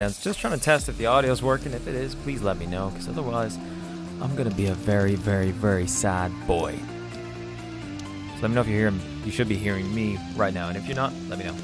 Just trying to test if the audio's working. If it is, please let me know, because otherwise I'm gonna be a very, very, very sad boy. So let me know if you're hearing. You should be hearing me right now, and if you're not, let me know.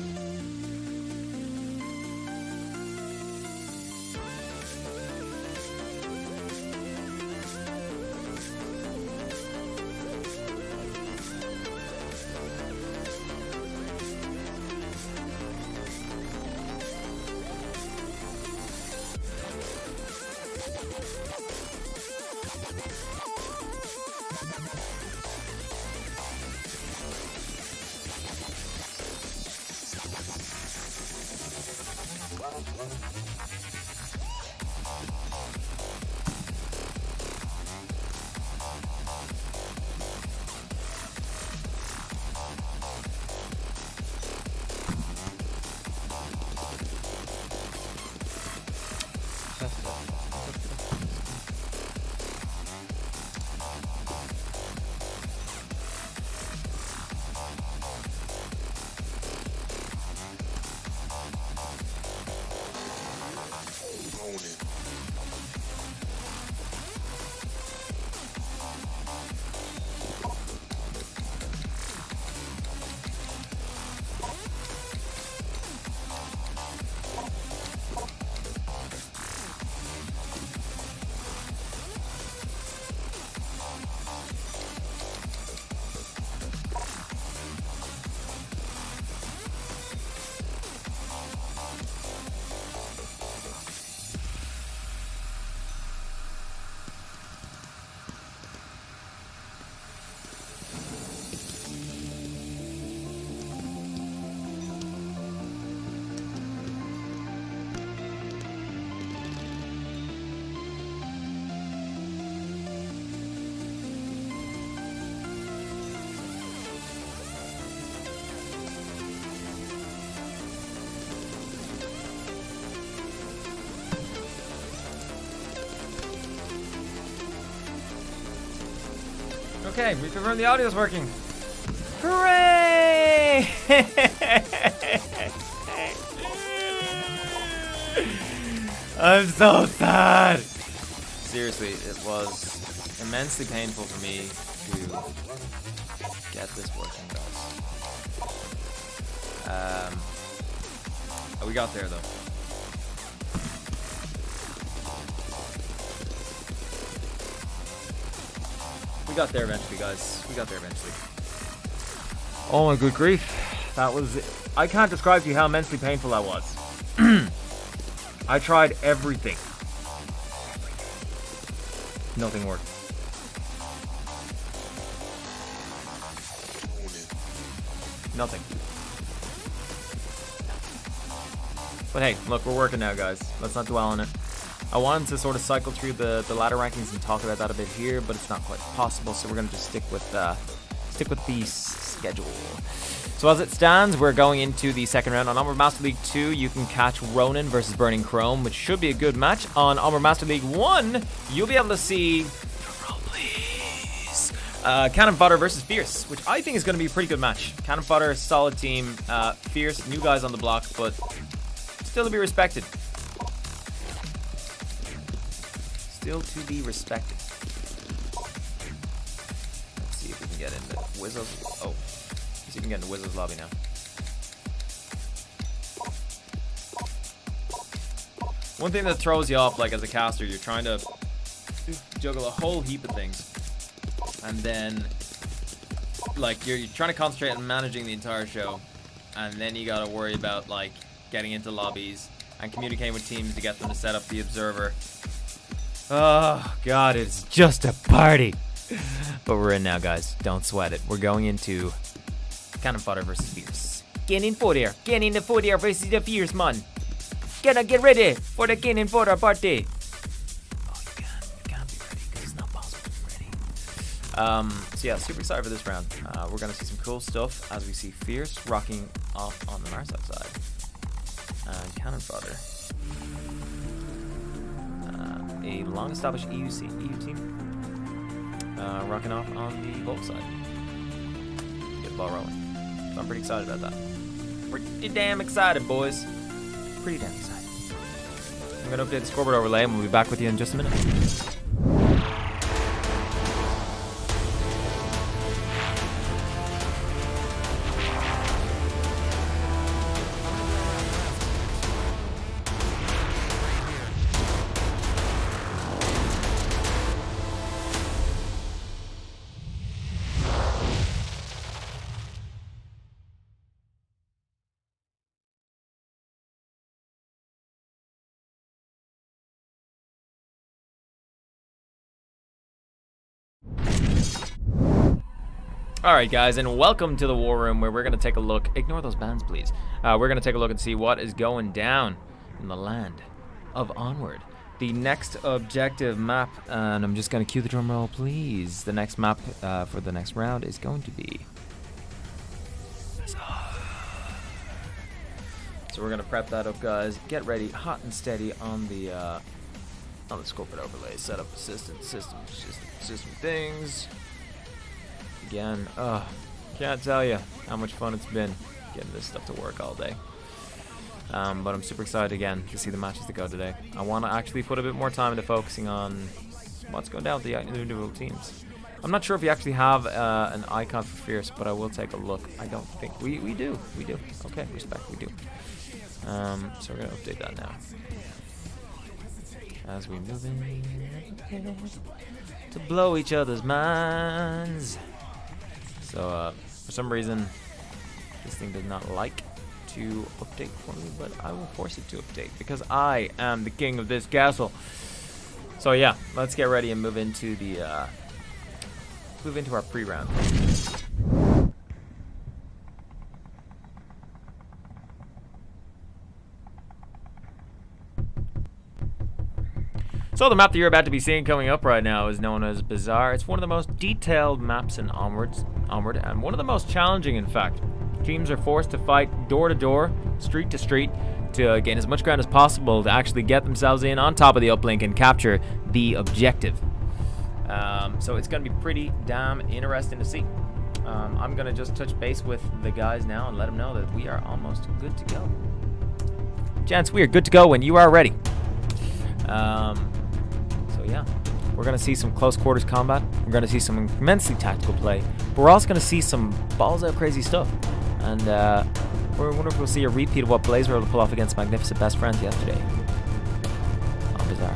Okay, we confirmed the audio's working. Hooray! I'm so sad. Seriously, it was immensely painful for me to get this working, guys. We got there though. We got there eventually, guys. We got there eventually. Oh my good grief. That was... I can't describe to you how immensely painful that was. I tried everything. Nothing worked. Nothing. But hey, look, we're working now, guys. Let's not dwell on it. I wanted to sort of cycle through the ladder rankings and talk about that a bit here, but it's not quite possible, so we're going to just stick with the schedule. So as it stands, we're going into the second round. On Onward Master League 2, you can catch Ronin versus Burning Chrome, which should be a good match. On Onward Master League 1, you'll be able to see Cannon Fodder versus Fierce, which I think is going to be a pretty good match. Cannon Fodder, solid team. Fierce, new guys on the block, but still to be respected. Still to be respected. Let's see if we can get into Wizzo's. Oh, let's see if we can get into Wizzo's lobby now. One thing that throws you off, like as a caster, you're trying to juggle a whole heap of things, and then like you're trying to concentrate on managing the entire show, and then you gotta worry about like getting into lobbies and communicating with teams to get them to set up the observer. Oh, God, it's just a party. But we're in now, guys. Don't sweat it. We're going into Cannon Fodder versus Fierce. Get in for there. Get in the for there versus the Fierce, man. Get ready for the Cannon Fodder party. Oh, you can't be ready because it's not possible to be ready. So, yeah, super excited for this round. We're going to see some cool stuff as we see Fierce rocking off on the Marside side. And Cannon Fodder. A long-established EU team rocking off on the Volt side. Get the ball rolling. So I'm pretty excited about that. Pretty damn excited, boys. Pretty damn excited. I'm going to update the scoreboard overlay, and we'll be back with you in just a minute. Alright guys, and welcome to the War Room, where we're going to take a look, ignore those bans please, we're going to take a look and see what is going down in the land of Onward. The next objective map, and I'm just going to cue the drum roll please, the next map for the next round is going to be... So we're going to prep that up guys, get ready, hot and steady on the scoreboard overlay, set up system things. Again, can't tell you how much fun it's been getting this stuff to work all day. But I'm super excited again to see the matches that go today. I want to actually put a bit more time into focusing on what's going down with the individual teams. I'm not sure if we actually have an icon for Fierce, but I will take a look. I don't think we do. Okay, respect, we do. So we're gonna update that now as we move in to blow each other's minds. So for some reason this thing does not like to update for me, but I will force it to update because I am the king of this castle. So yeah, let's get ready and move into the our pre-round. So the map that you're about to be seeing coming up right now is known as Bazaar. It's one of the most detailed maps in Onward, and one of the most challenging, in fact. Teams are forced to fight door to door, street to street, to gain as much ground as possible to actually get themselves in on top of the uplink and capture the objective. So it's going to be pretty damn interesting to see. I'm going to just touch base with the guys now and let them know that we are almost good to go. Gents, we are good to go when you are ready. So yeah, we're going to see some close quarters combat. We're going to see some immensely tactical play. But we're also going to see some balls out crazy stuff. And we're wondering if we'll see a repeat of what Blaze were able to pull off against Magnificent Best Friends yesterday on Bazaar.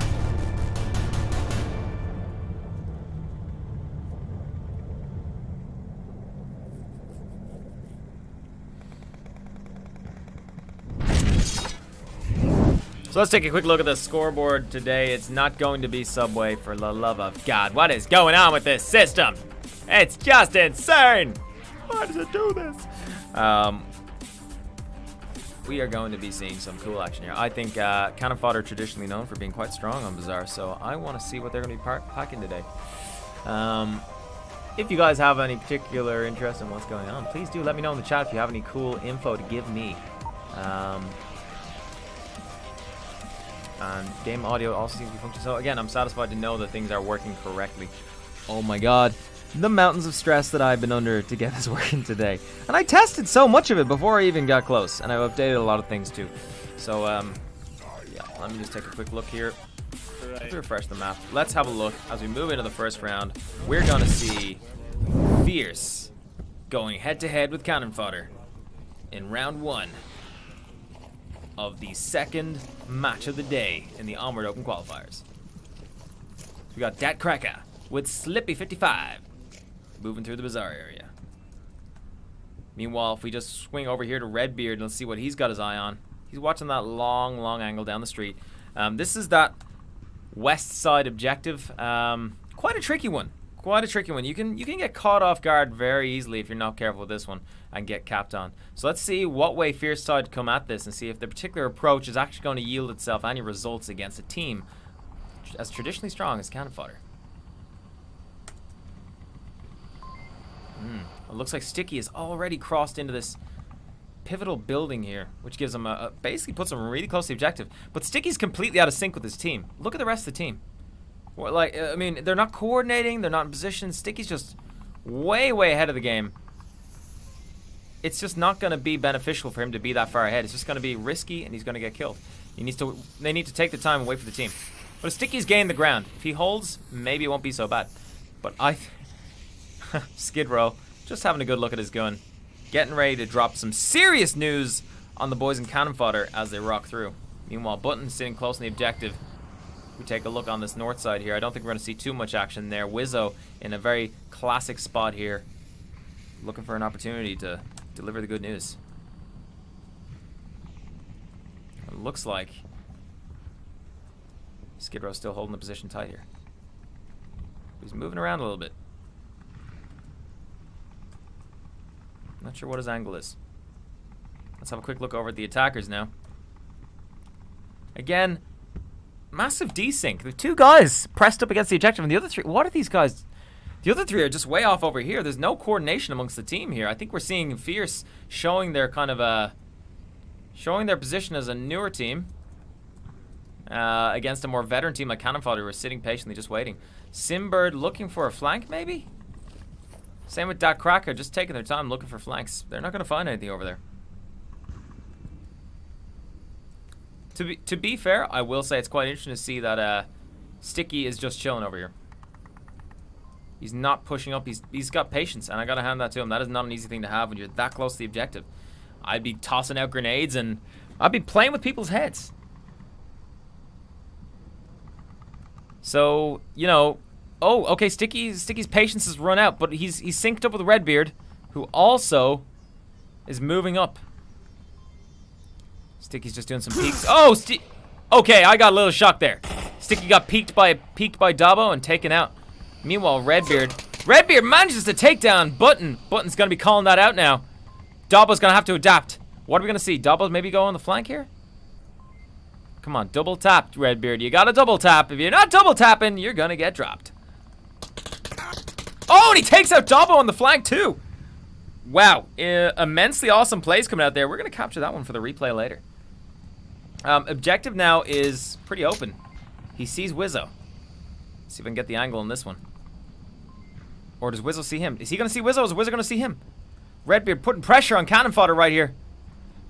So let's take a quick look at the scoreboard today. It's not going to be Subway, for the love of God. What is going on with this system? It's just insane. Why does it do this? We are going to be seeing some cool action here. I think Cannon Fodder are traditionally known for being quite strong on Bazaar, so I want to see what they're going to be packing today. If you guys have any particular interest in what's going on, please do let me know in the chat if you have any cool info to give me. And game audio also seems to be functioning. So again, I'm satisfied to know that things are working correctly. Oh my God, the mountains of stress that I've been under to get this working today. And I tested so much of it before I even got close, and I've updated a lot of things too. So yeah, let me just take a quick look here. Let's refresh the map. Let's have a look as we move into the first round. We're gonna see Fierce going head to head with Cannon Fodder in round 1 of the second match of the day in the Onward Open Qualifiers. We got Dat Cracker with Slippy55 moving through the Bazaar area. Meanwhile, if we just swing over here to Redbeard, let's see what he's got his eye on. He's watching that long angle down the street. This is that west side objective. Quite a tricky one. You can get caught off guard very easily if you're not careful with this one and get capped on. So let's see what way Fierce side come at this and see if the particular approach is actually going to yield itself any results against a team as traditionally strong as Cannon Fodder. It looks like Sticky has already crossed into this pivotal building here, which gives him basically puts him really close to the objective. But Sticky's completely out of sync with his team. Look at the rest of the team. Well, like, I mean, they're not coordinating, they're not in position. Sticky's just way ahead of the game. It's just not going to be beneficial for him to be that far ahead. It's just going to be risky, and he's going to get killed. They need to take the time and wait for the team. But if Sticky's gained the ground, if he holds, maybe it won't be so bad. But Skid Row, just having a good look at his gun. Getting ready to drop some serious news on the boys in cannon fodder as they rock through. Meanwhile, Button sitting close on the objective. We take a look on this north side here. I don't think we're going to see too much action there. Wizzo in a very classic spot here. Looking for an opportunity to deliver the good news. It looks like Skid Row's still holding the position tight here. He's moving around a little bit. Not sure what his angle is. Let's have a quick look over at the attackers now. Again, massive desync. There are 2 guys pressed up against the objective, and the other 3. What are these guys? The other 3 are just way off over here. There's no coordination amongst the team here. I think we're seeing Fierce showing their kind of showing their position as a newer team against a more veteran team like Cannon Fodder, who are sitting patiently just waiting. Simbird looking for a flank, maybe? Same with Dat Cracker, just taking their time looking for flanks. They're not going to find anything over there. To be fair, I will say it's quite interesting to see that Sticky is just chilling over here. He's not pushing up. He's got patience, and I got to hand that to him. That is not an easy thing to have when you're that close to the objective. I'd be tossing out grenades, and I'd be playing with people's heads. So, you know... Oh, okay, Sticky's patience has run out, but he's synced up with Redbeard, who also is moving up. Sticky's just doing some peeks. Oh, okay, I got a little shock there. Sticky got peeked by Dabo and taken out. Meanwhile, Redbeard manages to take down Button. Button's gonna be calling that out now. Dabo's gonna have to adapt. What are we gonna see? Dabo maybe go on the flank here? Come on, double tap, Redbeard. You gotta double tap. If you're not double tapping, you're gonna get dropped. Oh, and he takes out Dabo on the flank too. Wow, immensely awesome plays coming out there. We're gonna capture that one for the replay later. Objective now is pretty open. He sees Wizzo. Let's see if I can get the angle on this one. Or does Wizzo see him? Is he gonna see Wizzo? Or is Wizzo gonna see him? Redbeard putting pressure on Cannon Fodder right here.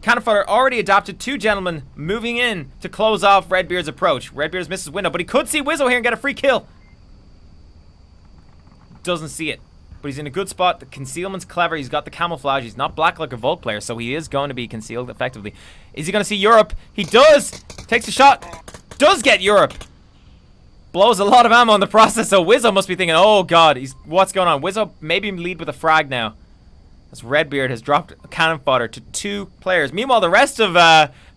Cannon Fodder already adopted 2 gentlemen moving in to close off Redbeard's approach. Redbeard's missed his window, but he could see Wizzo here and get a free kill. Doesn't see it, but he's in a good spot. The concealment's clever. He's got the camouflage. He's not black like a Volt player, so he is going to be concealed effectively. Is he going to see Europe? He does. Takes a shot. Does get Europe. Blows a lot of ammo in the process, so Wizzo must be thinking, oh god, what's going on? Wizzo maybe lead with a frag now, as Redbeard has dropped Cannon Fodder to 2 players. Meanwhile, the rest of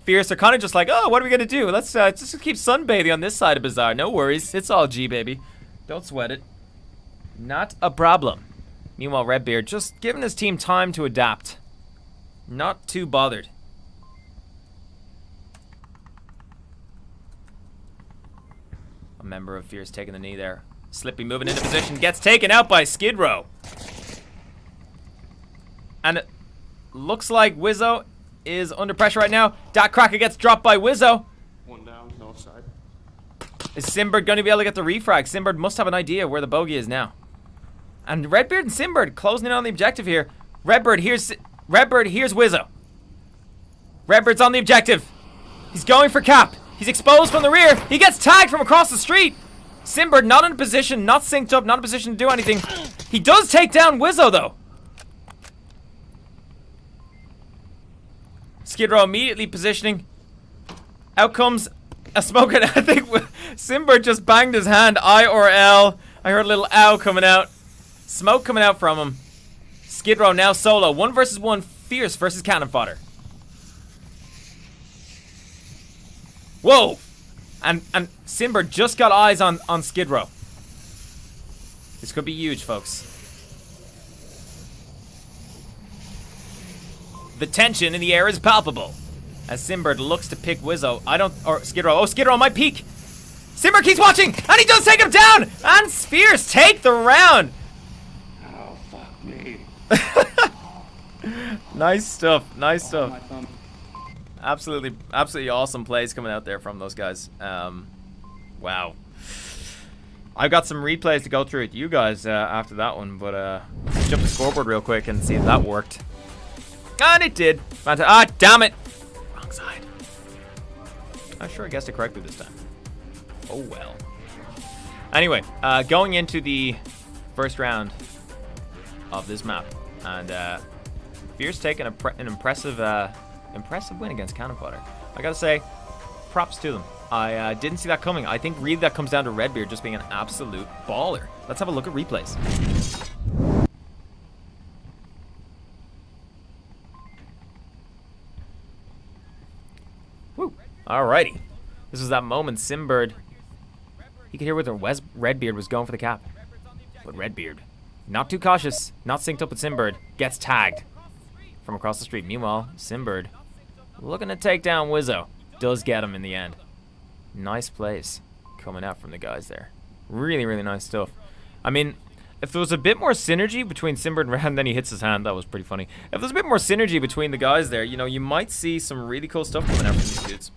Fierce are kind of just like, oh, what are we going to do? Let's just keep sunbathing on this side of Bazaar. No worries. It's all G, baby. Don't sweat it. Not a problem. Meanwhile, Redbeard just giving his team time to adapt. Not too bothered. A member of Fierce taking the knee there. Slippy moving into position. Gets taken out by Skid Row. And it looks like Wizzo is under pressure right now. Dat Cracker gets dropped by Wizzo. 1 down, north side. Is Simbird going to be able to get the refrag? Simbird must have an idea where the bogey is now. And Redbeard and Simbird closing in on the objective here. Redbeard, here's Wizzo. Redbeard's on the objective. He's going for cap. He's exposed from the rear. He gets tagged from across the street. Simbird not in a position, not synced up, not in a position to do anything. He does take down Wizzo though. Skid Row immediately positioning. Out comes a smoke, and I think Simbird just banged his hand. I or L. I heard a little ow coming out. Smoke coming out from him. Skid Row now solo. 1 versus 1. Fierce versus Cannon Fodder. Whoa! And Simbird just got eyes on Skid Row. This could be huge, folks. The tension in the air is palpable as Simbird looks to pick Wizzo. Skid Row. Oh, Skid Row might peek. Simbird keeps watching, and he does take him down. And Fierce take the round. Oh, fuck me. Nice stuff. Nice stuff. Absolutely awesome plays coming out there from those guys. Wow. I've got some replays to go through with you guys after that one, but let's jump the scoreboard real quick and see if that worked. And it did. Ah, damn it. Wrong side. I'm sure I guessed it correctly this time. Oh well. Anyway, going into the first round of this map, and Fierce taking an impressive win against Cannon Fodder. I gotta say, props to them. I didn't see that coming. I think really that comes down to Redbeard just being an absolute baller. Let's have a look at replays. Woo. Alrighty. This was that moment Simbird, you could hear whether Redbeard was going for the cap. But Redbeard, not too cautious, not synced up with Simbird, gets tagged from across the street. Meanwhile, Simbird, looking to take down Wizzo, does get him in the end. Nice plays coming out from the guys there. Really, really nice stuff. I mean, if there was a bit more synergy between Simbird and Red, and then he hits his hand, that was pretty funny. If there's a bit more synergy between the guys there, you know, you might see some really cool stuff coming out from these dudes.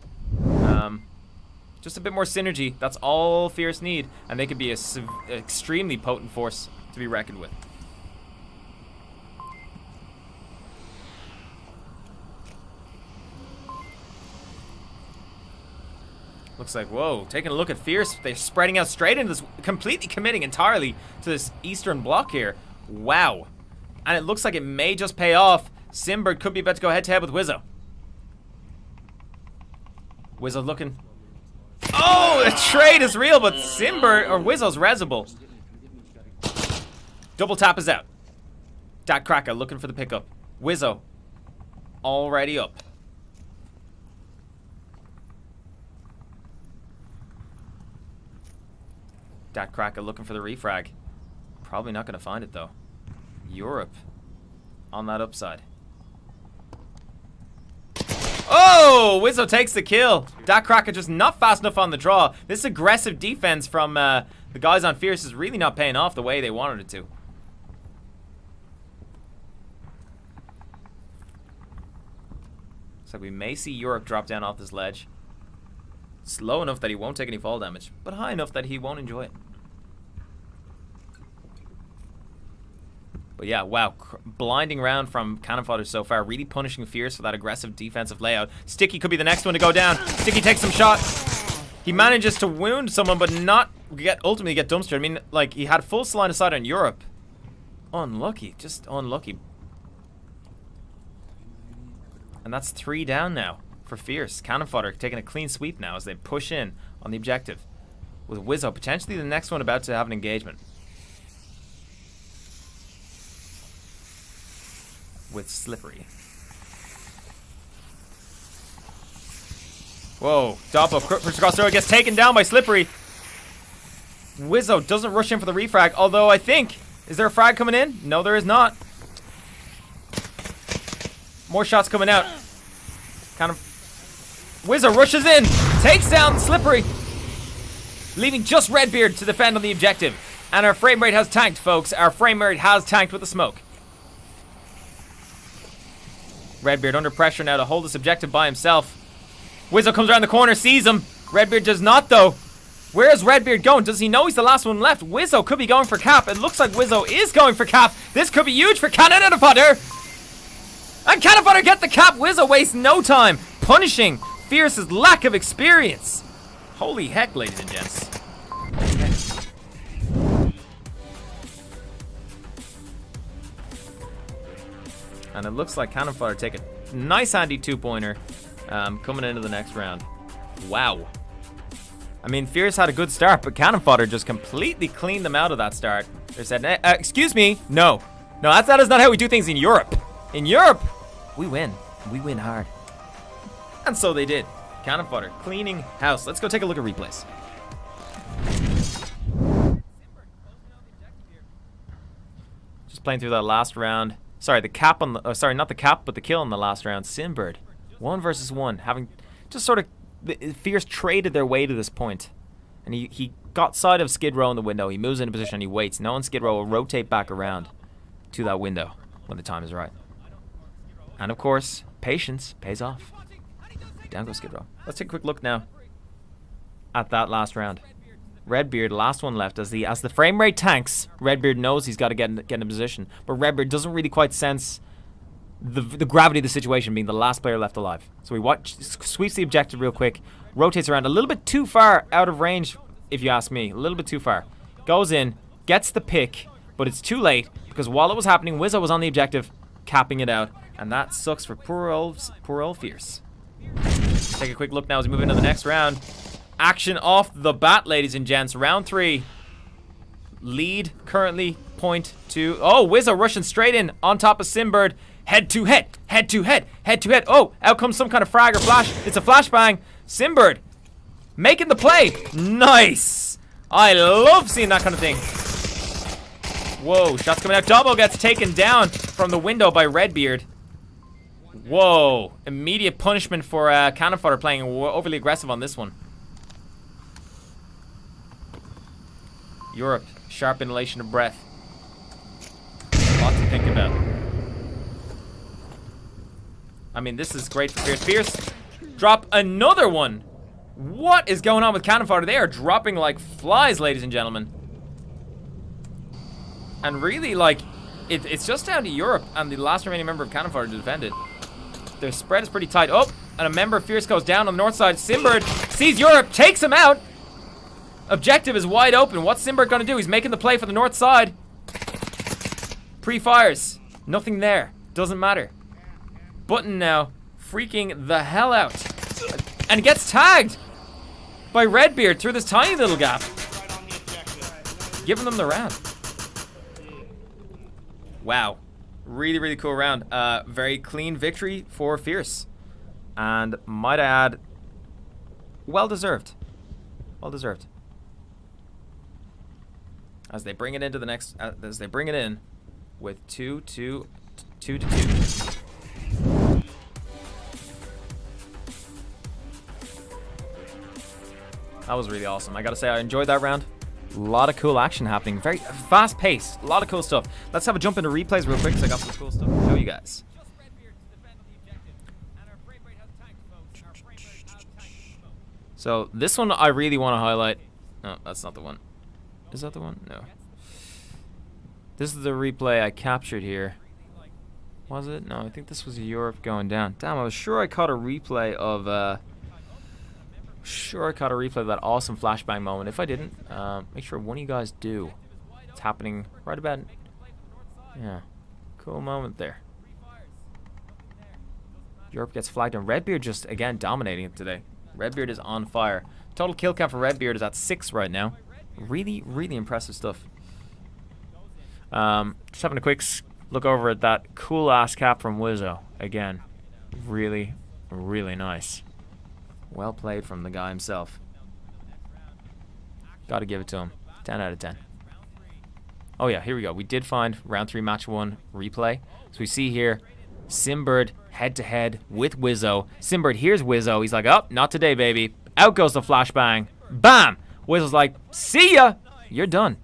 Just a bit more synergy. That's all Fierce need, and they could be a extremely potent force to be reckoned with. Looks like, whoa, taking a look at Fierce, they're spreading out straight into this, completely committing entirely to this eastern block here. Wow. And it looks like it may just pay off. Simbird could be about to go head-to-head with Wizzo. Wizzo looking. Oh, the trade is real, but Simbird, or Wizzo's resible. Double tap is out. Dat Cracker looking for the pickup. Wizzo already up. Dat Cracker looking for the refrag. Probably not going to find it, though. Europe on that upside. Oh! Wizzo takes the kill. Dat Cracker just not fast enough on the draw. This aggressive defense from the guys on Fierce is really not paying off the way they wanted it to. Looks like we may see Europe drop down off this ledge. Slow enough that he won't take any fall damage, but high enough that he won't enjoy it. But yeah, wow, blinding round from Cannon Fodder so far, really punishing Fierce for that aggressive defensive layout. Sticky could be the next one to go down. Sticky takes some shot. He manages to wound someone, but not ultimately get dumpstered. I mean, like, he had full line of sight on Europe. Unlucky, just unlucky. And that's 3 down now for Fierce. Cannon Fodder taking a clean sweep now as they push in on the objective. With Wizzo, potentially the next one about to have an engagement. With Slippery. Whoa, Doppo pushes across the road, gets taken down by Slippery. Wizzo doesn't rush in for the refrag, although I think, is there a frag coming in? No, there is not. More shots coming out. Kind of. Wizzo rushes in, takes down Slippery, leaving just Redbeard to defend on the objective. And our frame rate has tanked, folks. Our frame rate has tanked with the smoke. Redbeard under pressure now to hold this objective by himself. Wizzo comes around the corner, sees him. Redbeard does not, though. Where is Redbeard going? Does he know he's the last one left? Wizzo could be going for cap. It looks like Wizzo is going for cap. This could be huge for Cannon Fodder. And Cannon Fodder get the cap. Wizzo wastes no time, punishing Fierce's lack of experience. Holy heck, ladies and gents. And it looks like Cannon Fodder take a nice handy 2-pointer coming into the next round. Wow. I mean, Fierce had a good start, but Cannon Fodder just completely cleaned them out of that start. They said, excuse me, no. No, that is not how we do things in Europe. In Europe, we win. We win hard. And so they did. Cannon Fodder cleaning house. Let's go take a look at replays. Just playing through that last round. Sorry, the cap on the... sorry, not the cap, but the kill in the last round. Simbird, 1 versus 1. Having just sort of... Fierce traded their way to this point. And he got sight of Skid Row in the window. He moves into position and he waits. Now on Skid Row will rotate back around to that window when the time is right. And of course, patience pays off. Down goes Skid Row. Let's take a quick look now at that last round. Redbeard, last one left. As the frame rate tanks, Redbeard knows he's got to get in position. But Redbeard doesn't really quite sense the gravity of the situation, being the last player left alive. So he sweeps the objective real quick, rotates around a little bit too far out of range, if you ask me. A little bit too far. Goes in, gets the pick, but it's too late because while it was happening, Wizzo was on the objective, capping it out, and that sucks for poor old Fierce. Take a quick look now as we move into the next round. Action off the bat, ladies and gents. Round 3. Lead currently 0.2. Oh, Wizzo rushing straight in on top of Simbird. Head to head, head to head, head to head. Oh, out comes some kind of frag or flash. It's a flashbang. Simbird making the play. Nice. I love seeing that kind of thing. Whoa, shots coming out. Double gets taken down from the window by Redbeard. Whoa, immediate punishment for Cannon Fodder playing overly aggressive on this one. Europe, sharp inhalation of breath. Lots to think about. I mean, this is great for Fierce. Fierce, drop another one. What is going on with Cannon Fodder? They are dropping like flies, ladies and gentlemen. And really, like, it's just down to Europe and the last remaining member of Cannon Fodder to defend it. Their spread is pretty tight. Oh, and a member of Fierce goes down on the north side. Simbird sees Europe, takes him out. Objective is wide open. What's Simbird gonna do? He's making the play for the north side. Pre-fires. Nothing there. Doesn't matter. Button now freaking the hell out. And gets tagged by Redbeard through this tiny little gap. Giving them the round. Wow. Really, really cool round. Very clean victory for Fierce. And might I add, well deserved. Well deserved. As they bring it into the next, as they bring it in with 2 to 2. That was really awesome. I gotta say, I enjoyed that round. A lot of cool action happening. Very fast paced. A lot of cool stuff. Let's have a jump into replays real quick because I got some cool stuff to show you guys. So this one I really want to highlight. No, that's not the one. Is that the one? No. This is the replay I captured here. Was it? No, I think this was Europe going down. Damn, I was sure I caught a replay of that awesome flashbang moment. If I didn't, make sure one of you guys do. It's happening right about. Yeah, cool moment there. Europe gets flagged, and Redbeard just again dominating it today. Redbeard is on fire. Total kill count for Redbeard is at 6 right now. Really, really impressive stuff. Just having a quick look over at that cool ass cap from Wizzo. Again, really, really nice. Well played from the guy himself. Gotta give it to him. 10 out of 10. Oh yeah, here we go. We did find round 3 match 1 replay. So we see here Simbird head to head with Wizzo. Simbird hears Wizzo. He's like, oh, not today, baby. Out goes the flashbang. Bam! Wizzo's like, see ya! You're done.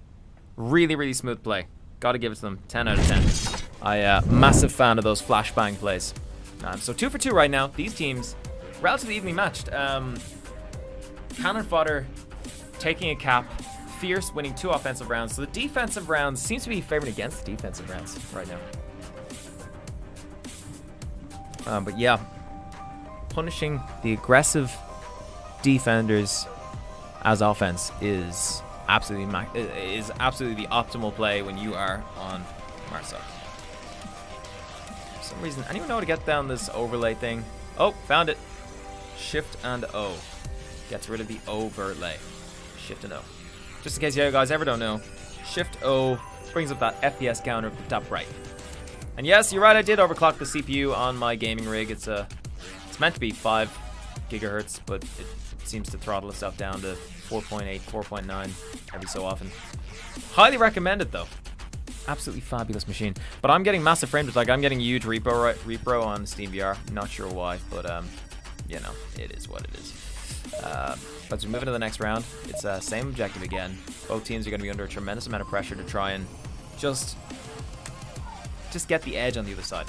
Really, really smooth play. Gotta give it to them. 10 out of 10. Massive fan of those flashbang plays. So 2 for 2 right now. These teams relatively evenly matched. Cannon Fodder taking a cap. Fierce winning 2 offensive rounds. So the defensive rounds seems to be favored against the defensive rounds right now. But yeah, punishing the aggressive defenders as offense is absolutely the optimal play when you are on Marsoc. For some reason, anyone know how to get down this overlay thing? Oh, found it. Shift and O gets rid of the overlay. Shift and O. Just in case you guys ever don't know, Shift O brings up that FPS counter at the top right. And yes, you're right, I did overclock the CPU on my gaming rig. It's meant to be 5 gigahertz, but it seems to throttle itself down to 4.8, 4.9 every so often. Highly recommend it though. Absolutely fabulous machine. But I'm getting massive frame rates. Like I'm getting huge repro on Steam VR. Not sure why, but you know, it is what it is. But as we move into the next round, it's same objective again. Both teams are going to be under a tremendous amount of pressure to try and just get the edge on the other side.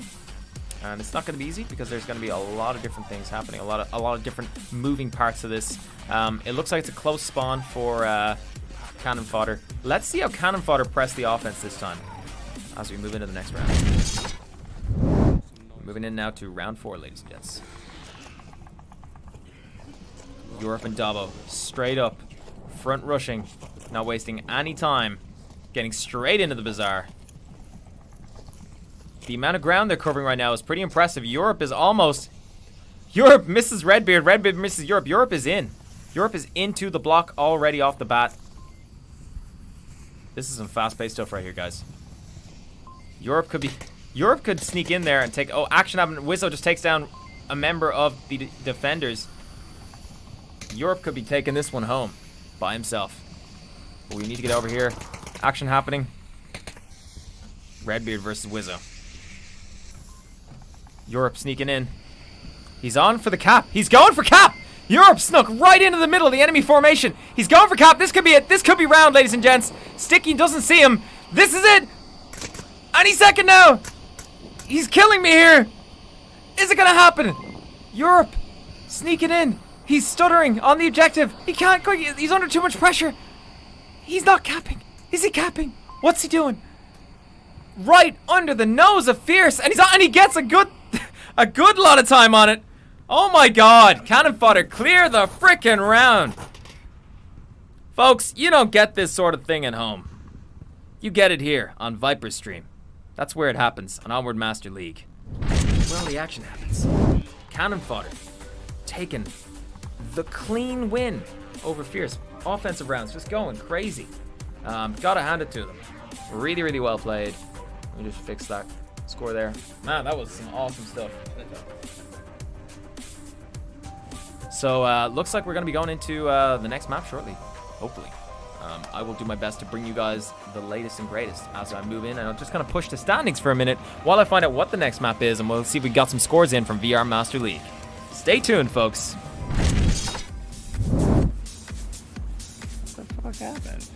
And it's not going to be easy because there's going to be a lot of different things happening, a lot of different moving parts of this. It looks like it's a close spawn for Cannon Fodder. Let's see how Cannon Fodder press the offense this time as we move into the next round. Moving in now to round 4, ladies and gents. Europe and Dabo straight up, front rushing, not wasting any time, getting straight into the bazaar. The amount of ground they're covering right now is pretty impressive. Europe is almost... Europe misses Redbeard. Redbeard misses Europe. Europe is in. Europe is into the block already off the bat. This is some fast-paced stuff right here, guys. Europe could sneak in there and take... Oh, action happened. Wizzo just takes down a member of the defenders. Europe could be taking this one home by himself. But we need to get over here. Action happening. Redbeard versus Wizzo. Europe sneaking in. He's on for the cap. He's going for cap. Europe snuck right into the middle of the enemy formation. He's going for cap. This could be it. This could be round, ladies and gents. Sticky doesn't see him. This is it. Any second now. He's killing me here. Is it going to happen? Europe sneaking in. He's stuttering on the objective. He can't go. He's under too much pressure. He's not capping. Is he capping? What's he doing? Right under the nose of Fierce. And he gets a good lot of time on it. Oh my god. Cannon fodder, clear the frickin' round. Folks, you don't get this sort of thing at home. You get it here on Viper Stream. That's where it happens on Onward Master League. Well, the action happens. Cannon fodder taking the clean win over Fierce. Offensive rounds just going crazy. Gotta hand it to them. Really, really well played. Let me just fix that score there. Man, that was some awesome stuff. So, looks like we're going to be going into the next map shortly, hopefully. I will do my best to bring you guys the latest and greatest as I move in, and I'll just kind of push the standings for a minute while I find out what the next map is, and we'll see if we got some scores in from VR Master League. Stay tuned, folks. What the fuck happened?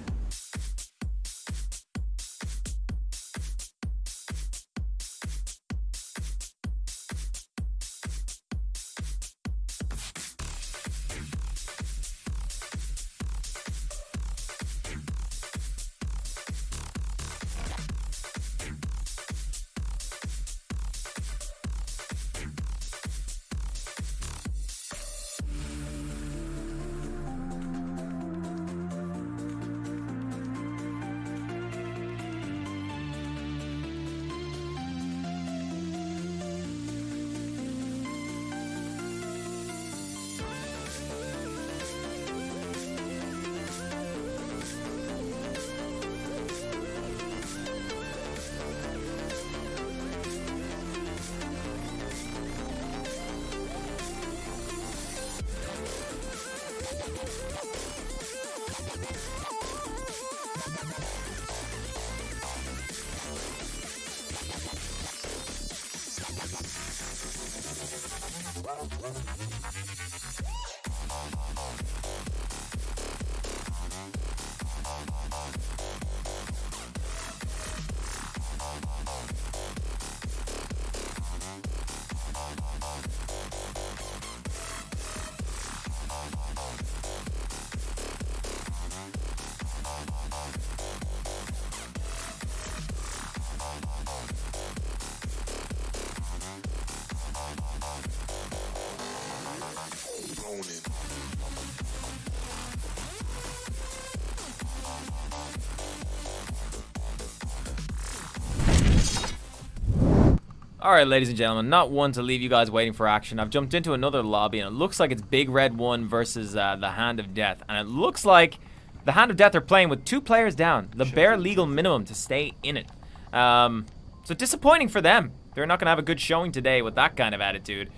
Alright, ladies and gentlemen, not one to leave you guys waiting for action. I've jumped into another lobby, and it looks like it's Big Red 1 versus the Hand of Death. And it looks like the Hand of Death are playing with 2 players down, the bare legal minimum to stay in it. So disappointing for them. They're not going to have a good showing today with that kind of attitude.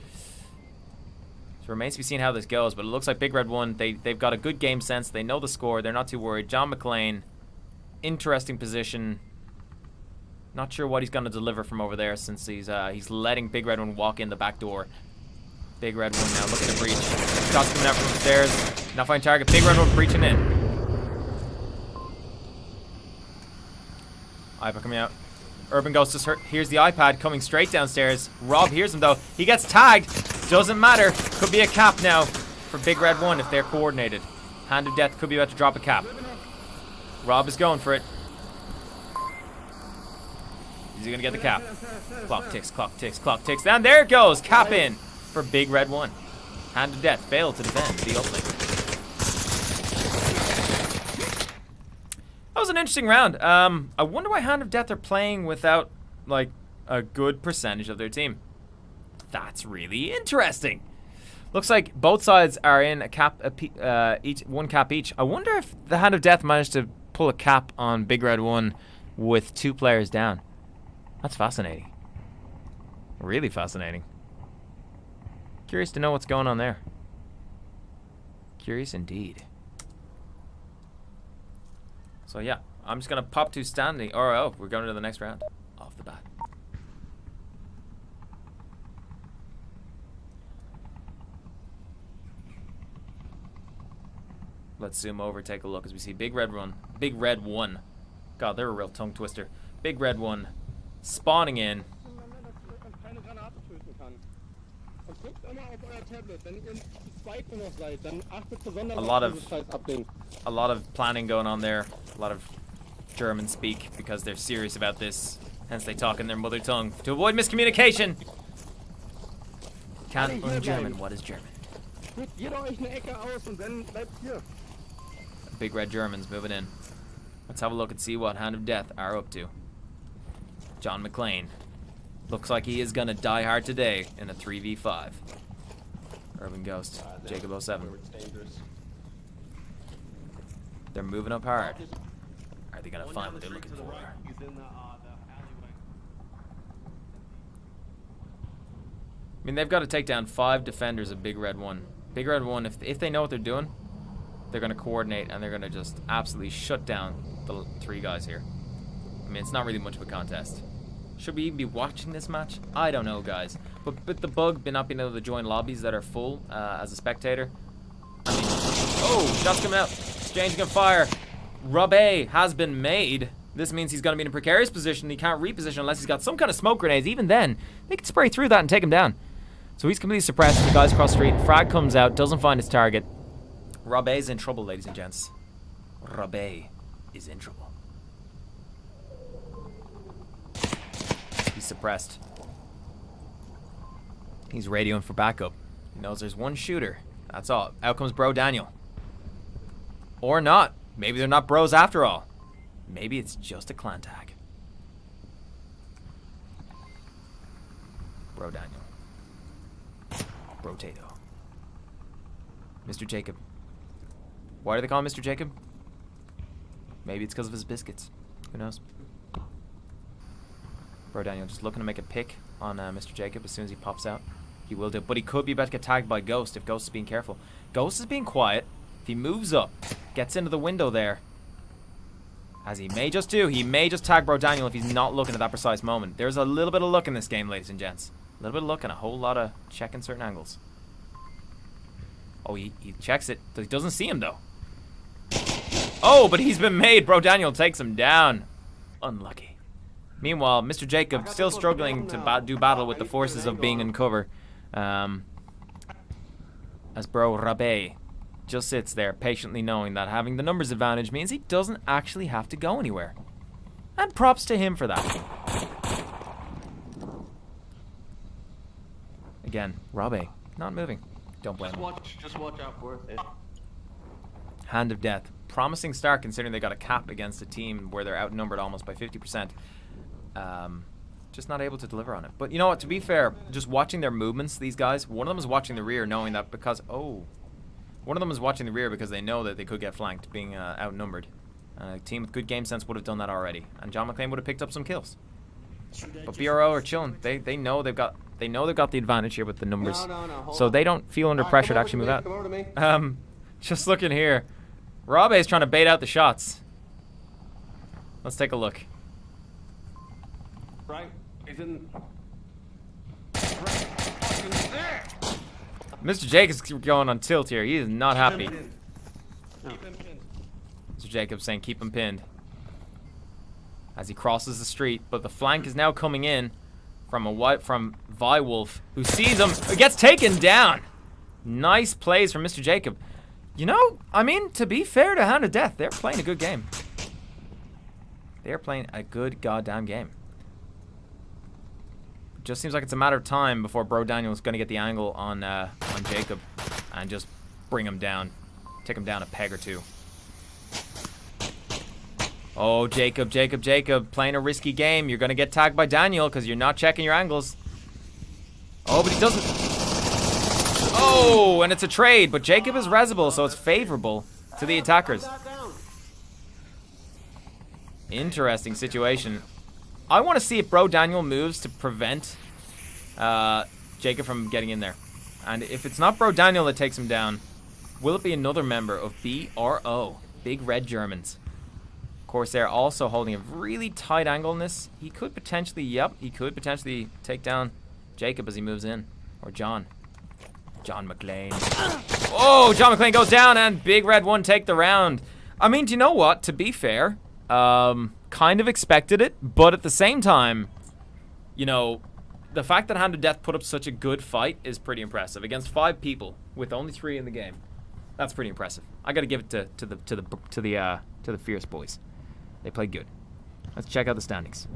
So it remains to be seen how this goes, but it looks like Big Red 1, they've got a good game sense. They know the score. They're not too worried. John McClane, interesting position. Not sure what he's going to deliver from over there since he's letting Big Red 1 walk in the back door. Big Red 1 now looking to breach. Shots coming out from upstairs. Not finding target. Big Red 1 breaching in. iPad coming out. Urban Ghost just hurt. Here's the iPad coming straight downstairs. Rob hears him though. He gets tagged. Doesn't matter. Could be a cap now for Big Red 1 if they're coordinated. Hand of Death could be about to drop a cap. Rob is going for it. Is he gonna get the cap? Clock ticks, clock ticks, clock ticks. And there it goes. Cap in for Big Red 1. Hand of Death failed to defend the uplink. That was an interesting round. I wonder why Hand of Death are playing without, like, a good percentage of their team. That's really interesting. Looks like both sides are in a cap, one cap each. I wonder if the Hand of Death managed to pull a cap on Big Red 1 with 2 players down. That's fascinating. Really fascinating. Curious to know what's going on there. Curious indeed. So yeah, I'm just gonna pop to standing. Or oh, we're going to the next round off the bat. Let's zoom over, take a look as we see Big Red 1. God, they're a real tongue twister. Big Red 1 spawning in. A lot of planning going on there. A lot of German speak because they're serious about this. Hence they talk in their mother tongue to avoid miscommunication. Can German. What is German? Big Red Germans moving in. Let's have a look and see what Hand of Death are up to. John McClane. Looks like he is gonna die hard today in a 3v5. Urban Ghost, Jacob 07. They're moving up hard. Are they gonna find what they're looking for? I mean, they've got to take down 5 defenders of Big Red 1. Big Red 1, if they know what they're doing, they're gonna coordinate and they're gonna just absolutely shut down the 3 guys here. I mean, it's not really much of a contest. Should we even be watching this match? I don't know, guys. But the bug not being able to join lobbies that are full as a spectator. I mean, oh, shots coming out. Exchanging of fire. Robé has been made. This means he's going to be in a precarious position. He can't reposition unless he's got some kind of smoke grenades. Even then, they can spray through that and take him down. So he's completely suppressed. The guys across the street. Frag comes out, doesn't find his target. Robé's in trouble, ladies and gents. Robé is in trouble. He's suppressed. He's radioing for backup. He knows there's one shooter. That's all. Out comes Bro Daniel. Or not. Maybe they're not bros after all. Maybe it's just a clan tag. Bro Daniel. Bro Tato. Mr. Jacob. Why do they call him Mr. Jacob? Maybe it's because of his biscuits. Who knows? Bro Daniel just looking to make a pick on Mr. Jacob as soon as he pops out. He will do. But he could be about to get tagged by Ghost if Ghost is being careful. Ghost is being quiet. If he moves up, gets into the window there, as he may just do, he may just tag Bro Daniel if he's not looking at that precise moment. There's a little bit of luck in this game, ladies and gents. A little bit of luck and a whole lot of checking certain angles. Oh, he checks it. He doesn't see him, though. Oh, but he's been made. Bro Daniel takes him down. Unlucky. Meanwhile, Mr. Jacob still struggling to do battle with the forces of being in cover. As Bro Robé just sits there patiently knowing that having the numbers advantage means he doesn't actually have to go anywhere. And props to him for that. Again, Robé not moving. Don't blame him. Just watch out for it. Hand of Death. Promising start considering they got a cap against a team where they're outnumbered almost by 50%. Just not able to deliver on it. But you know what, to be fair, just watching their movements, these guys, one of them is watching the rear knowing that because, one of them is watching the rear because they know that they could get flanked being outnumbered. A team with good game sense would have done that already. And John McClane would have picked up some kills. But BRO are chilling. They know they've got the advantage here with the numbers. No, so they don't feel under pressure to actually move out. Come over to me. Just looking here. Robé is trying to bait out the shots. Let's take a look. Right, he's in. Mr. Jacobs going on tilt here. He is not happy. Keep him pinned. Mr. Jacobs saying keep him pinned. As he crosses the street, but the flank is now coming in from Viwolf, who sees him, gets taken down. Nice plays from Mr. Jacob. You know, I mean, to be fair to Hand of Death, they're playing a good game. They're playing a good goddamn game. just seems like it's a matter of time before Bro Daniel's going to get the angle on Jacob and just bring him down. Take him down a peg or two. Oh, Jacob, playing a risky game. You're going to get tagged by Daniel because you're not checking your angles. Oh, but he doesn't. Oh, and it's a trade, but Jacob is resible, so it's favorable to the attackers. Interesting situation. I want to see if Bro Daniel moves to prevent Jacob from getting in there. And if it's not Bro Daniel that takes him down, will it be another member of BRO, Big Red Germans? Of course, they're also holding a really tight angle in this. He could potentially, he could potentially take down Jacob as he moves in. Or John McClane. Oh, John McClane goes down and Big Red 1 take the round. I mean, do you know what? To be fair, kind of expected it, but at the same time, you know, the fact that Hand of Death put up such a good fight is pretty impressive against 5 people with only 3 in the game. That's pretty impressive. I got to give it to the Fierce boys. They played good. Let's check out the standings.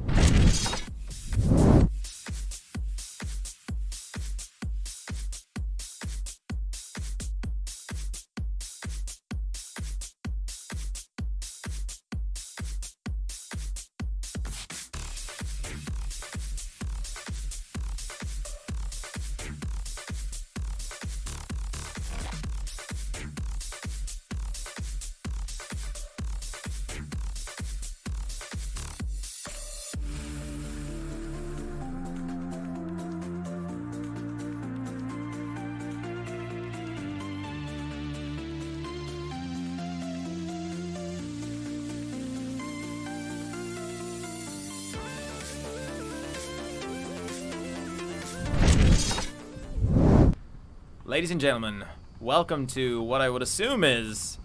Ladies and gentlemen, welcome to what I would assume is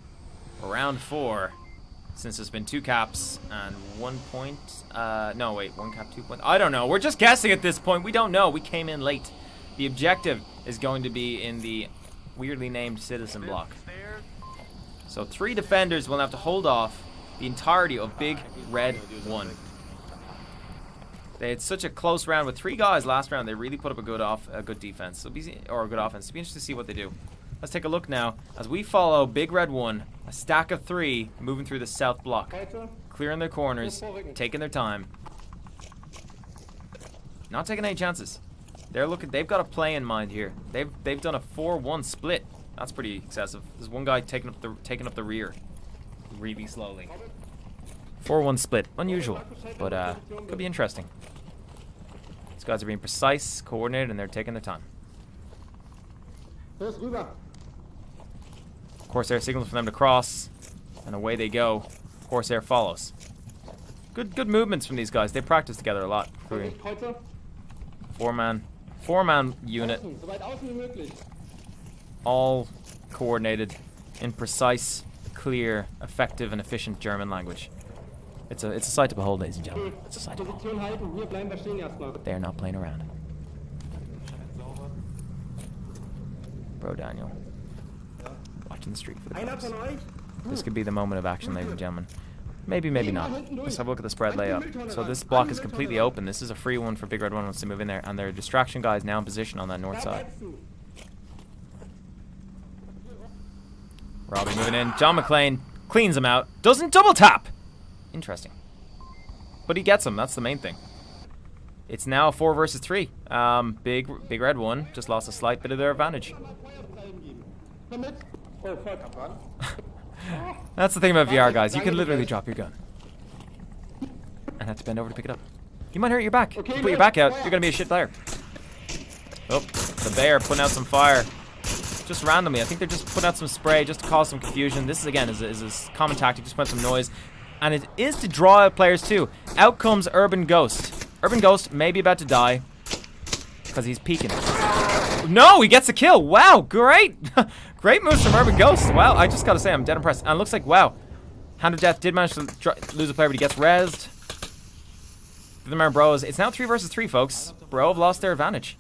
round 4, since there's been 2 caps and 1 point. No, wait, 1 cap, 2 points. I don't know. We're just guessing at this point. We don't know. We came in late. The objective is going to be in the weirdly named citizen block. So 3 defenders will have to hold off the entirety of Big Red 1. They had such a close round with 3 guys last round. They really put up a good defense, or a good offense. It'll be interesting to see what they do. Let's take a look now as we follow Big Red 1, a stack of 3, moving through the south block, clearing their corners, taking their time, not taking any chances. They're looking. They've got a play in mind here. They've done a 4-1 split. That's pretty excessive. There's one guy taking up the rear, really slowly. 4-1 split, unusual, but could be interesting. These guys are being precise, coordinated, and they're taking their time. Of course, there are signals for them to cross, and away they go. Of course, there follows. Good movements from these guys. They practice together a lot. Four-man unit, all coordinated in precise, clear, effective, and efficient German language. It's a sight to behold, ladies and gentlemen. It's a sight to behold. But they are not playing around. Bro Daniel. Watching the street for the clubs. This could be the moment of action, ladies and gentlemen. Maybe, maybe not. Let's have a look at the spread layup. So this block is completely open. This is a free one for Big Red 1 wants to move in there. And their distraction guy is now in position on that north side. Robbie moving in. John McClane cleans him out. Doesn't double tap. Interesting. But he gets him. That's the main thing. It's now 4 versus 3. Big Red 1 just lost a slight bit of their advantage. That's the thing about VR, guys. You can literally drop your gun and have to bend over to pick it up. You might hurt your back. You put your back out, you're going to be a shit player. Oh, the bear putting out some fire. Just randomly. I think they're just putting out some spray just to cause some confusion. This, again, is a common tactic. Just put some noise. And it is to draw out players, too. Out comes Urban Ghost. Urban Ghost may be about to die because he's peeking. No, he gets a kill. Wow, great. Great moves from Urban Ghost. Wow, I just got to say, I'm dead impressed. And it looks like, wow, Hand of Death did manage to lose a player, but he gets rezzed. The Remember Bros. It's now 3 versus 3, folks. Bro have lost their advantage.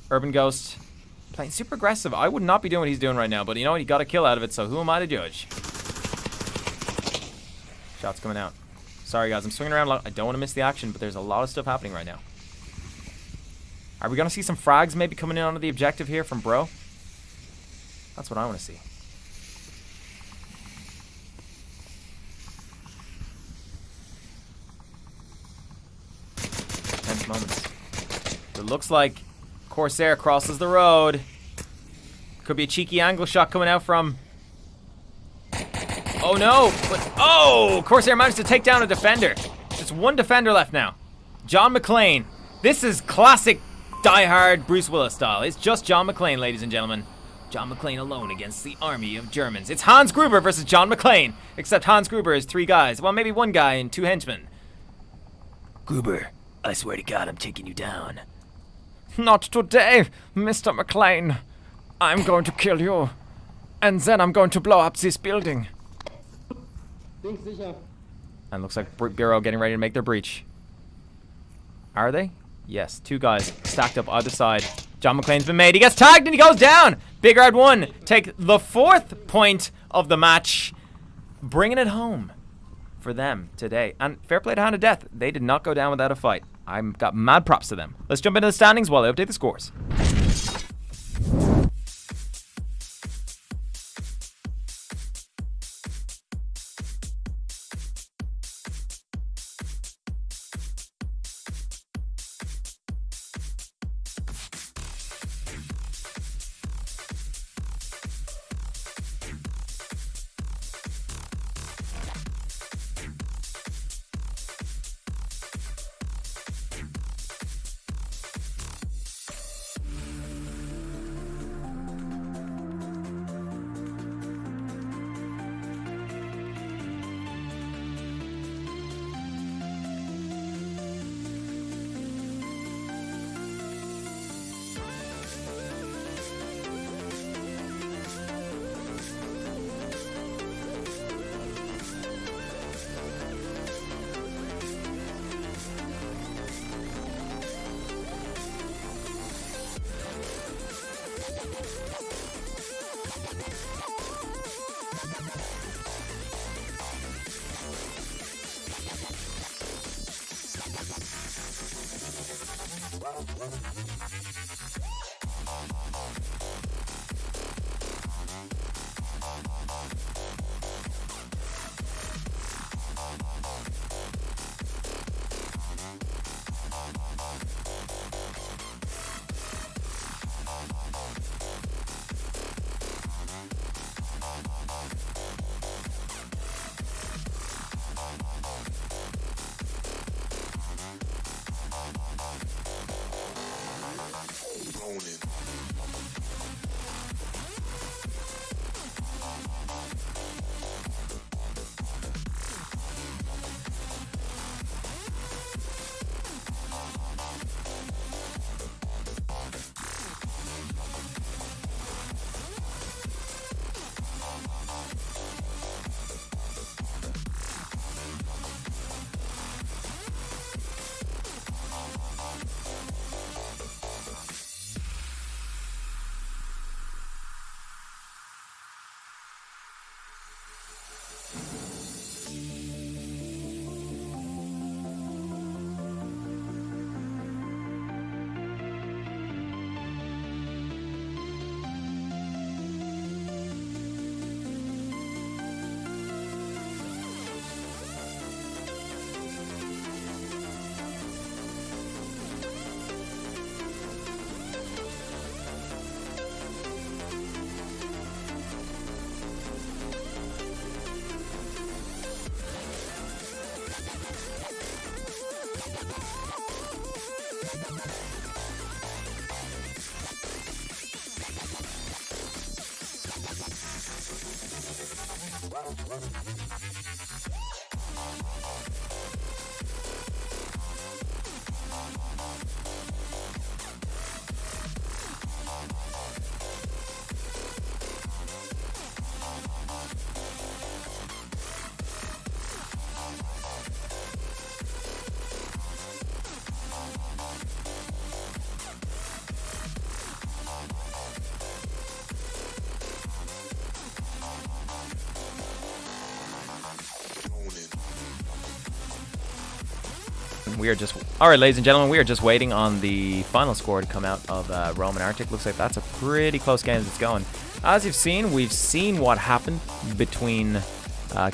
Urban Ghost playing super aggressive. I would not be doing what he's doing right now, but you know what? He got a kill out of it, so who am I to judge? Shots coming out. Sorry, guys. I'm swinging around a lot. I don't want to miss the action, but there's a lot of stuff happening right now. Are we going to see some frags maybe coming in onto the objective here from Bro? That's what I want to see. Tense moments. It looks like Corsair crosses the road. Could be a cheeky angle shot coming out from... Oh no! Oh! Corsair managed to take down a defender. Just one defender left now. John McClane. This is classic die-hard Bruce Willis style. It's just John McClane, ladies and gentlemen. John McClane alone against the army of Germans. It's Hans Gruber versus John McClane. Except Hans Gruber is 3 guys. Well, maybe 1 guy and 2 henchmen. Gruber, I swear to God I'm taking you down. Not today, Mr. McClane. I'm going to kill you. And then I'm going to blow up this building. And looks like Bureau getting ready to make their breach. Are they? Yes, 2 guys stacked up either side. John McClane's been made. He gets tagged and he goes down. Big Red 1 take the 4th point of the match. Bringing it home for them today. And fair play to Hand of Death. They did not go down without a fight. I've got mad props to them. Let's jump into the standings while I update the scores. We are just... Alright, ladies and gentlemen, we are just waiting on the final score to come out of Rome and Arctic. Looks like that's a pretty close game as it's going. As you've seen, we've seen what happened between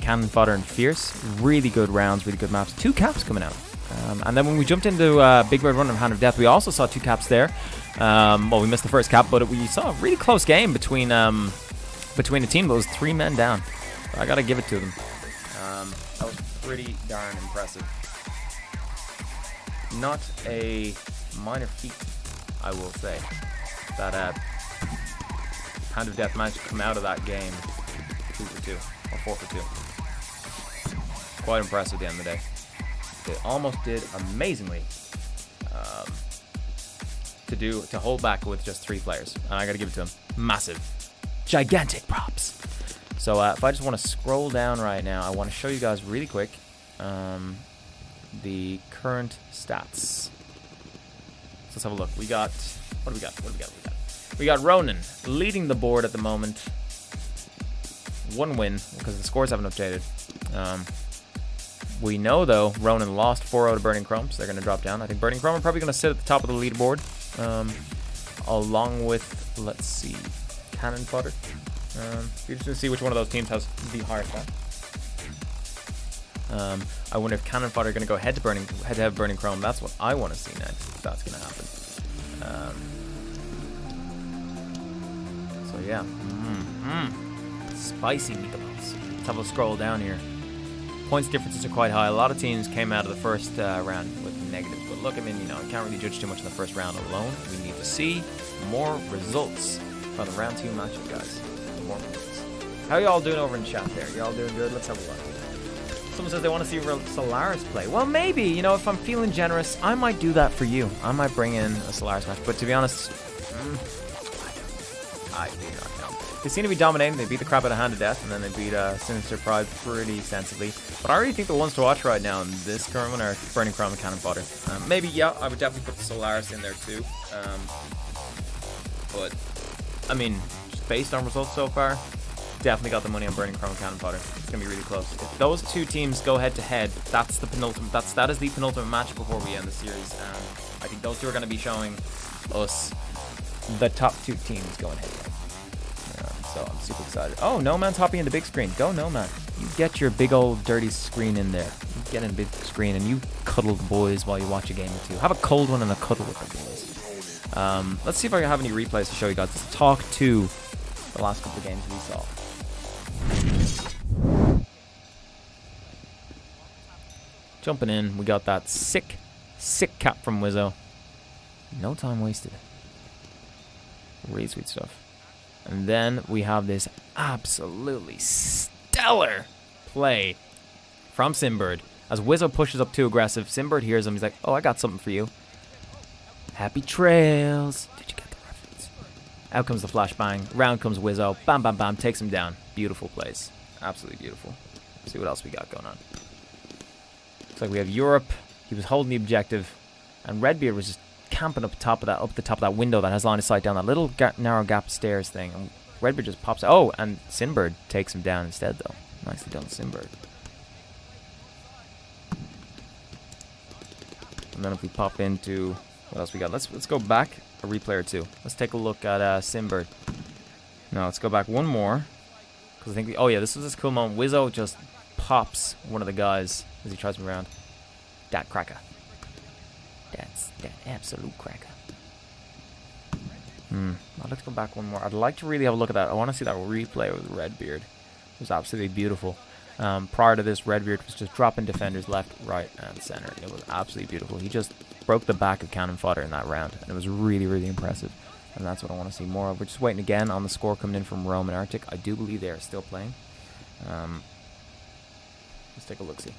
Cannon Fodder and Fierce. Really good rounds, really good maps. 2 caps coming out. And then when we jumped into Big Bird Run of Hand of Death, we also saw 2 caps there. Well, we missed the first cap, but we saw a really close game between a team that was 3 men down. I gotta give it to them. That was pretty darn impressive. Not a minor feat, I will say, that Hand of Death managed to come out of that game 2 for 2 or 4 for 2. Quite impressive at the end of the day. They almost did amazingly to hold back with just 3 players, and I got to give it to them. Massive, gigantic props. So if I just want to scroll down right now, I want to show you guys really quick the current stats. So let's have a look. We got what do we got? We got Ronan leading the board at the moment. 1 win because the scores haven't updated. We know, though, Ronan lost 4-0 to Burning Chrome, so they're going to drop down. I think Burning Chrome are probably going to sit at the top of the leaderboard, along with, let's see, Cannon Fodder. You're just going to see which one of those teams has the higher stat. I wonder if Cannon Fodder are going to go head to head Burning Chrome. That's what I want to see next, if that's going to happen. So, yeah. Spicy meatballs. Let's have a scroll down here. Points differences are quite high. A lot of teams came out of the first round with negatives, but look, I mean, I can't really judge too much in the first round alone. We need to see more results from the round 2 matchup, guys. More results. How are y'all doing over in chat there? Y'all doing good? Let's have a look. Someone says they want to see Solaris play. Well, maybe, if I'm feeling generous, I might do that for you. I might bring in a Solaris match, but to be honest, I do not know. They seem to be dominating. They beat the crap out of Hand of Death, and then they beat Sinister Pride pretty sensibly. But I already think the ones to watch right now in this current one are Burning Chrome and Cannon Fodder. Maybe, yeah, I would definitely put the Solaris in there too. But, I mean, just based on results so far, definitely got the money on Burning Chrome and Cannon Fodder. It's going to be really close. If those 2 teams go head to head, that is the penultimate match before we end the series. I think those 2 are going to be showing us the top 2 teams going head to head. So I'm super excited. Oh, No Man's hopping into big screen. Go No Man. You get your big old dirty screen in there. You get in big screen and you cuddle the boys while you watch a game or 2. Have a cold one and a cuddle with the boys. Let's see if I have any replays to show you guys. Let's talk to the last couple of games we saw. Jumping in, we got that sick cap from Wizzo. No time wasted. Really sweet stuff. And then we have this absolutely stellar play from Simbird. As Wizzo pushes up too aggressive, Simbird hears him. He's like, oh, I got something for you. Happy trails. Did you get the reference? Out comes the flashbang. Round comes Wizzo. Bam, bam, bam. Takes him down. Beautiful plays. Absolutely beautiful. Let's see what else we got going on. Looks like we have Europe. He was holding the objective. And Redbeard was just camping up the top of that window that has line of sight down that little narrow gap stairs thing. And Redbeard just pops out. Oh, and Sinbird takes him down instead, though. Nicely done, Sinbird. And then if we pop into what else we got, let's go back a replay or 2. Let's take a look at Sinbird. No, let's go back one more because I think oh yeah, this was this cool moment. Wizzo just pops one of the guys as he tries to move around. That cracker. That's that absolute cracker. Let's go back one more. I'd like to really have a look at that. I want to see that replay with Redbeard. It was absolutely beautiful. Prior to this, Redbeard was just dropping defenders left, right, and center. It was absolutely beautiful. He just broke the back of Cannon Fodder in that round, and it was really, really impressive. And that's what I want to see more of. We're just waiting again on the score coming in from Rome and Arctic. I do believe they are still playing. Let's take a look-see.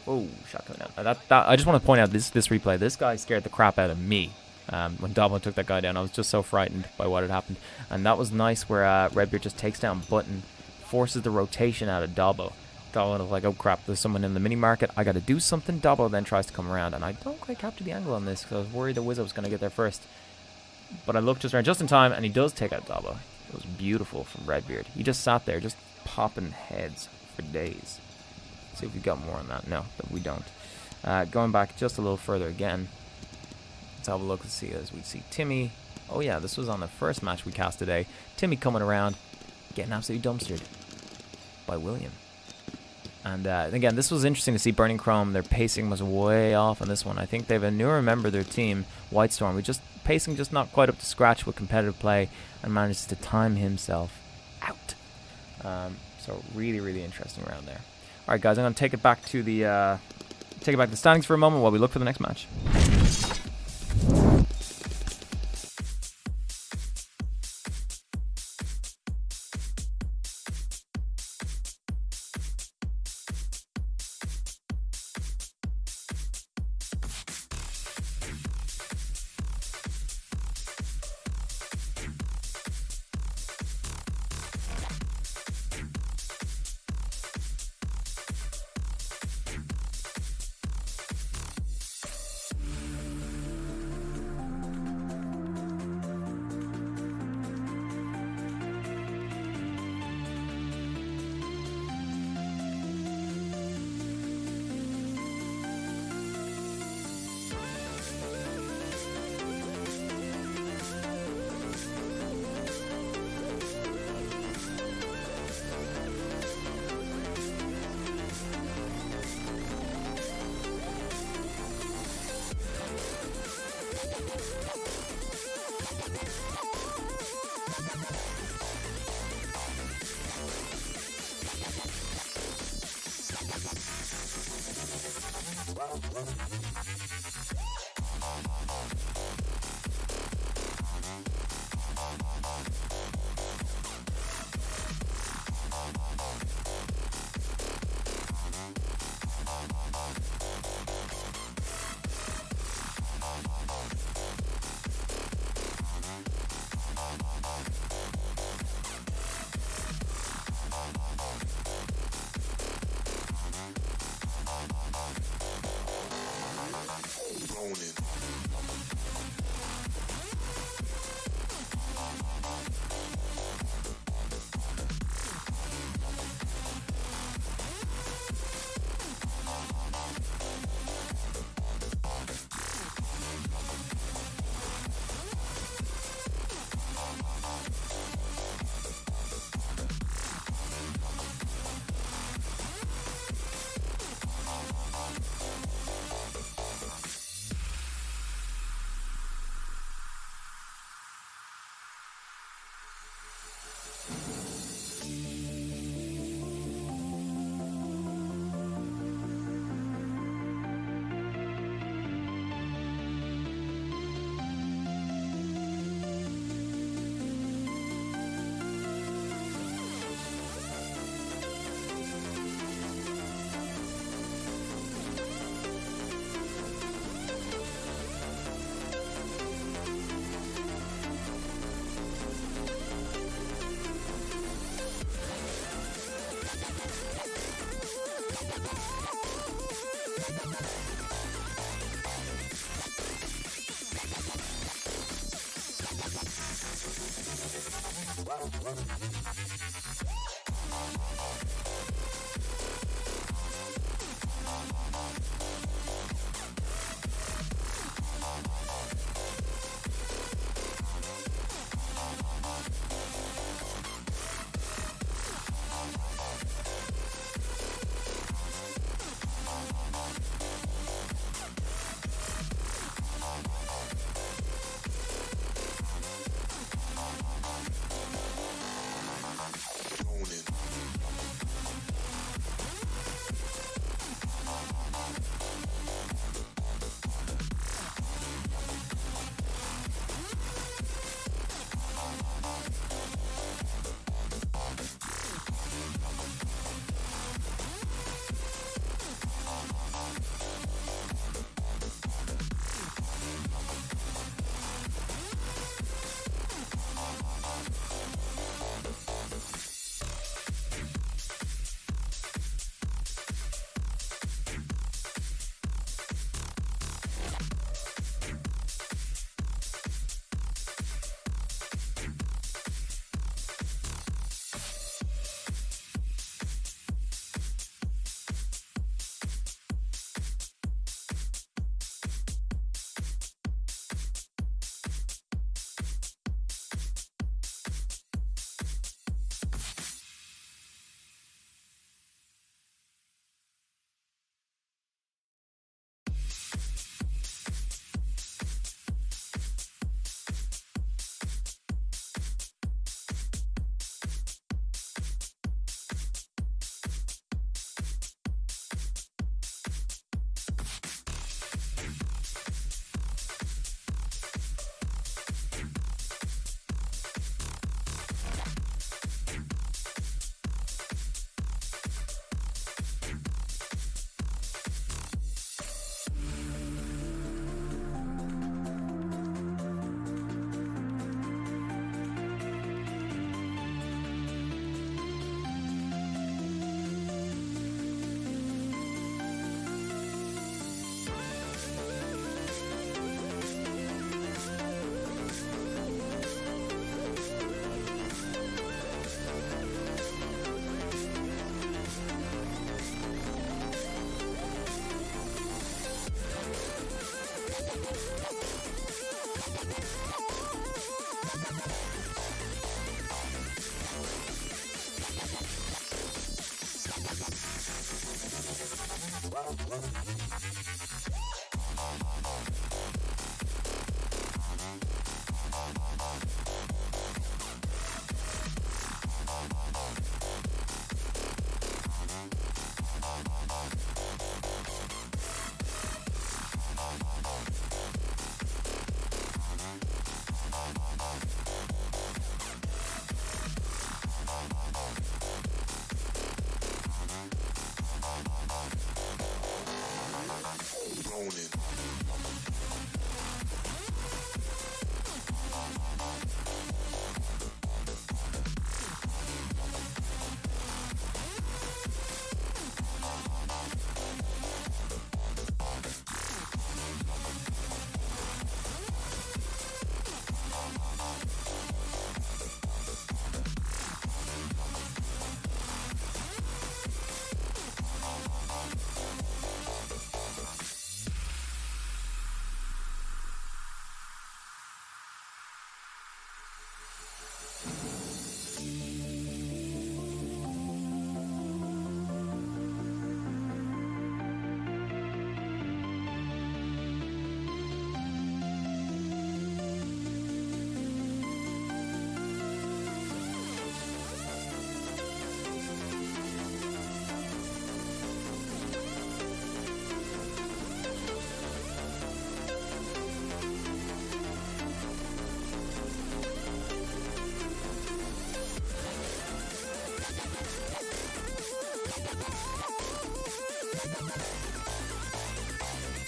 Oh, shot coming out. I just want to point out this replay. This guy scared the crap out of me. When Dobbo took that guy down, I was just so frightened by what had happened. And that was nice where Redbeard just takes down Button, forces the rotation out of Dobbo. Dobbo was like, oh crap, there's someone in the mini market. I got to do something. Dobbo then tries to come around. And I don't quite capture the angle on this because I was worried that Wizzo was going to get there first. But I looked just around just in time, and he does take out Dobbo. It was beautiful from Redbeard. He just sat there, just popping heads for days. See if we got more on that. No, we don't. Going back just a little further again. Let's have a look and see as we see Timmy. Oh yeah, this was on the first match we cast today. Timmy coming around, getting absolutely dumpstered by William. And again, this was interesting to see Burning Chrome. Their pacing was way off on this one. I think they have a newer member of their team, White Storm, who pacing just not quite up to scratch with competitive play and manages to time himself out. So really, really interesting round there. All right, guys, I'm going to take it back to the standings for a moment while we look for the next match.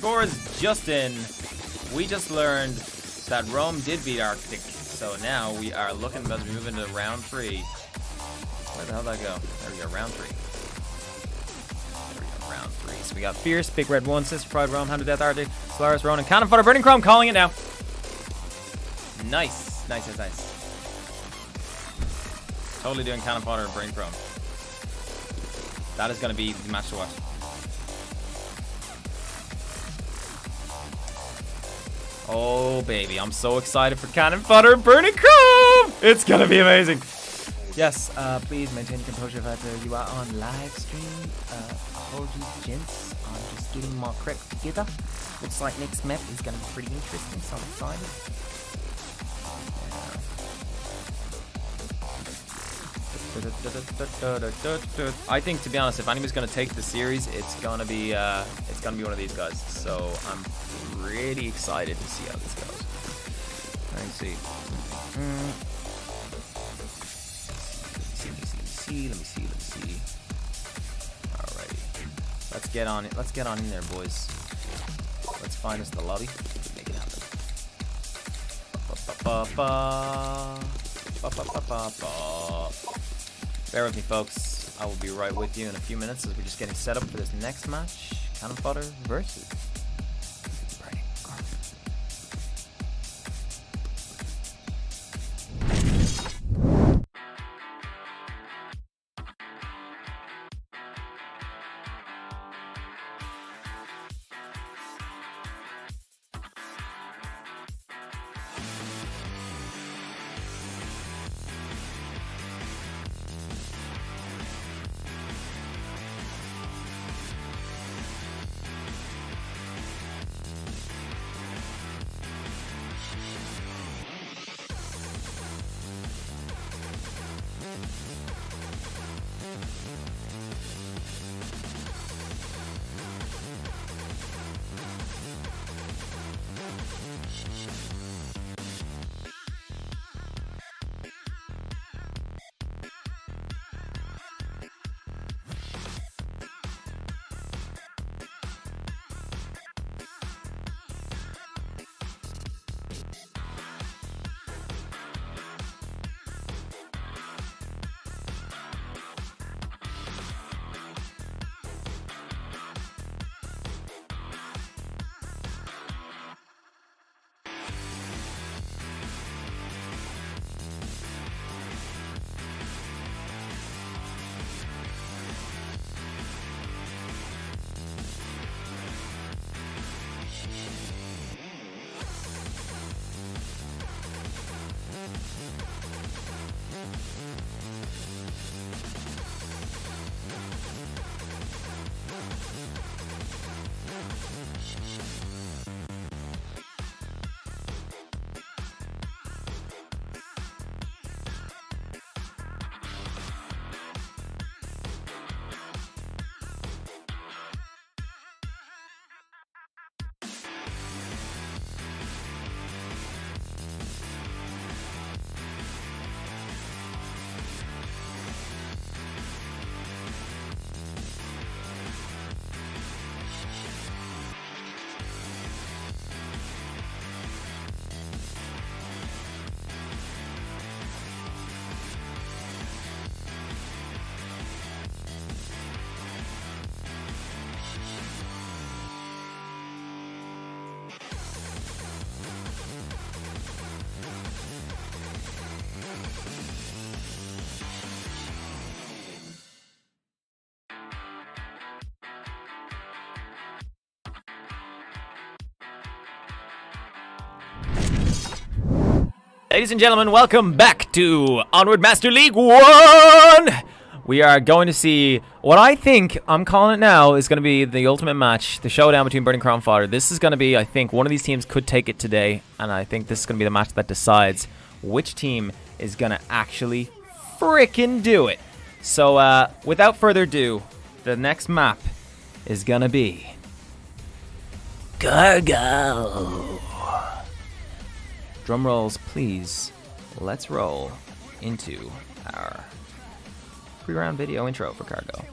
Score is just in. We just learned that Rome did beat Arctic, so now we are looking about to move into round 3. Where the hell did that go? There we go, round 3. There we go, round 3. So we got Fierce, Big Red 1, Sister Pride, Rome, Hand of Death, Arctic, Solaris, Ronan, Cannon Fodder, Burning Chrome, calling it now. Nice, nice, nice, nice. Totally doing Cannon Fodder and Burning Chrome. That is going to be the match to watch. Oh, baby. I'm so excited for Cannon Fodder and Burning Chrome. It's going to be amazing. Yes, please maintain your composure if you are on live stream. Apologies, gents. I'm just getting my crap together. Looks like next map is going to be pretty interesting, so I'm excited. I think, to be honest, if anybody's going to take the series, it's gonna be one of these guys. So I'm pretty excited to see how this goes. Let me see. Let me see. Alrighty. Let's get on it. Let's get on in there, boys. Let's find us the lobby. Make it happen. Bear with me, folks. I will be right with you in a few minutes as we're just getting set up for this next match. Cannon Fodder versus Burning Chrome. Ladies and gentlemen, welcome back to Onward Master League 1! We are going to see what I think, I'm calling it now, is going to be the ultimate match, the showdown between Burning Crown Fodder. This is going to be, I think, one of these teams could take it today, and I think this is going to be the match that decides which team is going to actually frickin' do it. So, without further ado, the next map is going to be Cargo. Drum rolls, please. Let's roll into our pre-round video intro for Cargo.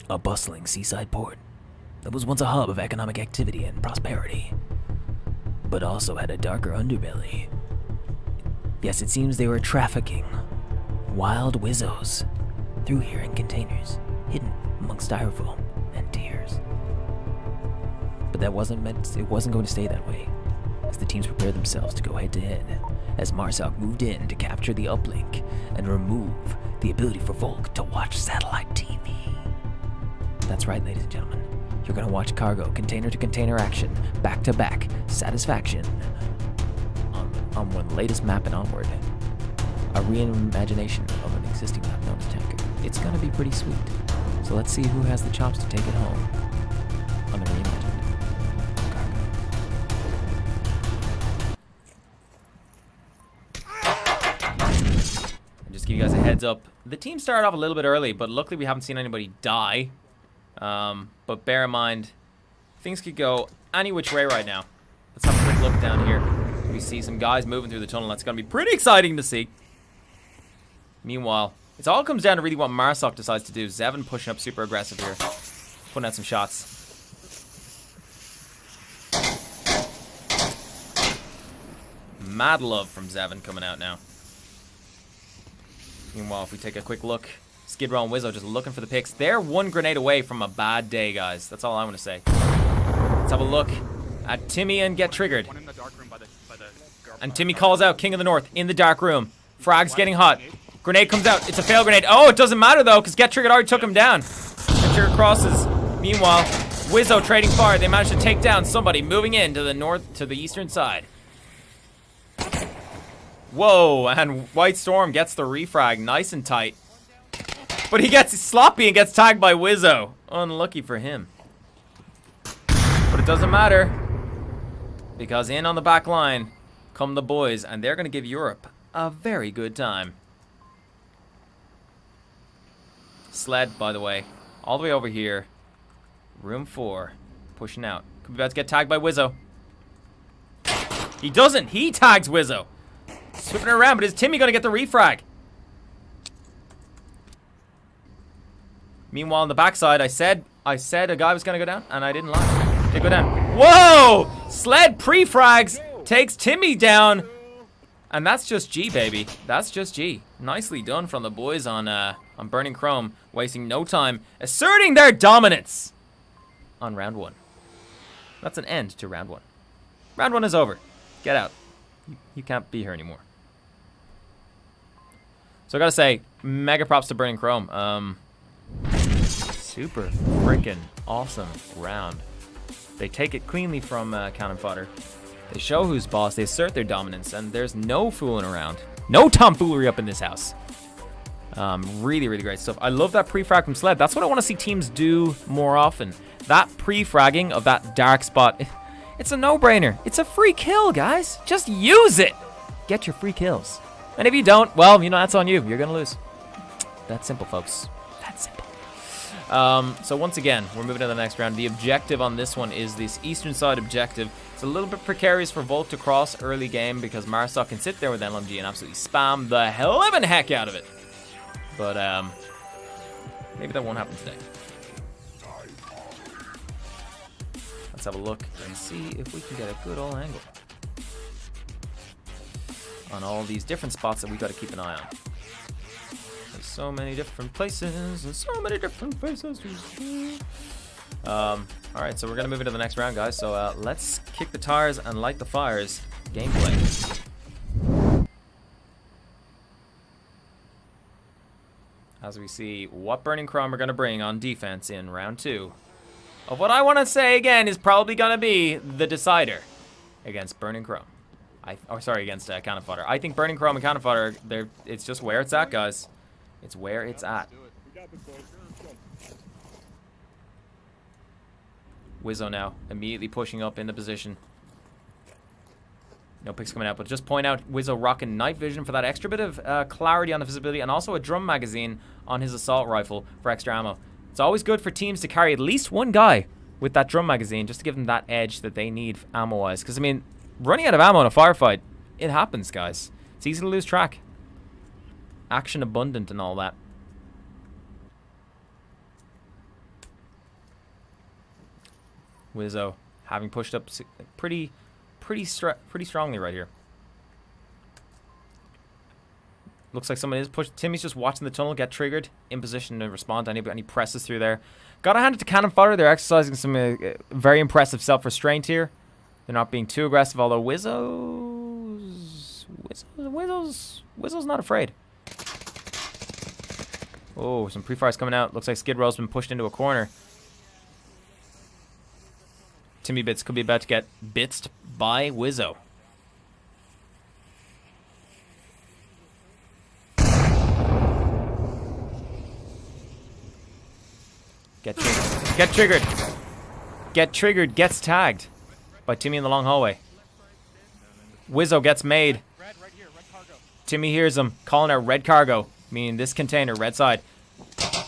A bustling seaside port that was once a hub of economic activity and prosperity, but also had a darker underbelly. Yes, it seems they were trafficking wild wizzos through here in containers, hidden among styrofoam and tears. But that wasn't going to stay that way, as the teams prepared themselves to go head-to-head, as Marsoc moved in to capture the uplink and remove the ability for Volk to watch satellite TV. That's right, ladies and gentlemen. You're gonna watch Cargo container-to-container action, back-to-back satisfaction on one of the latest map in Onward. A reimagination of an existing map known as Tanker. It's gonna be pretty sweet. So let's see who has the chops to take it home on the reimagined Cargo. And just give you guys a heads up. The team started off a little bit early, but luckily we haven't seen anybody die. But bear in mind, things could go any which way right now. Let's have a quick look down here. We see some guys moving through the tunnel. That's gonna be pretty exciting to see. Meanwhile, it all comes down to really what Marsoc decides to do. Zevin pushing up super aggressive here. Putting out some shots. Mad love from Zevin coming out now. Meanwhile, if we take a quick look, Skid Row and Wizzo just looking for the picks. They're one grenade away from a bad day, guys. That's all I want to say. Let's have a look at Timmy and get triggered. And Timmy calls out King of the North in the dark room. Frag's getting hot. Grenade comes out. It's a fail grenade. Oh, it doesn't matter though, because Get Triggered already took him down. Get Triggered crosses. Meanwhile, Wizzo trading fire. They managed to take down somebody moving in to the north, to the eastern side. Whoa, and White Storm gets the refrag nice and tight. But he gets sloppy and gets tagged by Wizzo. Unlucky for him. But it doesn't matter, because in on the back line come the boys, and they're going to give Europe a very good time. Sled, by the way, all the way over here. Room 4, pushing out. Could be about to get tagged by Wizzo. He doesn't. He tags Wizzo. Sweeping it around, but is Timmy going to get the refrag? Meanwhile, on the backside, I said a guy was going to go down, and I didn't lie. They go down. Whoa! Sled pre-frags takes Timmy down. And that's just G, baby. That's just G. Nicely done from the boys on Burning Chrome, wasting no time, asserting their dominance on round 1. That's an end to round 1. Round 1 is over. Get out. You can't be here anymore. So I gotta say, mega props to Burning Chrome. Super freaking awesome round. They take it cleanly from Cannon Fodder. They show who's boss, they assert their dominance, and there's no fooling around. No tomfoolery up in this house. Really, really great stuff. I love that pre-frag from Sled. That's what I want to see teams do more often. That pre-fragging of that dark spot, it's a no-brainer. It's a free kill, guys. Just use it. Get your free kills. And if you don't, well, you know, that's on you. You're going to lose. That's simple, folks. That's simple. So once again, we're moving to the next round. The objective on this one is this eastern side objective. It's a little bit precarious for Volk to cross early game because Marsoc can sit there with LMG and absolutely spam the living heck out of it. But maybe that won't happen today. Let's have a look and see if we can get a good old angle on all these different spots that we got to keep an eye on. There's so many different places and so many different places to see. Alright, so we're going to move into the next round, guys. So let's kick the tires and light the fires. Gameplay. as we see what Burning Chrome are going to bring on defense in round 2 of what I want to say again is probably going to be the decider against Burning Chrome. Against Cannon Fodder. I think Burning Chrome and Cannon Fodder, it's just where it's at, guys. It's where it's at. Wizzo now immediately pushing up into position. No picks coming out, but just point out Wizzo rocking night vision for that extra bit of clarity on the visibility, and also a drum magazine on his assault rifle for extra ammo. It's always good for teams to carry at least one guy with that drum magazine just to give them that edge that they need ammo-wise. Because, I mean, running out of ammo in a firefight, it happens, guys. It's easy to lose track. Action abundant and all that. Wizzo having pushed up pretty strongly right here. Looks like someone is pushed. Timmy's just watching the tunnel get triggered, in position to respond to anybody, and he presses through there. Gotta hand it to Cannon Fodder. They're exercising some very impressive self-restraint here. They're not being too aggressive, although Wizzo's not afraid. Oh, some pre-fires coming out. Looks like Skid Row's been pushed into a corner. Timmy Bits could be about to get bitsed by Wizzo. Get triggered. Get triggered. Get triggered. Gets tagged by Timmy in the long hallway. Wizzo gets made. Timmy hears him calling out red cargo, meaning this container, red side.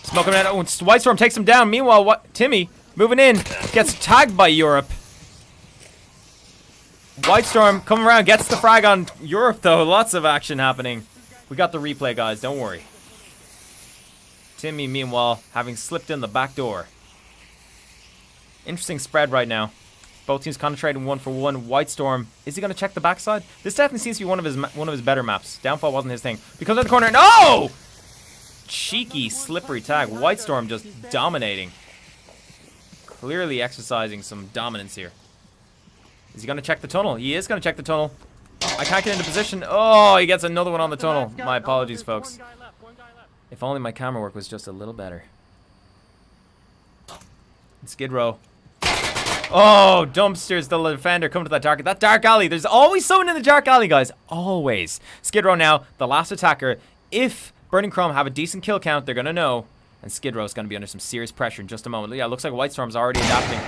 Smoke him out. Oh, White Storm takes him down. Meanwhile, Timmy moving in gets tagged by Europe. White Storm coming around, gets the frag on Europe though. Lots of action happening. We got the replay, guys. Don't worry. Timmy, meanwhile, having slipped in the back door. Interesting spread right now. Both teams concentrating 1-for-1. White Storm, is he going to check the backside? This definitely seems to be one of his better maps. Downfall wasn't his thing. He comes out the corner. No! Cheeky, slippery tag. White Storm just dominating. Clearly exercising some dominance here. Is he going to check the tunnel? He is going to check the tunnel. I can't get into position. Oh, he gets another one on the tunnel. My apologies, folks. If only my camera work was just a little better. Skid Row. Oh, dumpsters, the defender coming to that dark alley. There's always someone in the dark alley, guys. Always. Skid Row now, the last attacker. If Burning Chrome have a decent kill count, they're going to know. And Skid Row's going to be under some serious pressure in just a moment. Yeah, it looks like White Storm's already adapting.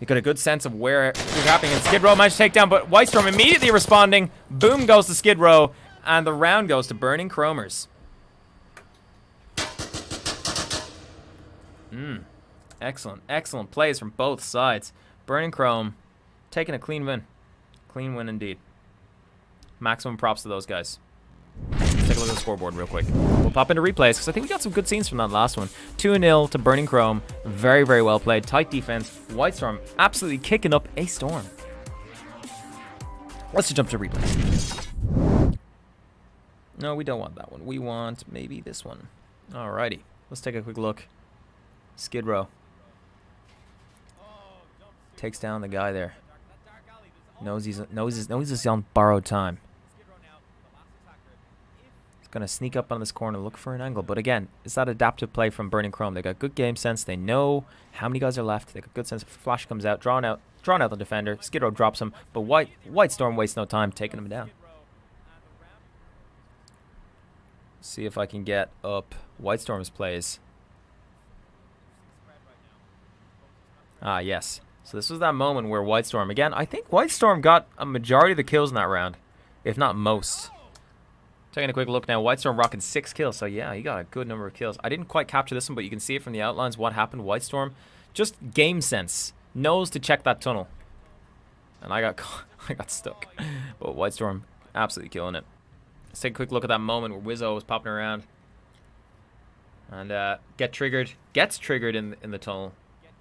He got a good sense of where it's happening. And Skid Row managed to take down, but White Storm immediately responding. Boom goes to Skid Row. And the round goes to Burning Chromers. Excellent, excellent plays from both sides. Burning Chrome taking a clean win. Clean win indeed. Maximum props to those guys. Let's take a look at the scoreboard real quick. We'll pop into replays because I think we got some good scenes from that last one. 2-0 to Burning Chrome. Very, very well played. Tight defense. White Storm absolutely kicking up a storm. Let's just jump to replays. No, we don't want that one. We want maybe this one. Alrighty. Let's take a quick look. Skid Row takes down the guy there. Knows he's on borrowed time. He's gonna sneak up on this corner, look for an angle. But again, it's that adaptive play from Burning Chrome. They got good game sense. They know how many guys are left. They got good sense. If Flash comes out, drawn out the defender. Skid Row drops him, but White Storm wastes no time taking him down. See if I can get up White Storm's plays. Ah, yes. So this was that moment where White Storm, again, I think White Storm got a majority of the kills in that round, if not most. Taking a quick look now, White Storm rocking 6 kills, so yeah, he got a good number of kills. I didn't quite capture this one, but you can see it from the outlines what happened. White Storm, just game sense, knows to check that tunnel. And I got stuck. But White Storm, absolutely killing it. Let's take a quick look at that moment where Wizzo was popping around. And gets triggered in the tunnel.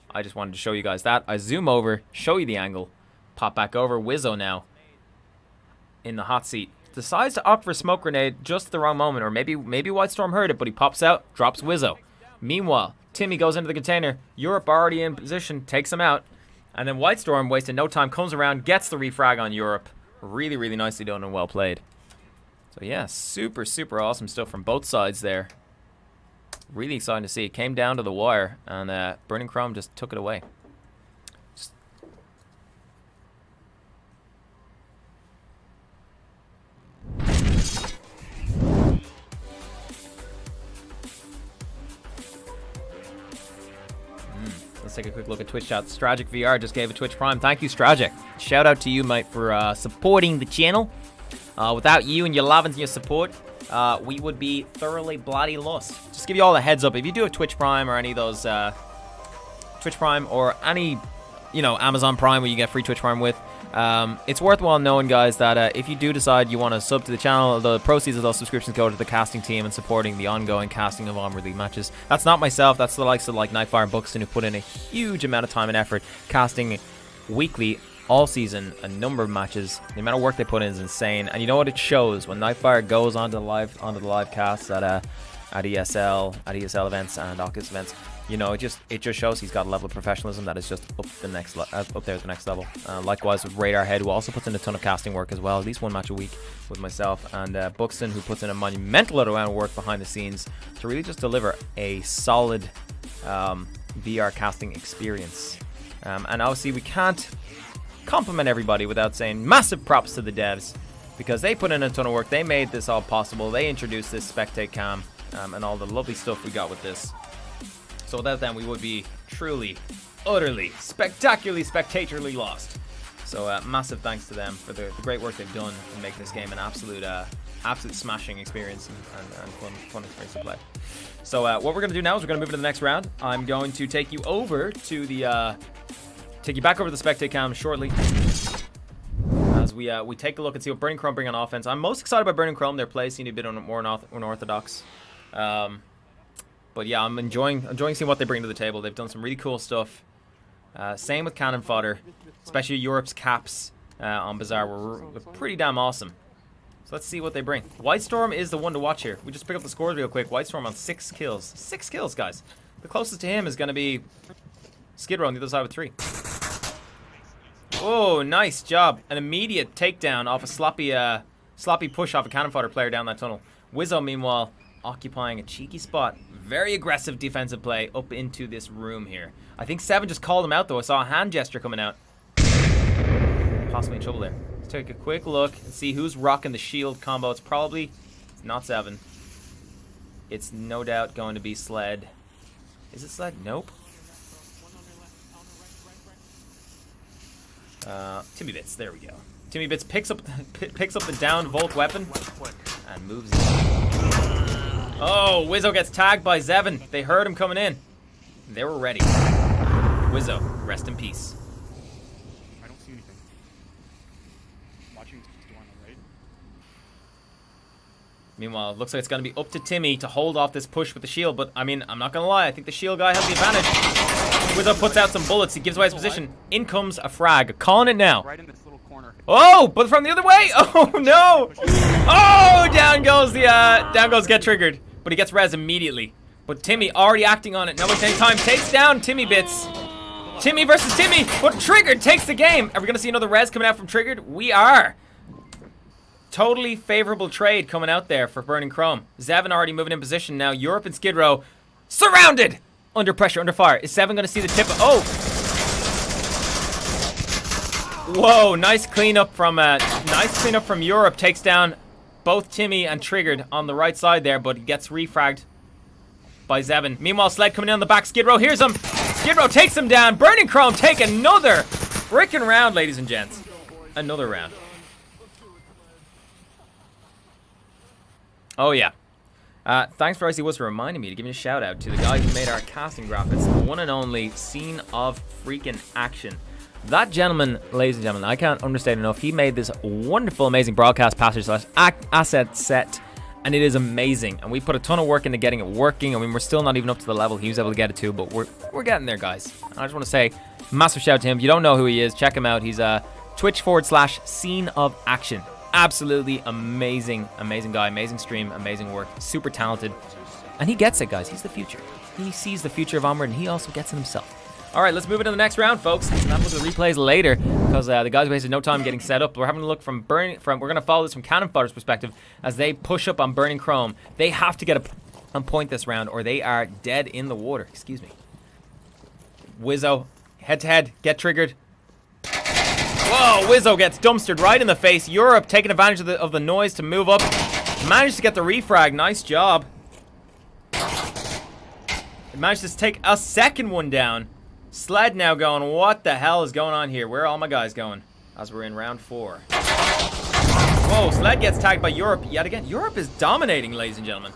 I just wanted to show you guys that. I zoom over, show you the angle, pop back over. Wizzo now in the hot seat. Decides to opt for a smoke grenade just at the wrong moment. Or maybe White Storm heard it, but he pops out, drops Wizzo. Meanwhile, Timmy goes into the container. Europe already in position, takes him out. And then White Storm, wasting no time, comes around, gets the refrag on Europe. Really, really nicely done and well played. So yeah, super, super awesome stuff from both sides there. Really exciting to see. It came down to the wire, and Burning Chrome just took it away. Let's take a quick look at Twitch chat. Stragic VR just gave a Twitch Prime. Thank you, Stragic. Shout out to you, mate, for supporting the channel. Without you and your love and your support, we would be thoroughly bloody lost. Just give you all a heads up. If you do have Twitch Prime or any of those Twitch Prime or any, Amazon Prime where you get free Twitch Prime with, it's worthwhile knowing, guys, that if you do decide you want to sub to the channel, the proceeds of those subscriptions go to the casting team and supporting the ongoing casting of Onward League matches. That's not myself. That's the likes of like Nightfire and Buxton, who put in a huge amount of time and effort casting weekly all season a number of matches. The amount of work they put in is insane, and you know what? It shows when Nightfire goes onto the live casts at ESL events and Oculus events. It just shows he's got a level of professionalism that is just up there at the next level. Likewise with Radar Head, who also puts in a ton of casting work as well, at least one match a week with myself, and Buxton, who puts in a monumental amount of work behind the scenes to really just deliver a solid VR casting experience. And obviously we can't compliment everybody without saying massive props to the devs, because they put in a ton of work. They made this all possible. They introduced this Spectate Cam and all the lovely stuff we got with this. So without them, we would be truly, utterly, spectacularly, spectacularly lost. So massive thanks to them for the great work they've done in making this game an absolute smashing experience and fun experience to play. So what we're going to do now is we're going to move into the next round. I'm going to take you over to the... take you back over to the Spectate Cam shortly as we take a look and see what Burning Chrome bring on offense. I'm most excited about Burning Chrome. Their play seemed a bit more unorthodox. But yeah, I'm enjoying seeing what they bring to the table. They've done some really cool stuff. Same with Cannon Fodder, especially Europe's caps on Bazaar were pretty damn awesome. So let's see what they bring. Whitestorm is the one to watch here. We just pick up the scores real quick. Whitestorm on 6 kills. 6 kills, guys. The closest to him is going to be Skid Row on the other side with 3. Oh, nice job. An immediate takedown off a sloppy push off a Cannon Fodder player down that tunnel. Wizzo, meanwhile, occupying a cheeky spot. Very aggressive defensive play up into this room here. I think Seven just called him out, though. I saw a hand gesture coming out. Possibly in trouble there. Let's take a quick look and see who's rocking the shield combo. It's probably not Seven. It's no doubt going to be Sled. Is it Sled? Nope. Timmy Bits, there we go. Timmy Bits picks up the down Volt weapon and moves it. Oh, Wizzo gets tagged by Zevin. They heard him coming in. They were ready. Wizzo, rest in peace. I don't see anything. Watching on the right. Meanwhile, it looks like it's going to be up to Timmy to hold off this push with the shield, but I mean, I'm not going to lie. I think the shield guy has the advantage. Wizzo puts out some bullets. He gives away his position. In comes a frag. Calling it now. Right in this little corner. Oh, but from the other way. Oh, no. Oh, down goes Get Triggered. But he gets res immediately. But Timmy already acting on it. No wasting any time. Takes down Timmy Bits. Timmy versus Timmy. But Triggered takes the game. Are we going to see another res coming out from Triggered? We are. Totally favorable trade coming out there for Burning Chrome. Zevin already moving in position now. Europe and Skid Row surrounded. Under pressure, under fire. Is Seven going to see the tip? Oh! Whoa! Nice cleanup from Europe. Takes down both Timmy and Triggered on the right side there, but he gets refragged by Zevin. Meanwhile, Sled coming in on the back. Skid Row hears him. Skid Row takes him down. Burning Chrome take another freaking round, ladies and gents. Another round. Oh yeah. Thanks for Icy Woods for reminding me to give you a shout out to the guy who made our casting graphics, the one and only Scene of Freaking Action. That gentleman, ladies and gentlemen, I can't understate enough. He made this wonderful, amazing broadcast passage / asset set, and it is amazing. And we put a ton of work into getting it working. I mean, we're still not even up to the level he was able to get it to, but we're getting there, guys. And I just want to say, massive shout out to him. If you don't know who he is, check him out. He's Twitch / Scene of Action. Absolutely amazing guy, amazing stream, amazing work, super talented, and he gets it, guys. He's the future. He sees the future of Onward, and he also gets it himself. All right, let's move into the next round, folks. We'll have a look at the replays later because the guys wasted no time getting set up. We're having a look we're going to follow this from Cannon Fodder's perspective as they push up on Burning Chrome. They have to get on point this round, or they are dead in the water. Excuse me. Wizzo, head-to-head, get triggered. Whoa, Wizzo gets dumpstered right in the face. Europe taking advantage of the noise to move up. Managed to get the refrag. Nice job. Managed to take a second one down. Sled now going, what the hell is going on here? Where are all my guys going? As we're in round 4. Whoa, Sled gets tagged by Europe yet again. Europe is dominating, ladies and gentlemen.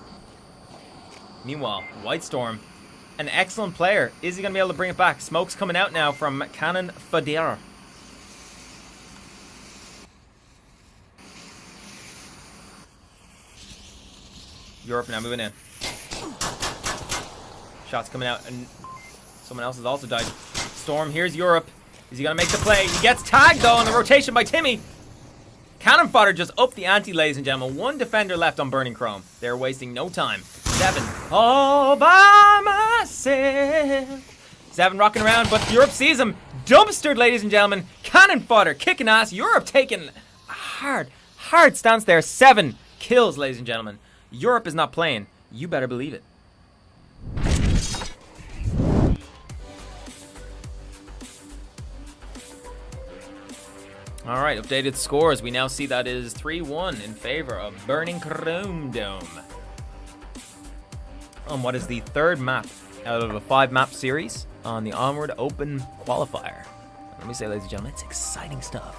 Meanwhile, White Storm, an excellent player. Is he going to be able to bring it back? Smoke's coming out now from Cannon Fodera. Europe now moving in. Shots coming out, and someone else has also died. Storm, here's Europe. Is he going to make the play? He gets tagged, though, on the rotation by Timmy. Cannon Fodder just upped the ante, ladies and gentlemen. One defender left on Burning Chrome. They're wasting no time. 7. All by myself. 7 rocking around, but Europe sees him. Dumpstered, ladies and gentlemen. Cannon Fodder kicking ass. Europe taking a hard stance there. 7 kills, ladies and gentlemen. Europe is not playing. You better believe it. All right, updated scores. We now see that is 3-1 in favor of Burning Chrome Dome. On what is the 3rd map out of a 5-map series on the Onward Open Qualifier. Let me say, ladies and gentlemen, it's exciting stuff.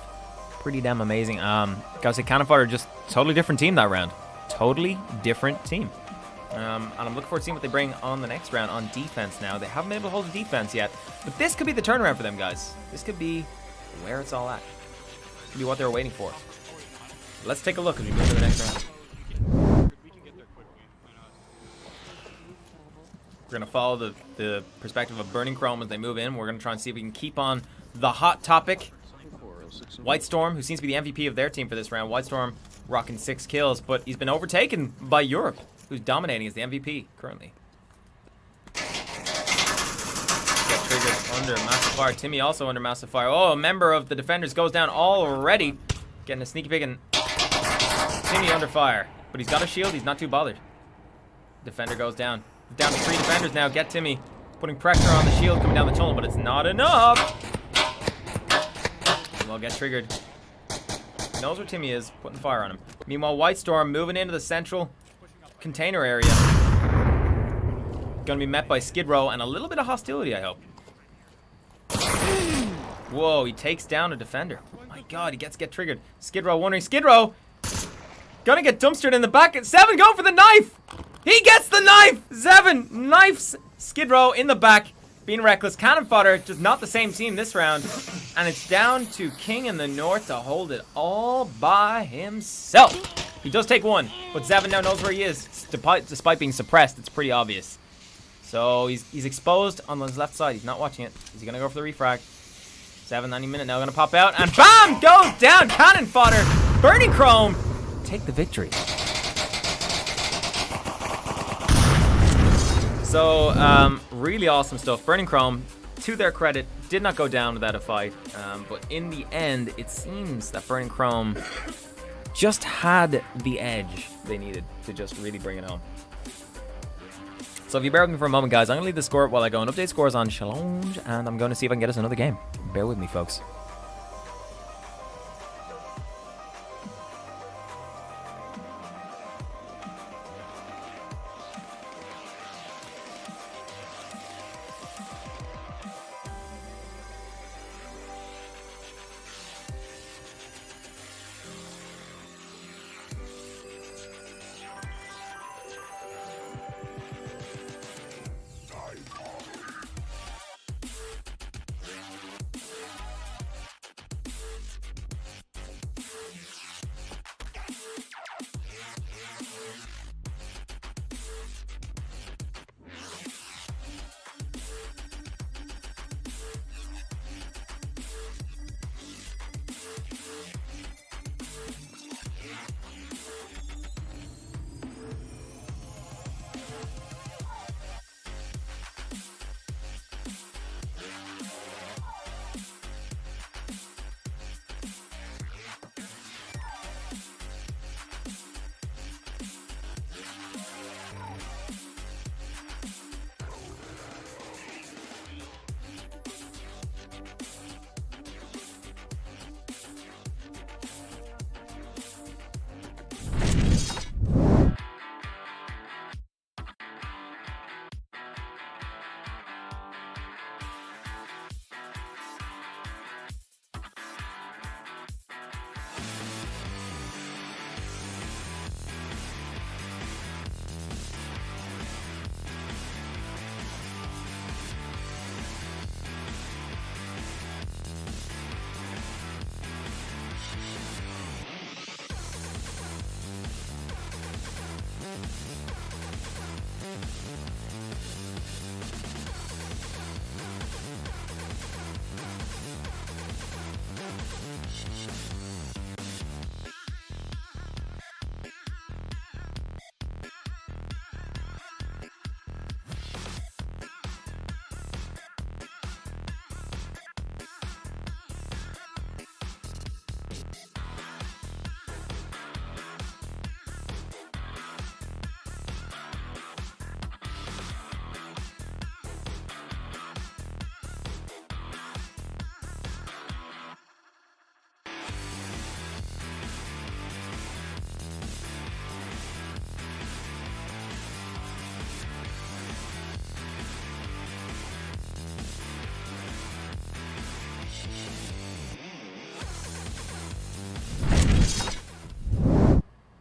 Pretty damn amazing. Gotta say, Cannon Fodder just totally different team that round. Totally different team. And I'm looking forward to seeing what they bring on the next round on defense now. They haven't been able to hold the defense yet, but this could be the turnaround for them, guys. This could be where it's all at. This could be what they were waiting for. Let's take a look as we move to the next round. We're going to follow the perspective of Burning Chrome as they move in. We're going to try and see if we can keep on the hot topic. White Storm, who seems to be the MVP of their team for this round. White Storm rocking 6 kills, but he's been overtaken by Europe, who's dominating as the MVP currently. Get triggered under massive fire. Timmy also under massive fire. Oh, a member of the defenders goes down already. Getting a sneaky pick, and Timmy under fire. But he's got a shield. He's not too bothered. Defender goes down. Down to 3 defenders now. Get Timmy. Putting pressure on the shield coming down the tunnel, but it's not enough. Well, get triggered. He knows where Timmy is. Putting fire on him. Meanwhile, White Storm moving into the central container area. Going to be met by Skid Row and a little bit of hostility, I hope. Whoa, he takes down a defender. Oh my god, he get triggered. Skid Row wondering. Skid Row gonna get dumpstered in the back. 7 go for the knife. He gets the knife. 7 knifes Skid Row in the back. Being reckless. Cannon Fodder, just not the same team this round. And it's down to King in the north to hold it all by himself. He does take 1, but Zevin now knows where he is. Despite being suppressed, it's pretty obvious. So he's exposed on his left side. He's not watching it. Is he going to go for the refrag? 790 minute now going to pop out. And BAM! Goes down. Cannon Fodder. Burning Chrome. Take the victory. So, really awesome stuff. Burning Chrome, to their credit, did not go down without a fight. But in the end, it seems that Burning Chrome just had the edge they needed to just really bring it home. So if you bear with me for a moment, guys, I'm going to leave the score while I go and update scores on Challenge, and I'm going to see if I can get us another game. Bear with me, folks.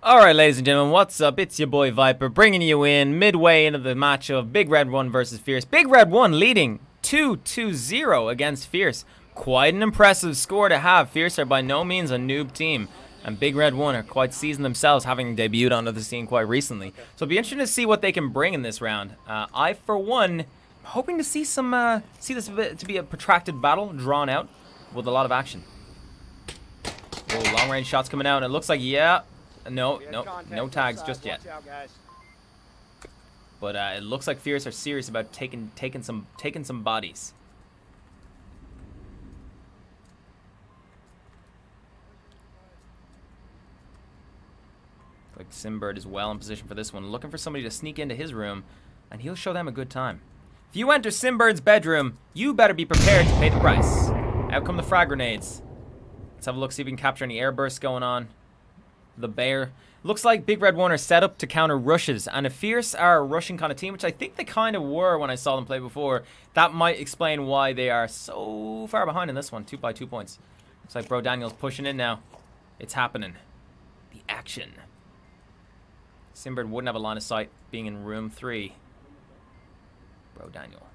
Alright, ladies and gentlemen, what's up? It's your boy Viper bringing you in midway into the match of Big Red 1 versus Fierce. Big Red 1 leading 2-0 against Fierce. Quite an impressive score to have. Fierce are by no means a noob team, and Big Red 1 are quite seasoned themselves, having debuted onto the scene quite recently. So it'll be interesting to see what they can bring in this round. I, for one, am hoping to see this to be a protracted battle, drawn out, with a lot of action. Oh, long-range shots coming out, and it looks like, yeah... No tags just yet. But it looks like Fierce are serious about taking some bodies. Like Simbird is well in position for this one, looking for somebody to sneak into his room, and he'll show them a good time. If you enter Simbird's bedroom, you better be prepared to pay the price. Out come the frag grenades. Let's have a look, see if we can capture any air bursts going on. The bear. Looks like Big Red 1 are set up to counter rushes, and if Fierce are a rushing kind of team, which I think they kind of were when I saw them play before, that might explain why they are so far behind in this one, 2 by 2 points. Looks like Bro Daniel's pushing in now. It's happening. The action. Simbird wouldn't have a line of sight being in room 3. Bro Daniel.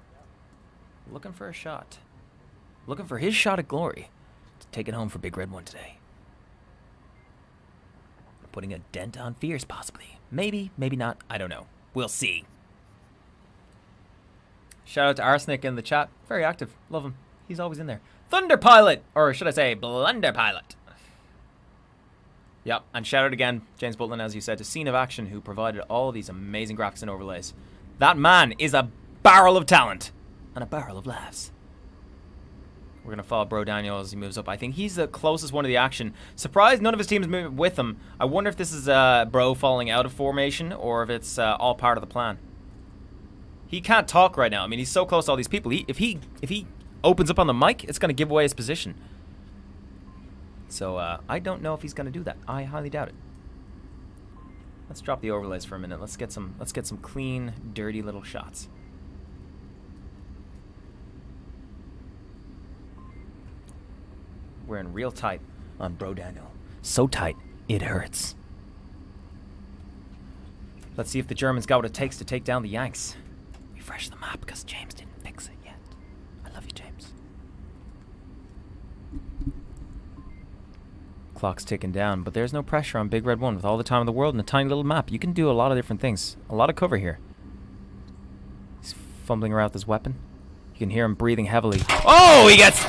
Looking for a shot. Looking for his shot at glory. To take it home for Big Red 1 today. Putting a dent on Fierce, possibly. Maybe, maybe not. I don't know. We'll see. Shout out to Arsenic in the chat. Very active. Love him. He's always in there. Thunder Pilot! Or should I say, Blunder Pilot. Yep. And shout out again, James Butland, as you said, to Scene of Action, who provided all of these amazing graphics and overlays. That man is a barrel of talent. And a barrel of laughs. We're going to follow Bro Daniel as he moves up. I think he's the closest one to the action. Surprised none of his team is moving with him. I wonder if this is Bro falling out of formation or if it's all part of the plan. He can't talk right now. I mean, he's so close to all these people. If he opens up on the mic, it's going to give away his position. So I don't know if he's going to do that. I highly doubt it. Let's drop the overlays for a minute. Let's get some clean, dirty little shots. We're in real tight on Bro Daniel. So tight, it hurts. Let's see if the Germans got what it takes to take down the Yanks. Refresh the map because James didn't fix it yet. I love you, James. Clock's ticking down, but there's no pressure on Big Red 1 with all the time in the world and a tiny little map. You can do a lot of different things. A lot of cover here. He's fumbling around with his weapon. You can hear him breathing heavily. Oh, he gets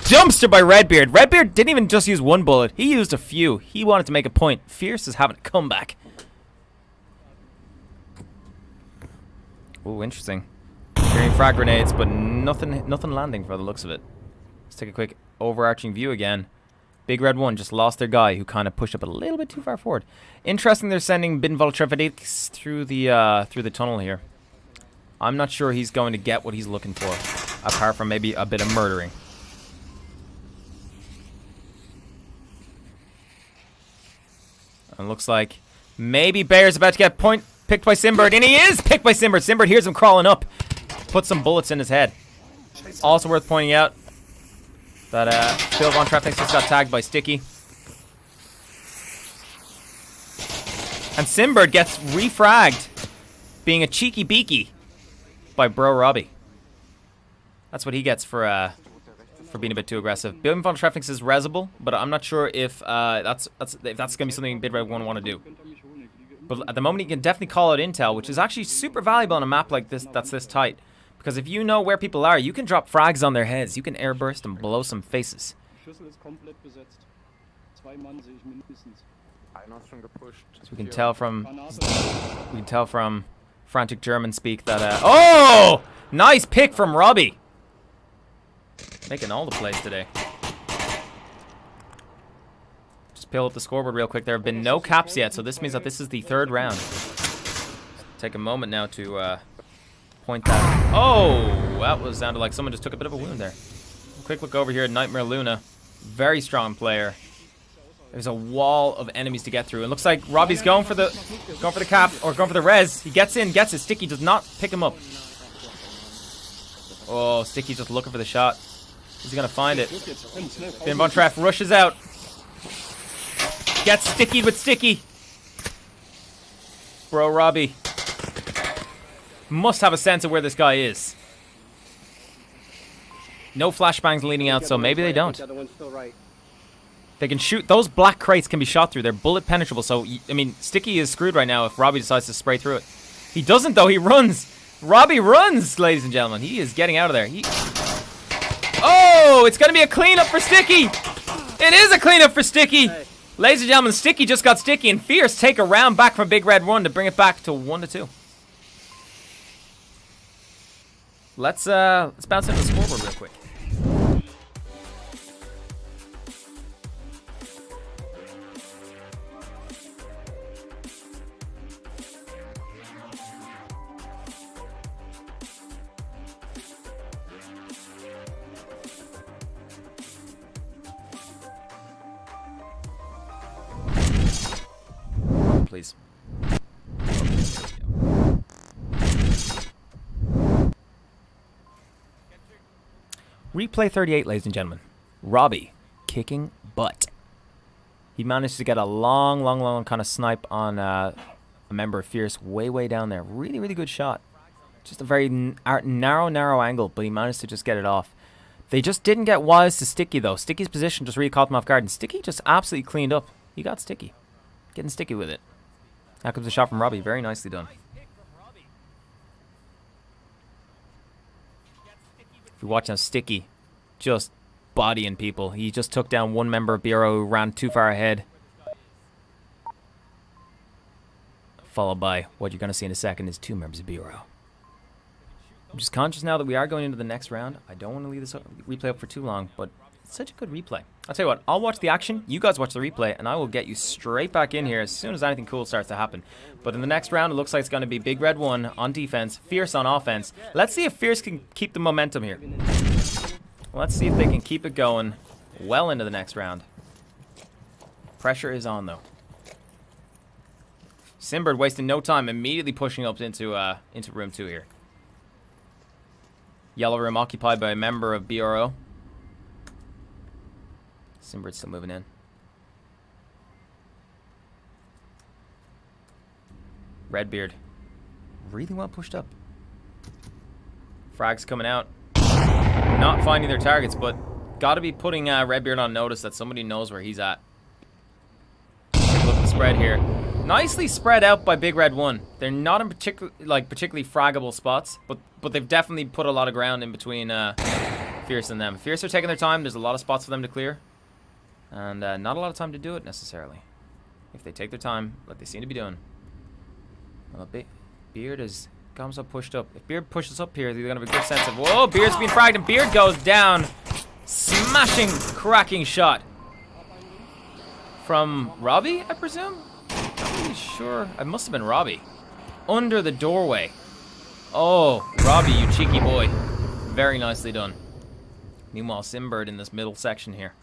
dumpster by Redbeard. Redbeard didn't even just use one bullet. He used a few. He wanted to make a point. Fierce is having a comeback. Ooh, interesting. Hearing frag grenades, but nothing landing for the looks of it. Let's take a quick overarching view again. Big Red 1 just lost their guy who kind of pushed up a little bit too far forward. Interesting they're sending Binval Trevadix through the tunnel here. I'm not sure he's going to get what he's looking for, apart from maybe a bit of murdering. And looks like maybe Bear's about to get picked by Simbird, and he is picked by Simbird. Simbird hears him crawling up, put some bullets in his head. Also worth pointing out that Phil Von Trefnix just got tagged by Sticky. And Simbird gets refragged, being a cheeky beaky by Bro Robbie. That's what he gets for being a bit too aggressive. Bill Von Trefnix is resable, but I'm not sure if that's gonna be something Big Red 1 want to do. But at the moment, he can definitely call out intel, which is actually super valuable on a map like this that's this tight. Because if you know where people are, you can drop frags on their heads. You can airburst and blow some faces. So we can tell from frantic German speak that oh, nice pick from Robbie. Making all the plays today. Just peel up the scoreboard real quick. There have been no caps yet, so this means that this is the 3rd round. Take a moment now to point that. Oh, that was sounded like someone just took a bit of a wound there. Quick look over here at Nightmare Luna. Very strong player. There's a wall of enemies to get through. It looks like Robbie's going for the cap or going for the res. He gets in, gets it. Sticky does not pick him up. Oh, Sticky just looking for the shot. He's gonna find it. Bin Von Traff rushes out. Gets Sticky with Sticky. Bro, Robbie must have a sense of where this guy is. No flashbangs leading out, so maybe they don't. The other one's still right. They can shoot. Those black crates can be shot through. They're bullet penetrable. So, I mean, Sticky is screwed right now if Robbie decides to spray through it. He doesn't, though. He runs. Robbie runs, ladies and gentlemen. He is getting out of there. Oh, it's going to be a cleanup for Sticky. It is a cleanup for Sticky. Hey. Ladies and gentlemen, Sticky just got Sticky, and Fierce take a round back from Big Red 1 to bring it back to 1-2. Let's bounce into the scoreboard real quick. Please. Replay 38, ladies and gentlemen. Robbie kicking butt. He managed to get a long kind of snipe on a member of Fierce way down there. Really, really good shot. Just a very narrow angle, but he managed to just get it off. They just didn't get wise to Sticky, though. Sticky's position just really caught them off guard, and Sticky just absolutely cleaned up. He got Sticky. Getting sticky with it. Now comes a shot from Robbie. Very nicely done. If you watch now, Sticky just bodying people. He just took down one member of Bureau who ran too far ahead. Followed by what you're going to see in a second is two members of Bureau. I'm just conscious now that we are going into the next round. I don't want to leave this replay up for too long, but it's such a good replay. I'll tell you what, I'll watch the action, you guys watch the replay, and I will get you straight back in here as soon as anything cool starts to happen. But in the next round, it looks like it's going to be Big Red 1 on defense, Fierce on offense. Let's see if Fierce can keep the momentum here. Let's see if they can keep it going well into the next round. Pressure is on, though. Simbird wasting no time, immediately pushing up into room 2 here. Yellow room occupied by a member of BRO. Simbird's still moving in. Redbeard. Really well pushed up. Frags coming out. Not finding their targets, but got to be putting Redbeard on notice that somebody knows where he's at. Look at the spread here. Nicely spread out by Big Red 1. They're not in particularly fraggable spots, but they've definitely put a lot of ground in between Fierce and them. Fierce are taking their time. There's a lot of spots for them to clear. And not a lot of time to do it, necessarily. If they take their time, like they seem to be doing. Well, Beard has got himself pushed up. If Beard pushes up here, they're going to have a good sense of... Whoa, Beard's being fragged, and Beard goes down. Smashing, cracking shot. From Robbie, I presume? Not really sure. It must have been Robbie. Under the doorway. Oh, Robbie, you cheeky boy. Very nicely done. Meanwhile, Simbird in this middle section here.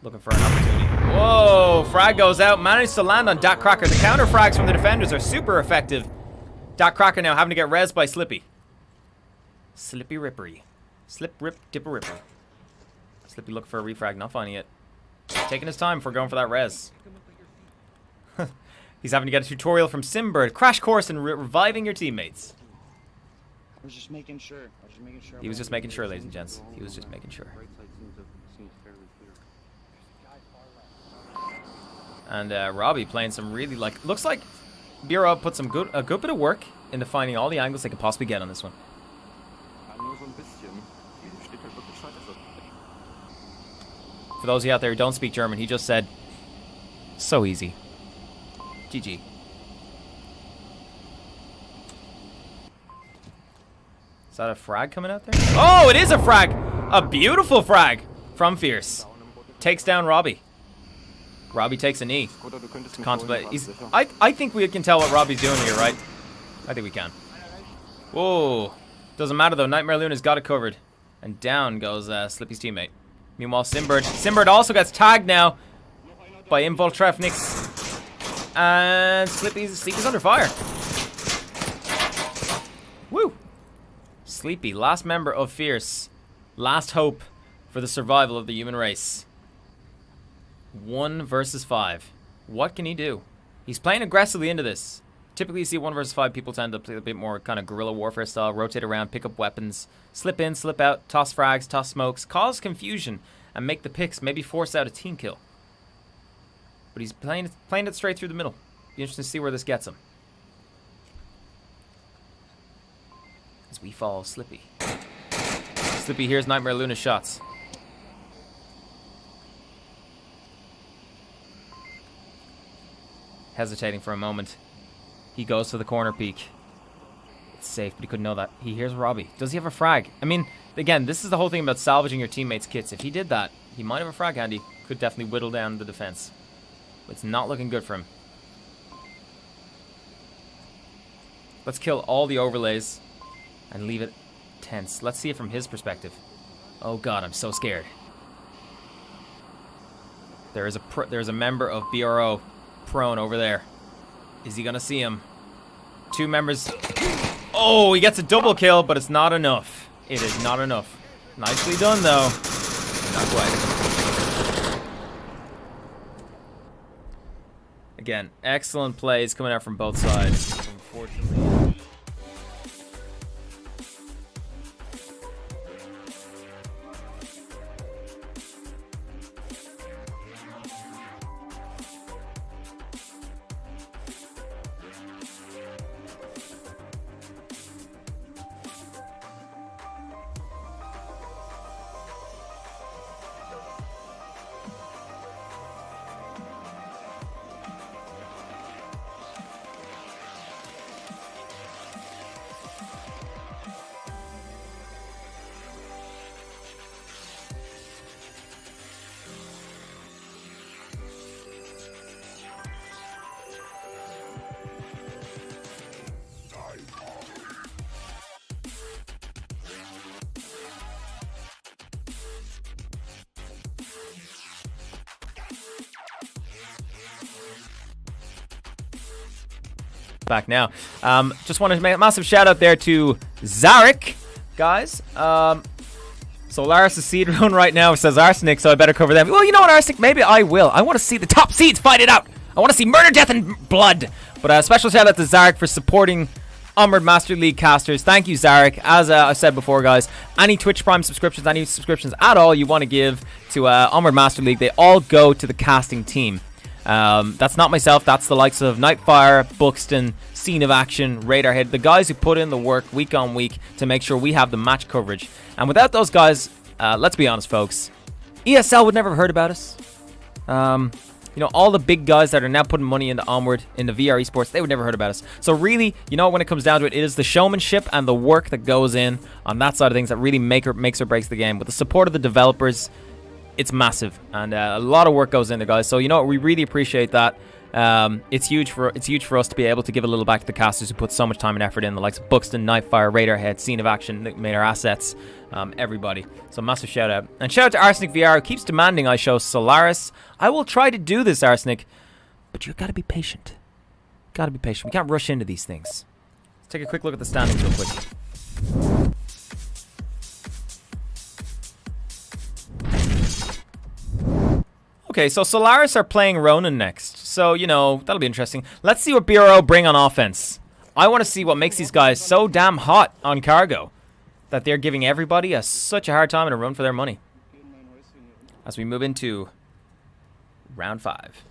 Looking for an opportunity. Whoa, frag goes out. Managed to land on Dat Cracker. The counter frags from the defenders are super effective. Dat Cracker now having to get rezzed by Slippy. Slippy Rippery. Slip, rip, dipper, ripper. Slippy looking for a refrag, not finding it. Taking his time for going for that res. He's having to get a tutorial from Simbird. Crash course in reviving your teammates. I was just making sure. He was just making sure, ladies and gents. He was just making sure. Right side seems fairly clear. And Robbie playing some really, looks like Bureau put a good bit of work into finding all the angles they could possibly get on this one. For those of you out there who don't speak German, he just said, so easy. GG. Is that a frag coming out there? Oh, it is a frag! A beautiful frag from Fierce. Takes down Robbie. Robbie takes a knee. To contemplate. I think we can tell what Robbie's doing here, right? I think we can. Whoa. Doesn't matter though. Nightmare Luna's got it covered. And down goes Slippy's teammate. Meanwhile, Simbird also gets tagged now by Involtrefnix. And Sleepy's under fire. Woo! Sleepy, last member of Fierce. Last hope for the survival of the human race. 1 versus 5. What can he do? He's playing aggressively into this. Typically, you see 1 versus 5 people tend to play a bit more kind of guerrilla warfare style, rotate around, pick up weapons, slip in, slip out, toss frags, toss smokes, cause confusion, and make the picks, maybe force out a team kill. But he's playing it straight through the middle. Be interesting to see where this gets him. As we follow Slippy. Slippy hears Nightmare Luna's shots. Hesitating for a moment. He goes to the corner peek. It's safe, but he couldn't know that. He hears Robbie. Does he have a frag? I mean, again, this is the whole thing about salvaging your teammates' kits. If he did that, he might have a frag handy. Could definitely whittle down the defense. But it's not looking good for him. Let's kill all the overlays and leave it tense. Let's see it from his perspective. Oh god, I'm so scared. There is a member of BRO prone over there. Is he gonna see him? 2 members. Oh, he gets a double kill, but it's not enough. It is not enough. Nicely done, though. Not quite. Again, excellent plays coming out from both sides. Unfortunately. Back now. Just wanted to make a massive shout out there to Zarek, guys. Solaris is seed run right now, says Arsenic, so I better cover them. Well, you know what, Arsenic? Maybe I will. I want to see the top seeds fight it out. I want to see murder, death, and blood. But a special shout out to Zarek for supporting Onward Master League casters. Thank you, Zarek. As I said before, guys, any Twitch Prime subscriptions, any subscriptions at all you want to give to Onward Master League, they all go to the casting team. That's not myself. That's the likes of Nightfire, Buxton, Scene of Action, Radarhead, the guys who put in the work week on week to make sure we have the match coverage. And without those guys, let's be honest, folks, ESL would never have heard about us. You know, all the big guys that are now putting money into Onward, into VR esports, they would never heard about us. So really, you know, when it comes down to it, it is the showmanship and the work that goes in on that side of things that really makes or breaks the game. With the support of the developers, it's massive, and a lot of work goes into, guys. So you know what, we really appreciate that. It's huge for us to be able to give a little back to the casters who put so much time and effort in, the likes of Buxton, Nightfire, Radarhead, Scene of Action, made our assets, everybody. So massive shout out, and shout out to Arsenic VR, who keeps demanding I show Solaris. I will try to do this, Arsenic, but you gotta be patient. Gotta be patient. We can't rush into these things. Let's take a quick look at the standings real quick. Okay, so Solaris are playing Ronin next. So, you know, that'll be interesting. Let's see what BRO bring on offense. I want to see what makes these guys so damn hot on cargo that they're giving everybody such a hard time and a run for their money. As we move into round 5.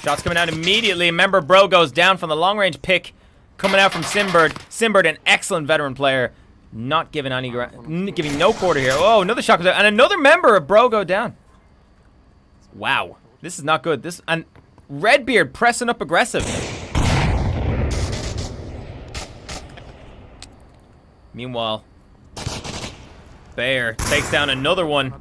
Shots coming out immediately. Remember, Bro goes down from the long-range pick. Coming out from Simbird. Simbird, an excellent veteran player. Not giving any giving no quarter here. Oh, another shot comes out, and another member of Bro go down. Wow, this is not good. This, and Redbeard pressing up aggressive. Meanwhile, Bear takes down another one.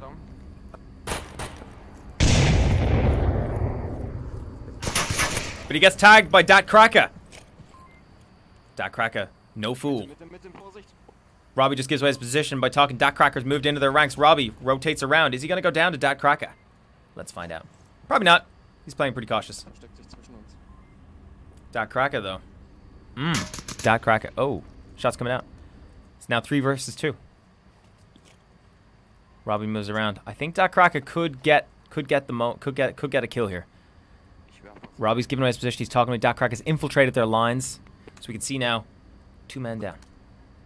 But he gets tagged by Dat Kraka. Dat Kraka, no fool. Robbie just gives away his position by talking. Dat Kraka's moved into their ranks. Robbie rotates around. Is he going to go down to Dat Kraka? Let's find out. Probably not. He's playing pretty cautious. Dat Kraka, though. Dat Kraka. Oh, shots coming out. It's now 3 versus 2. Robbie moves around. I think Dat Kraka could get Could get a kill here. Robbie's giving away his position. He's talking to Dak Crack has infiltrated their lines. So we can see now. 2 men down.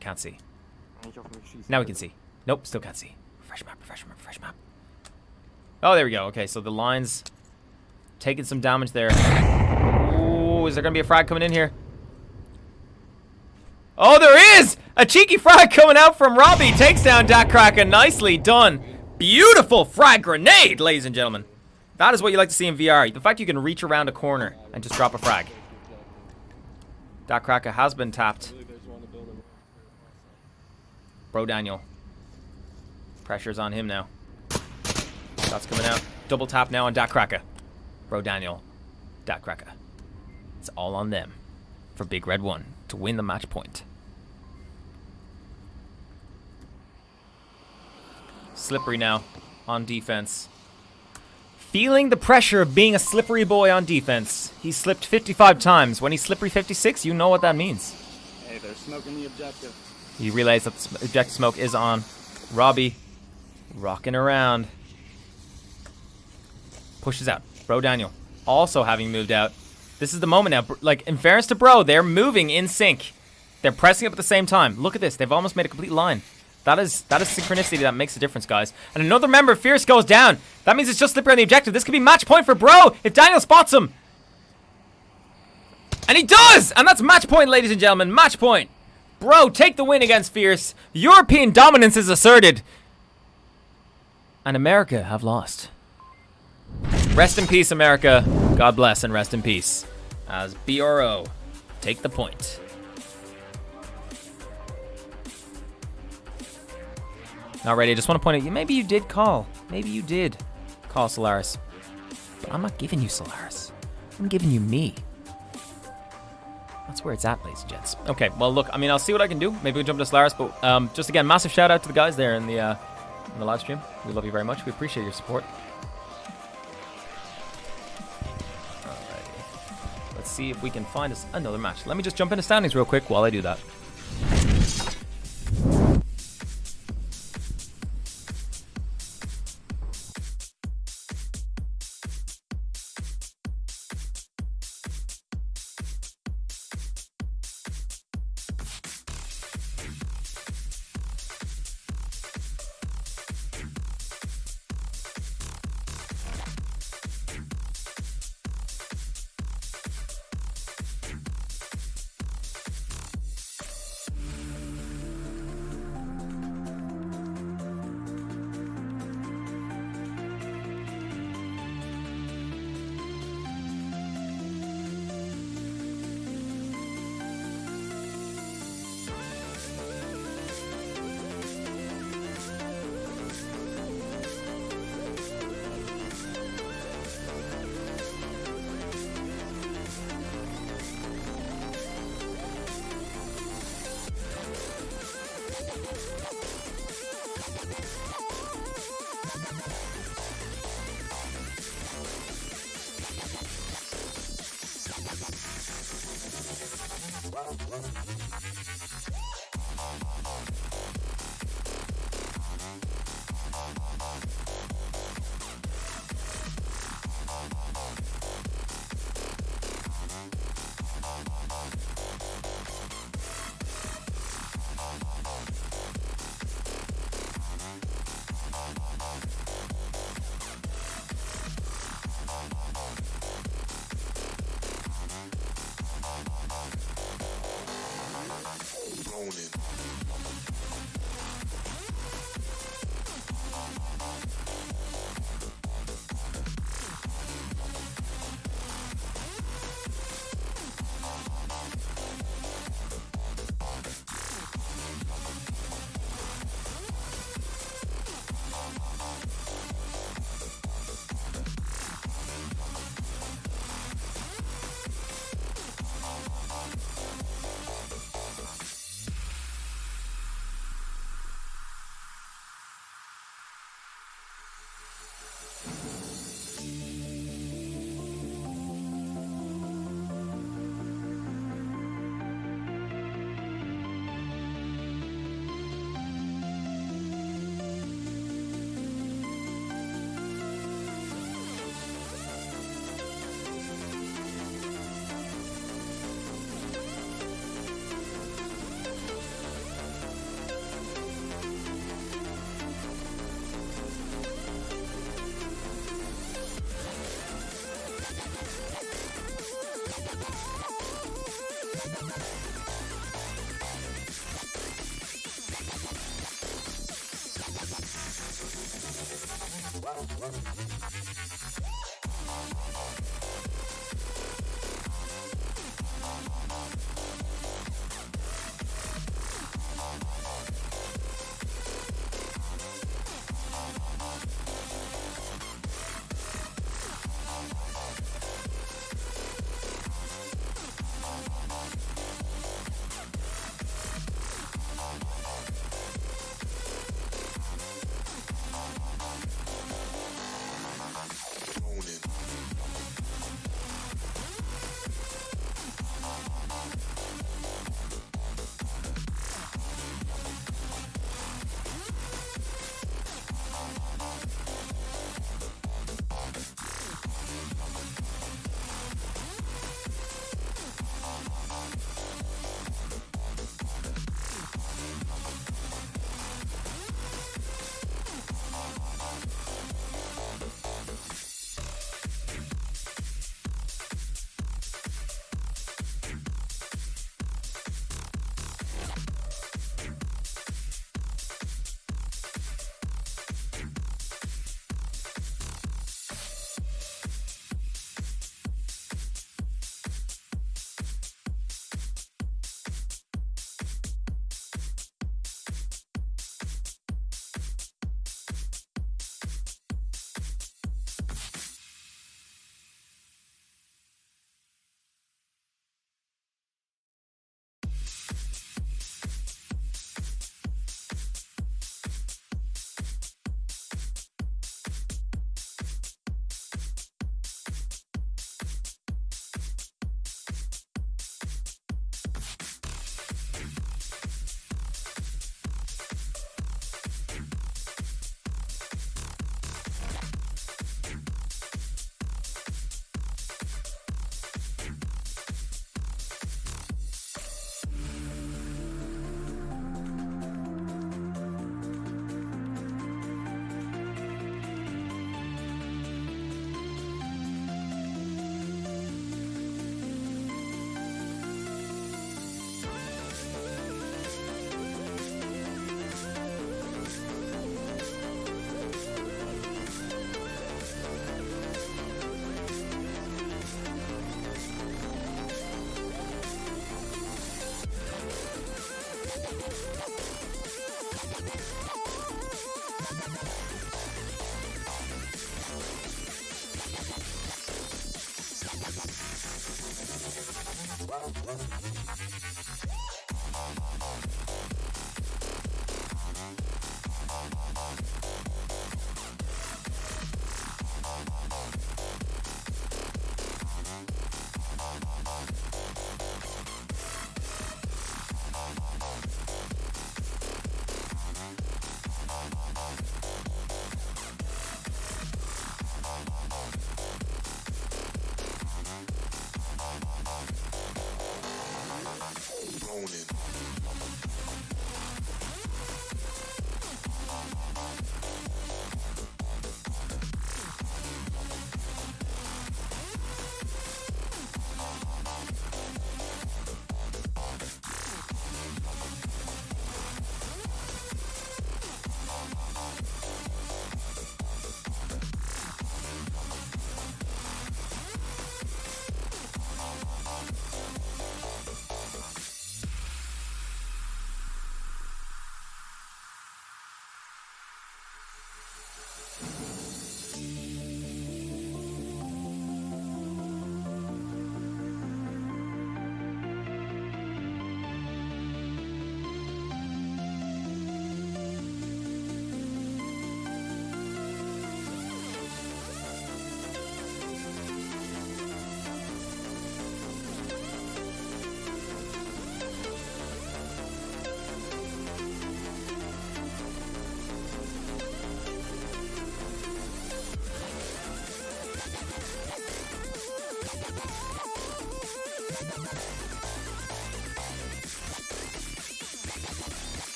Can't see. Now we can see. Nope, still can't see. Refresh map. Oh, there we go. Okay, so the lines taking some damage there. Ooh, is there going to be a frag coming in here? Oh, there is! A cheeky frag coming out from Robbie. Takes down Dak Cracker. Nicely done. Beautiful frag grenade, ladies and gentlemen. That is what you like to see in VR. The fact you can reach around a corner and just drop a frag. Dak Cracker has been tapped. Bro Daniel. Pressure's on him now. Shots coming out. Double tap now on Dak Cracker. Bro Daniel. Dak Cracker. It's all on them for Big Red 1 to win the match point. Slippery now on defense. Feeling the pressure of being a slippery boy on defense. He slipped 55 times. When he's slippery 56, you know what that means. Hey, they're smoking the objective. You realize that the objective smoke is on. Robbie rocking around. Pushes out. Bro Daniel also having moved out. This is the moment now. Like, in fairness to Bro, they're moving in sync. They're pressing up at the same time. Look at this. They've almost made a complete line. That is synchronicity that makes a difference, guys. And another member of Fierce goes down. That means it's just slippery on the objective. This could be match point for Bro if Daniel spots him. And he does! And that's match point, ladies and gentlemen. Match point. Bro, take the win against Fierce. European dominance is asserted. And America have lost. Rest in peace, America. God bless and rest in peace. As BRO take the point. Alrighty, I just want to point out, maybe you did call. Maybe you did call Solaris. But I'm not giving you Solaris. I'm giving you me. That's where it's at, ladies and gents. Okay, well, look, I mean, I'll see what I can do. Maybe we'll jump to Solaris, but just again, massive shout out to the guys there in the live stream. We love you very much. We appreciate your support. Alrighty. Let's see if we can find us another match. Let me just jump into standings real quick while I do that.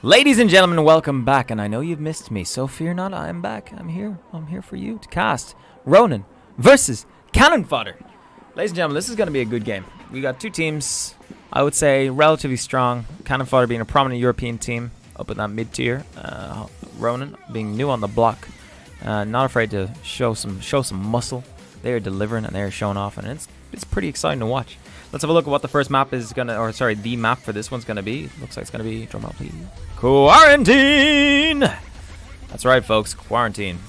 Ladies and gentlemen, welcome back. And I know you've missed me, so fear not, I am back. I'm here. I'm here for you to cast Ronan versus Cannon Fodder. Ladies and gentlemen, this is going to be a good game. We got two teams, I would say, relatively strong. Cannon Fodder being a prominent European team up in that mid-tier. Ronan being new on the block. Not afraid to show some muscle. They are delivering and they are showing off, and it's pretty exciting to watch. Let's have a look at what the first map is gonna, or sorry, the map for this one's gonna be. Looks like it's gonna be, drum roll please, Quarantine. That's right, folks, Quarantine.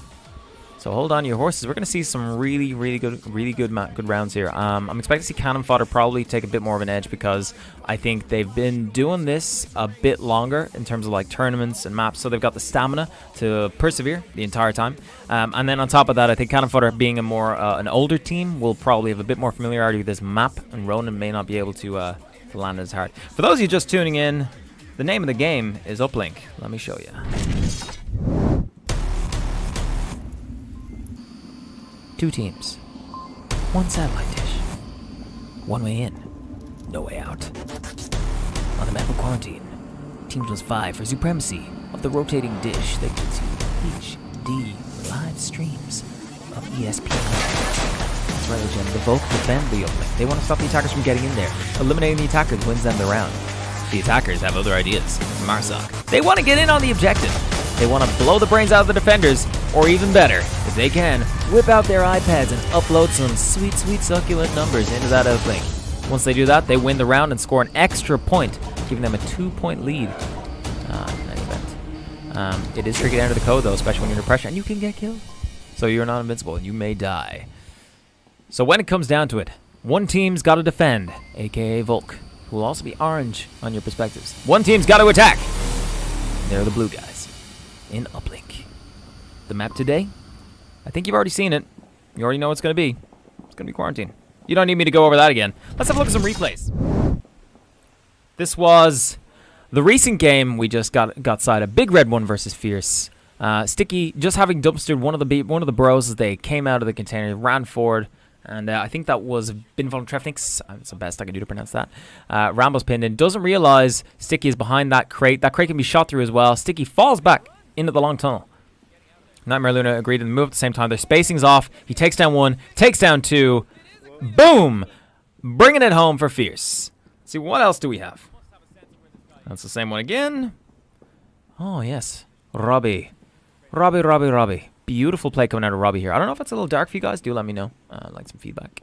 So hold on to your horses. We're gonna see some really good rounds here. I'm expecting to see Cannon Fodder probably take a bit more of an edge because I think they've been doing this a bit longer in terms of like tournaments and maps, so they've got the stamina to persevere the entire time. And then on top of that, I think Cannon Fodder, being a more an older team, will probably have a bit more familiarity with this map, and Ronan may not be able to land as hard. For those of you just tuning in, the name of the game is Uplink. Let me show you. Two teams, one satellite dish, one way in, no way out. On the map of Quarantine, teams was 5 for supremacy of the rotating dish that gives you HD live streams of ESPN. That's right, Jim. The Volk defend the Uplink. They want to stop the attackers from getting in there. Eliminating the attackers wins them the round. The attackers have other ideas. Marsoc. They want to get in on the objective. They want to blow the brains out of the defenders, or even better, if they can, whip out their iPads and upload some sweet succulent numbers into that uplink. Once they do that, they win the round and score an extra point, giving them a 2-point lead. In any event. It is tricky to enter the code, though, especially when you're under pressure, and you can get killed. So you're not invincible, you may die. So when it comes down to it, one team's got to defend, aka Volk, who will also be orange on your perspectives. One team's got to attack. They're the blue guys in Uplink. The map today, I think you've already seen it. You already know what it's going to be. It's going to be Quarantine. You don't need me to go over that again. Let's have a look at some replays. This was the recent game we just got side. A Big Red one versus Fierce. Sticky just having dumpstered one of the bros as they came out of the container, ran forward, and I think that was Binvol Trefnix. It's the best I can do to pronounce that. Rambo's pinned in. Doesn't realize Sticky is behind that crate. That crate can be shot through as well. Sticky falls back into the long tunnel. Nightmare Luna agreed to move at the same time. Their spacing's off. He takes down one, takes down two. Boom! Bringing it home for Fierce. Let's see, what else do we have? That's the same one again. Oh, yes. Robbie. Beautiful play coming out of Robbie here. I don't know if it's a little dark for you guys. Do let me know. I'd like some feedback.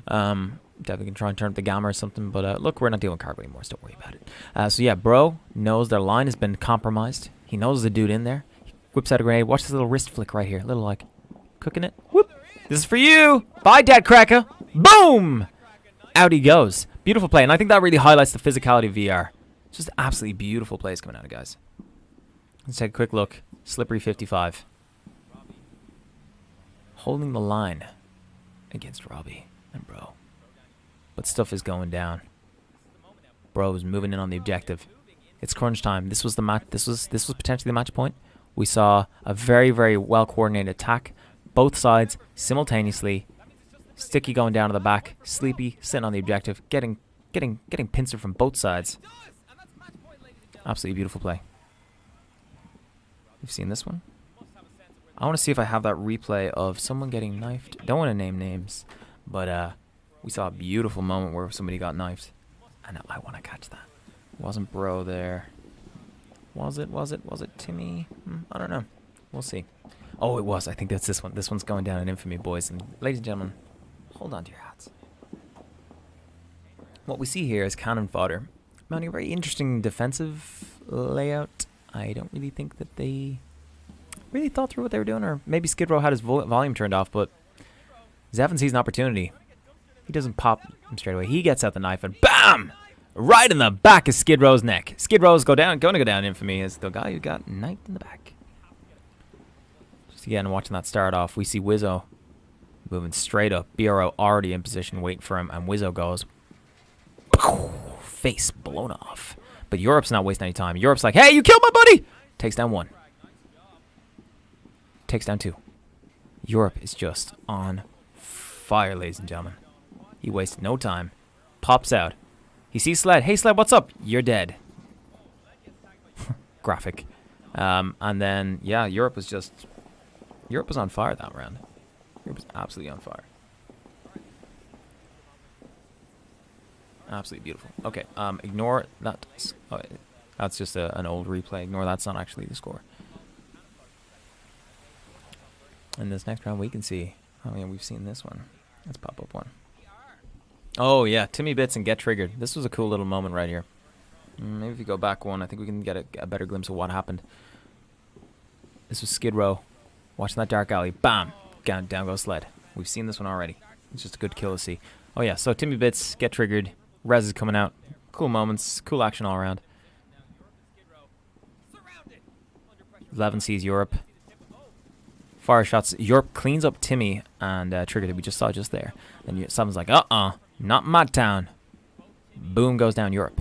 Definitely can try and turn up the gamma or something. But look, we're not dealing with cargo anymore, so don't worry about it. So yeah, bro knows their line has been compromised. He knows there's a dude in there. He whips out a grenade. Watch this little wrist flick right here. Little like cooking it. Whoop. This is for you. Bye, Dad Cracker. Boom. Out he goes. Beautiful play. And I think that really highlights the physicality of VR. Just absolutely beautiful plays coming out of guys. Let's take a quick look. Slippery 55. Holding the line against Robbie and bro. But stuff is going down. Bro is moving in on the objective. It's crunch time. This was the match. This was potentially the match point. We saw a very well coordinated attack, both sides simultaneously. Sticky going down to the back, Sleepy sitting on the objective, getting pincered from both sides. Absolutely beautiful play. You've seen this one? I want to see if I have that replay of someone getting knifed. Don't want to name names, but we saw a beautiful moment where somebody got knifed, and I want to catch that. Wasn't bro there? Was it Timmy? I don't know. We'll see. Oh, it was. I think that's this one. This one's going down in infamy, boys and ladies and gentlemen. Hold on to your hats. What we see here is Cannon Fodder mounting a very interesting defensive layout. I don't really think that they really thought through what they were doing, or maybe Skid Row had his volume turned off, but Zevin sees an opportunity. He doesn't pop him straight away. He gets out the knife and BAM! Right in the back of Skid Row's neck. Skid Row's going to go down in infamy as the guy who got knifed in the back. Just again, watching that start off, we see Wizzo moving straight up. BRO already in position, waiting for him, and Wizzo goes face blown off. But Europe's not wasting any time. Europe's like, hey, you killed my buddy! Takes down one. Takes down two. Europe is just on fire, ladies and gentlemen. He wasted no time. Pops out. He sees Sled. Hey, Sled, what's up? You're dead. graphic. And then, yeah, Europe was on fire that round. Europe was absolutely on fire. Absolutely beautiful. Okay, ignore that. Oh, that's just an old replay. Ignore that's not actually the score. In this next round, we can see. Oh yeah, we've seen this one. Let's pop up one. Oh yeah, Timmy Bits and Get Triggered. This was a cool little moment right here. Maybe if we go back one, I think we can get a better glimpse of what happened. This was Skid Row. Watching that dark alley. Bam! Down goes Sled. We've seen this one already. It's just a good kill to see. Oh yeah, so Timmy Bits, Get Triggered. Rez is coming out. Cool moments. Cool action all around. 11 sees Europe. Fire shots. Europe cleans up Timmy and Triggered that we just saw just there. Then someone's like, not my town. Boom goes down Europe.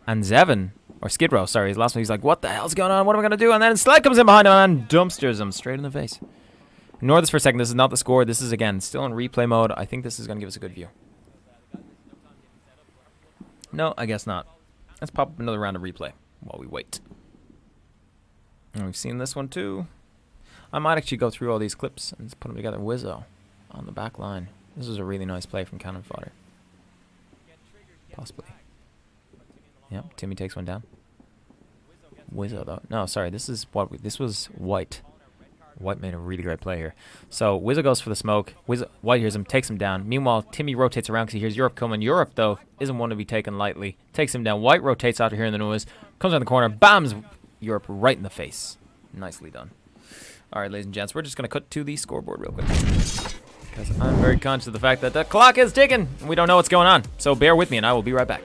And Zevon, or Skid Row, sorry, his last one, he's like, what the hell's going on? What am I going to do? And then Sled comes in behind him and dumpsters him straight in the face. Ignore this for a second. This is not the score. This is, again, still in replay mode. I think this is going to give us a good view. No, I guess not. Let's pop up another round of replay while we wait. And we've seen this one too. I might actually go through all these clips and put them together. Wizzo on the back line. This is a really nice play from Cannon Fodder. Possibly. Yep, Timmy takes one down. Wizzo though. No, sorry, this was White. White made a really great play here. So Wizzo goes for the smoke. White hears him, takes him down. Meanwhile, Timmy rotates around because he hears Europe coming. Europe, though, isn't one to be taken lightly. Takes him down. White rotates after hearing the noise. Comes around the corner. Bams Europe right in the face. Nicely done. All right, ladies and gents, we're just going to cut to the scoreboard real quick. Because I'm very conscious of the fact that the clock is ticking and we don't know what's going on. So bear with me and I will be right back.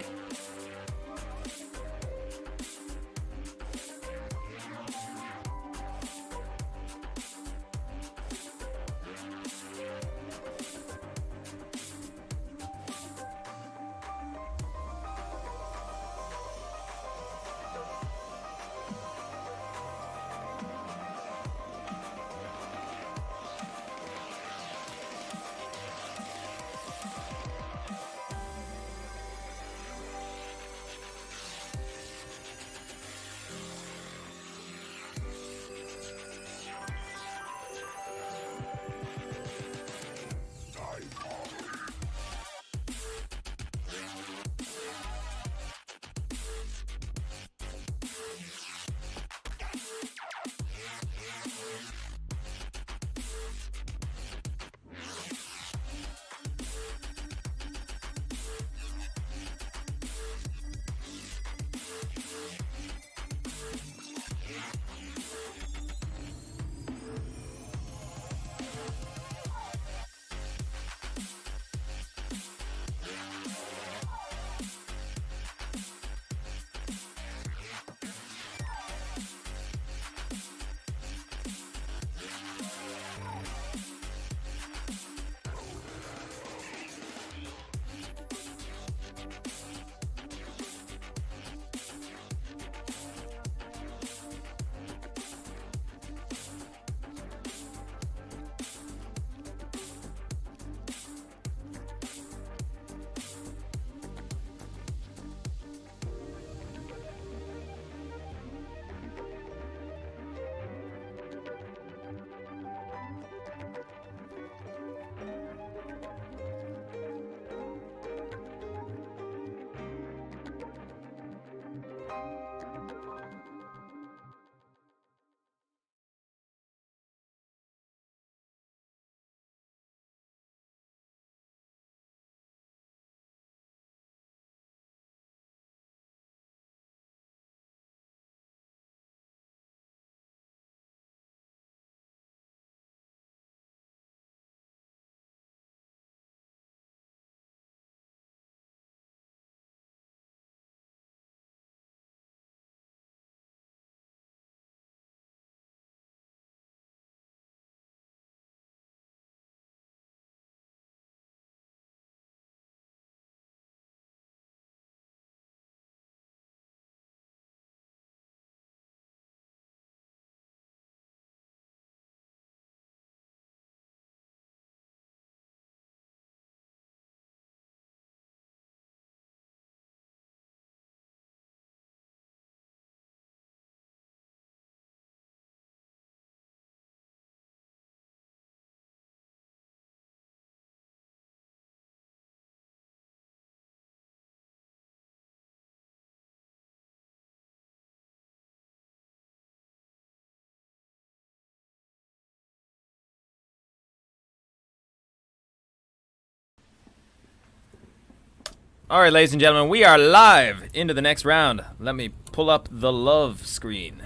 All right, ladies and gentlemen, we are live into the next round. Let me pull up the love screen.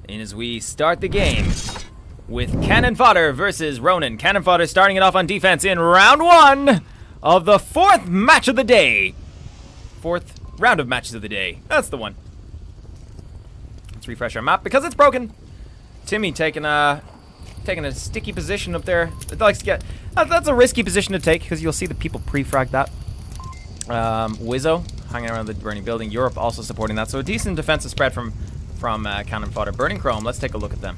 And as we start the game with Cannon Fodder versus Ronan. Cannon Fodder starting it off on defense in round 1 of the 4th match of the day. 4th round of matches of the day. That's the one. Let's refresh our map because it's broken. Timmy taking a sticky position up there. It likes to get. That's a risky position to take because you'll see the people pre-frag that. Wizzo hanging around the burning building. Europe also supporting that. So a decent defensive spread from Cannon Fodder. Burning Chrome. Let's take a look at them.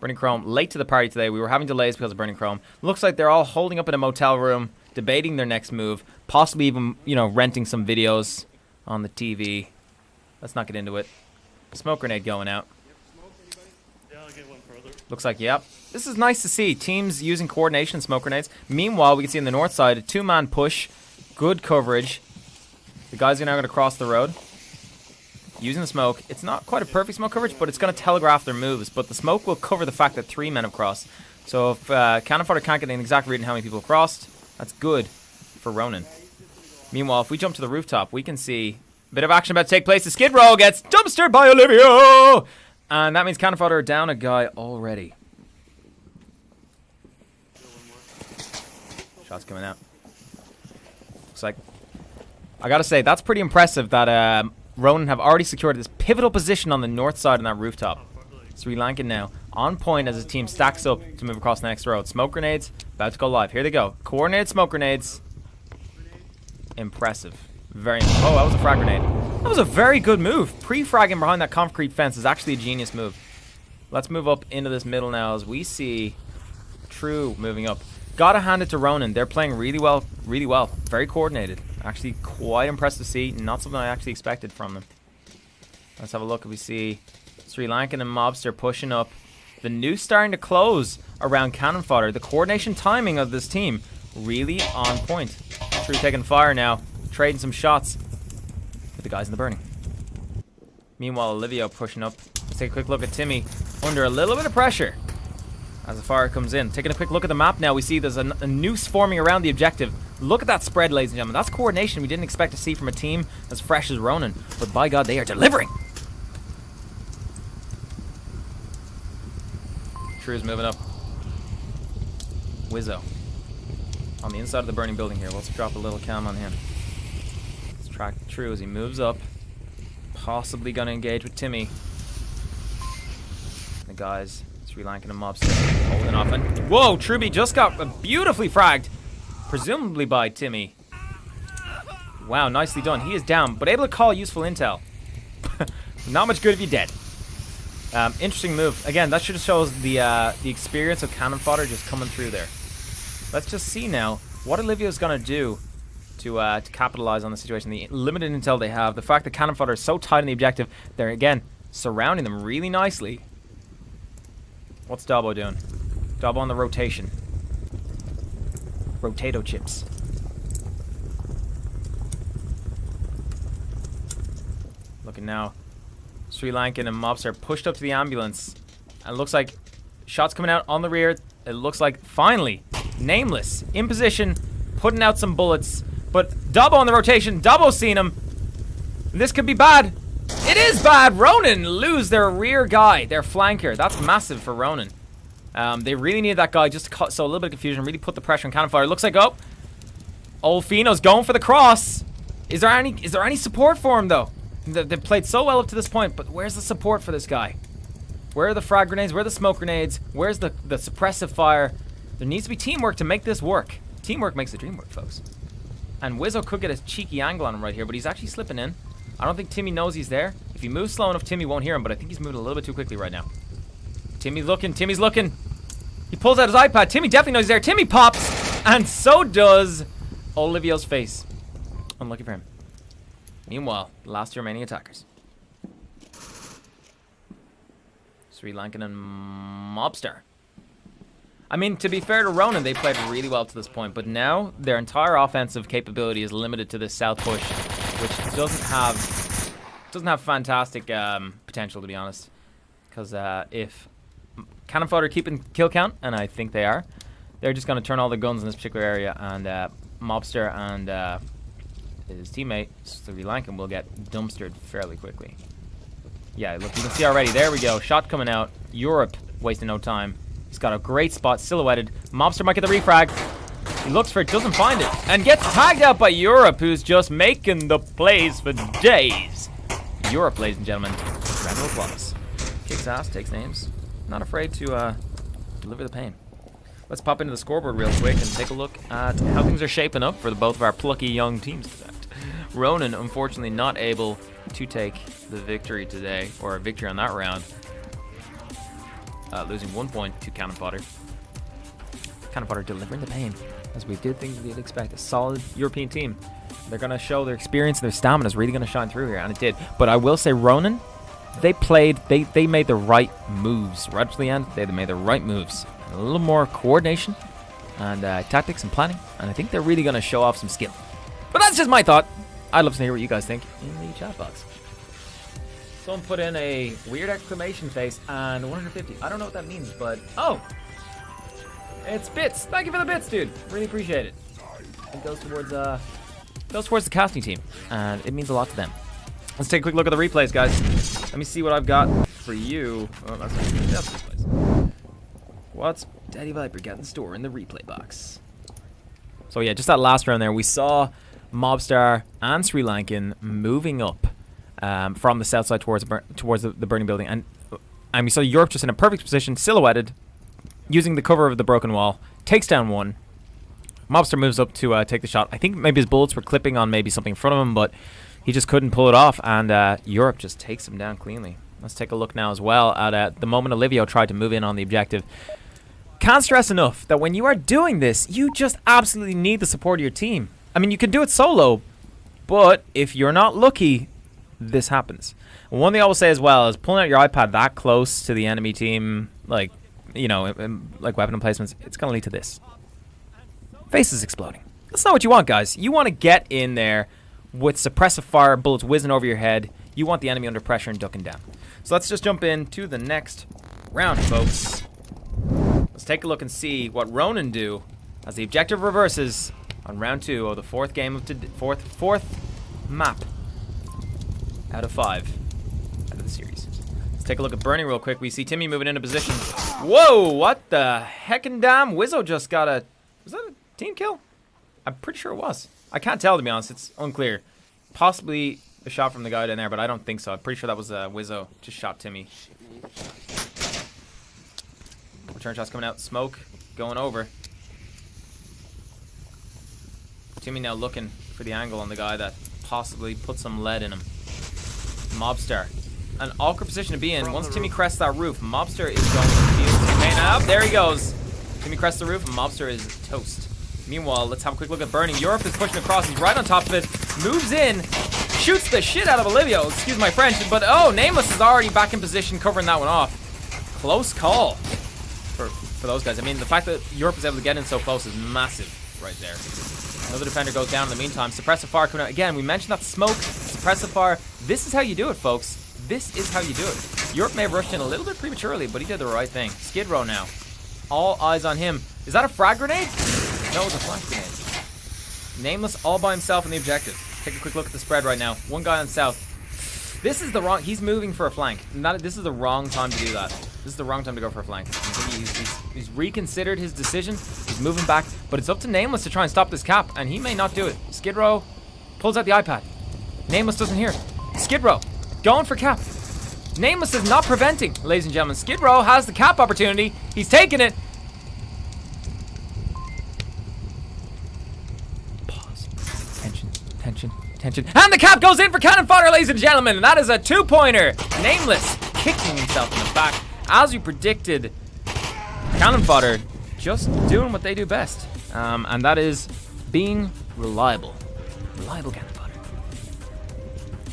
Burning Chrome late to the party today. We were having delays because of Burning Chrome. Looks like they're all holding up in a motel room, debating their next move, possibly even renting some videos on the TV. Let's not get into it. Smoke grenade going out. Yeah, I'll get one further. Looks like, yep. This is nice to see. Teams using coordination, smoke grenades. Meanwhile, we can see on the north side, a 2-man push. Good coverage. The guys are now going to cross the road. Using the smoke. It's not quite a perfect smoke coverage, but it's going to telegraph their moves. But the smoke will cover the fact that 3 men have crossed. So if Cannon Fodder can't get an exact read on how many people have crossed, that's good for Ronan. Meanwhile, if we jump to the rooftop, we can see a bit of action about to take place. The Skid Row gets dumpstered by Olivia! And that means Cannon Fodder are down a guy already. Shots coming out. Looks like, I gotta say, that's pretty impressive that Ronan have already secured this pivotal position on the north side on that rooftop. Sri Lankan now on point as his team stacks up to move across the next road. Smoke grenades about to go live. Here they go. Coordinated smoke grenades. Impressive. Very. Oh, that was a frag grenade. That was a very good move. Pre-fragging behind that concrete fence is actually a genius move. Let's move up into this middle now as we see True moving up. Gotta hand it to Ronan. They're playing really well. Really well. Very coordinated. Actually quite impressed to see. Not something I actually expected from them. Let's have a look. We see Sri Lankan and Mobster pushing up. The noose starting to close around Cannon Fodder. The coordination timing of this team really on point. True taking fire now. Trading some shots with the guys in the burning. Meanwhile, Olivia pushing up. Let's take a quick look at Timmy under a little bit of pressure as the fire comes in. Taking a quick look at the map now, we see there's a noose forming around the objective. Look at that spread, ladies and gentlemen. That's coordination we didn't expect to see from a team as fresh as Ronan. But by God, they are delivering. True's moving up. Wizzo on the inside of the burning building here. Let's drop a little cam on him. Let's track True as he moves up. Possibly going to engage with Timmy. The guys, Sri Lankan and Mobster, holding off. And whoa, Truby just got beautifully fragged. Presumably by Timmy. Wow, nicely done. He is down, but able to call useful intel. Not much good if you're dead. Interesting move. Again, that should show the experience of Cannon Fodder just coming through there. Let's just see now what Olivia's going to do to capitalize on the situation. The limited intel they have. The fact that Cannon Fodder is so tight on the objective. They're, again, surrounding them really nicely. What's Dabo doing? Dabo on the rotation. Rotato chips. Looking now. Sri Lankan and Mobster are pushed up to the ambulance. And it looks like shots coming out on the rear. It looks like, finally, Nameless in position, putting out some bullets. But Dabo on the rotation. Dabo's seen him. This could be bad. It is bad. Ronan lose their rear guy, their flanker. That's massive for Ronan. They really need that guy just to cut, so a little bit of confusion, really put the pressure on Cannon Fodder. It looks like, oh, old Fino's going for the cross. Is there any support for him, though? They've played so well up to this point, but where's the support for this guy? Where are the frag grenades? Where are the smoke grenades? Where's the suppressive fire? There needs to be teamwork to make this work. Teamwork makes the dream work, folks. And Wizzo could get a cheeky angle on him right here, but he's actually slipping in. I don't think Timmy knows he's there. If he moves slow enough, Timmy won't hear him, but I think he's moving a little bit too quickly right now. Timmy's looking. Timmy's looking. He pulls out his iPad. Timmy definitely knows he's there. Timmy pops, and so does Olivia's face. Unlucky for him. Meanwhile, the last two remaining attackers. Sri Lankan and Mobster. I mean, to be fair to Ronan, they played really well to this point, but now their entire offensive capability is limited to this south push, which doesn't have fantastic potential, to be honest. Because if Cannon Fodder keeping kill count, and I think they are, they're just going to turn all the guns in this particular area, and Mobster and his teammate, Sri Lankan, will get dumpstered fairly quickly. Yeah, look, you can see already. There we go. Shot coming out. Europe wasting no time. He's got a great spot, silhouetted. Mobster might get the refrag. He looks for it, doesn't find it, and gets tagged out by Europe, who's just making the plays for days. Europe, ladies and gentlemen. Round of applause. Kicks ass, takes names. Not afraid to deliver the pain. Let's pop into the scoreboard real quick and take a look at how things are shaping up for both of our plucky young teams. Ronan, unfortunately, not able to take the victory today, or a victory on that round. Losing 1 point to Cannon Fodder. Cannon Fodder delivering the pain, as we did think we'd expect. A solid European team. They're going to show their experience, their stamina is really going to shine through here, and it did. But I will say, Ronan, they made the right moves. Right to the end, they made the right moves. A little more coordination and tactics and planning, and I think they're really going to show off some skill. But that's just my thought. I'd love to hear what you guys think in the chat box. Someone put in a weird exclamation face and 150. I don't know what that means, but oh, it's bits. Thank you for the bits, dude. Really appreciate it. It goes towards the casting team, and it means a lot to them. Let's take a quick look at the replays, guys. Let me see what I've got for you. Oh, that's replays. What's Daddy Viper got in store in the replay box? So yeah, just that last round there, we saw Mobstar and Sri Lankan moving up from the south side towards the burning building, and we saw Europe just in a perfect position, silhouetted, using the cover of the broken wall, takes down one. Mobster moves up to take the shot. I think maybe his bullets were clipping on maybe something in front of him, but he just couldn't pull it off, and Europe just takes him down cleanly. Let's take a look now as well at the moment Olivio tried to move in on the objective. Can't stress enough that when you are doing this, you just absolutely need the support of your team. I mean, you can do it solo, but if you're not lucky, this happens. One thing I will say as well is pulling out your iPad that close to the enemy team, like, you know, like weapon emplacements, it's going to lead to this. Faces exploding. That's not what you want, guys. You want to get in there with suppressive fire, bullets whizzing over your head. You want the enemy under pressure and ducking down. So let's just jump into the next round, folks. Let's take a look and see what Ronan do as the objective reverses on round 2 of the fourth game of fourth map out of 5 out of the series. Let's take a look at burning real quick. We see Timmy moving into position. Whoa, what the heckin' damn? Wizzo just got a... Was that a team kill? I'm pretty sure it was. I can't tell, to be honest. It's unclear. Possibly a shot from the guy down there, but I don't think so. I'm pretty sure that was Wizzo. Just shot Timmy. Return shots coming out. Smoke going over. Timmy now looking for the angle on the guy that possibly put some lead in him. Mobster. An awkward position to be in. Once Timmy crests that roof, Mobster is going to feel the pain. Up, there he goes. Timmy crests the roof, and Mobster is toast. Meanwhile, let's have a quick look at burning. Europe is pushing across. He's right on top of it. Moves in. Shoots the shit out of Olivio. Excuse my French. But, oh, Nameless is already back in position, covering that one off. Close call for those guys. I mean, the fact that Europe is able to get in so close is massive right there. Another defender goes down in the meantime. Suppressive fire coming out. Again, we mentioned that smoke, suppressive fire. This is how you do it, folks. This is how you do it. Europe may have rushed in a little bit prematurely, but he did the right thing. Skid Row now. All eyes on him. Is that a frag grenade? No, it's a flash grenade. Nameless all by himself in the objective. Take a quick look at the spread right now. One guy on south. This is the wrong... He's moving for a flank. This is the wrong time to do that. This is the wrong time to go for a flank. He's reconsidered his decision. He's moving back. But it's up to Nameless to try and stop this cap. And he may not do it. Skid Row pulls out the iPad. Nameless doesn't hear it. Skid Row going for cap. Nameless is not preventing, ladies and gentlemen. Skid Row has the cap opportunity. He's taking it. Pause. Tension. And the cap goes in for cannon fodder, ladies and gentlemen. And that is a 2-pointer. Nameless kicking himself in the back. As we predicted, cannon fodder just doing what they do best. And that is being reliable. Reliable cannon fodder.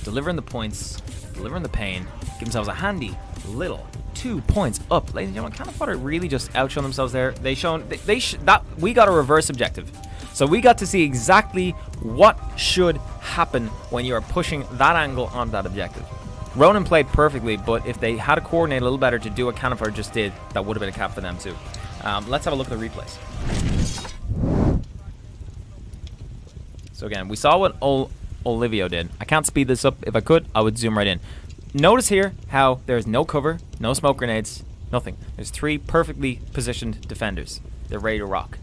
Delivering the points, delivering the pain. Give themselves a handy little 2 points up. Ladies and gentlemen, cannon fodder really just outshone themselves there. We got a reverse objective. So we got to see exactly what should happen when you are pushing that angle on that objective. Ronan played perfectly, but if they had to coordinate a little better to do what cannon fodder just did, that would have been a cap for them too. Let's have a look at the replays. So again, we saw what Olivio did. I can't speed this up. If I could, I would zoom right in. Notice here how there's no cover, no smoke grenades, nothing. There's 3 perfectly positioned defenders. They're ready to rock.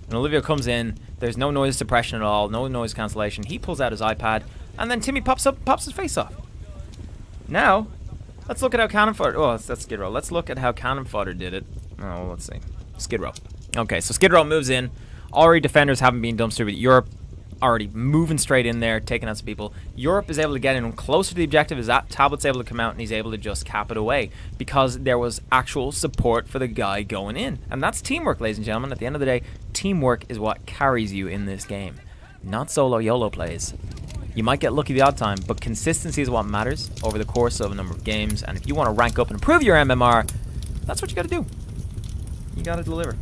And Olivio comes in. There's no noise suppression at all, no noise cancellation. He pulls out his iPad, and then Timmy pops his face off. Now, let's look at how Cannon Fodder... Oh, that's Skid Row. Let's look at how Cannon Fodder did it. Oh, let's see. Skid Row. Okay, so Skid Row moves in. Already defenders haven't been dumpstered, but Europe already moving straight in there, taking out some people. Europe is able to get in closer to the objective as that Tablet's able to come out, and he's able to just cap it away because there was actual support for the guy going in. And that's teamwork, ladies and gentlemen. At the end of the day, teamwork is what carries you in this game, not solo YOLO plays. You might get lucky the odd time, but consistency is what matters over the course of a number of games. And if you want to rank up and improve your MMR, that's what you got to do. You got to deliver.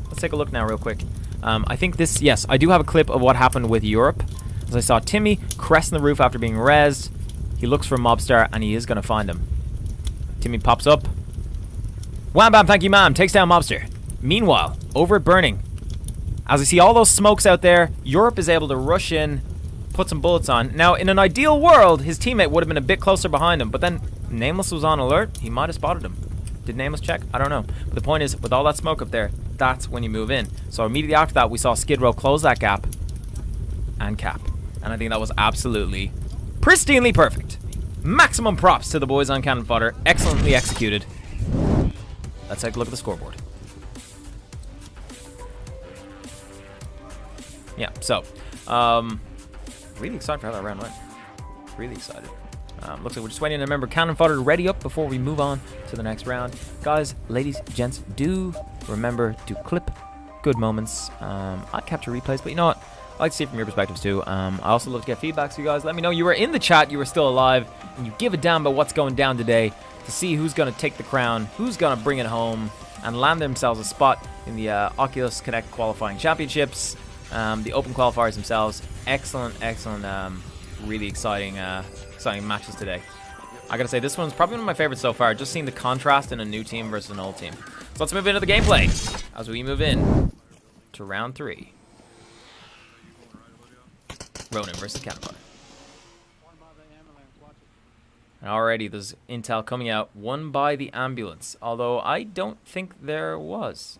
Let's take a look now real quick. I think this, yes, I do have a clip of what happened with Europe. As I saw Timmy cresting the roof after being rezzed. He looks for Mobstar, and he is going to find him. Timmy pops up. Wham bam, thank you ma'am, takes down Mobster. Meanwhile, over at Burning, as I see all those smokes out there, Europe is able to rush in, put some bullets on. Now, in an ideal world, his teammate would have been a bit closer behind him, but then Nameless was on alert. He might have spotted him. Did Nameless check? I don't know. But the point is, with all that smoke up there, that's when you move in. So immediately after that, we saw Skid Row close that gap and cap. And I think that was absolutely pristinely perfect. Maximum props to the boys on Cannon Fodder. Excellently executed. Let's take a look at the scoreboard. Yeah, so, really excited for how that round went. Really excited. Looks like we're just waiting to remember Cannon Fodder to ready up before we move on to the next round. Guys, ladies, gents, do remember to clip good moments. I capture replays, but you know what? I like to see it from your perspectives too. I also love to get feedback, so you guys let me know you were in the chat, you were still alive, and you give a damn about what's going down today to see who's going to take the crown, who's going to bring it home, and land themselves a spot in the Oculus Connect qualifying championships, the open qualifiers themselves. Excellent, really exciting matches today. I gotta say, this one's probably one of my favorites so far, just seeing the contrast in a new team versus an old team. So let's move into the gameplay as we move in to round 3. Ronin versus Cannon Fodder. And already there's intel coming out, won by the ambulance, although I don't think there was,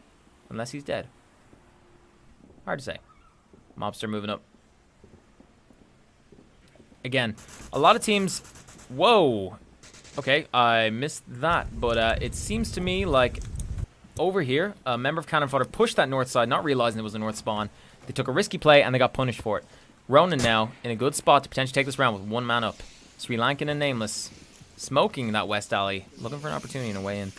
unless he's dead. Hard to say. Mobster moving up. Again, a lot of teams... Whoa! Okay, I missed that, but it seems to me like over here, a member of Cannon Fodder pushed that north side, not realizing it was a north spawn. They took a risky play, and they got punished for it. Ronin now in a good spot to potentially take this round with 1 man up. Sri Lankan and Nameless smoking that west alley, looking for an opportunity and a way in.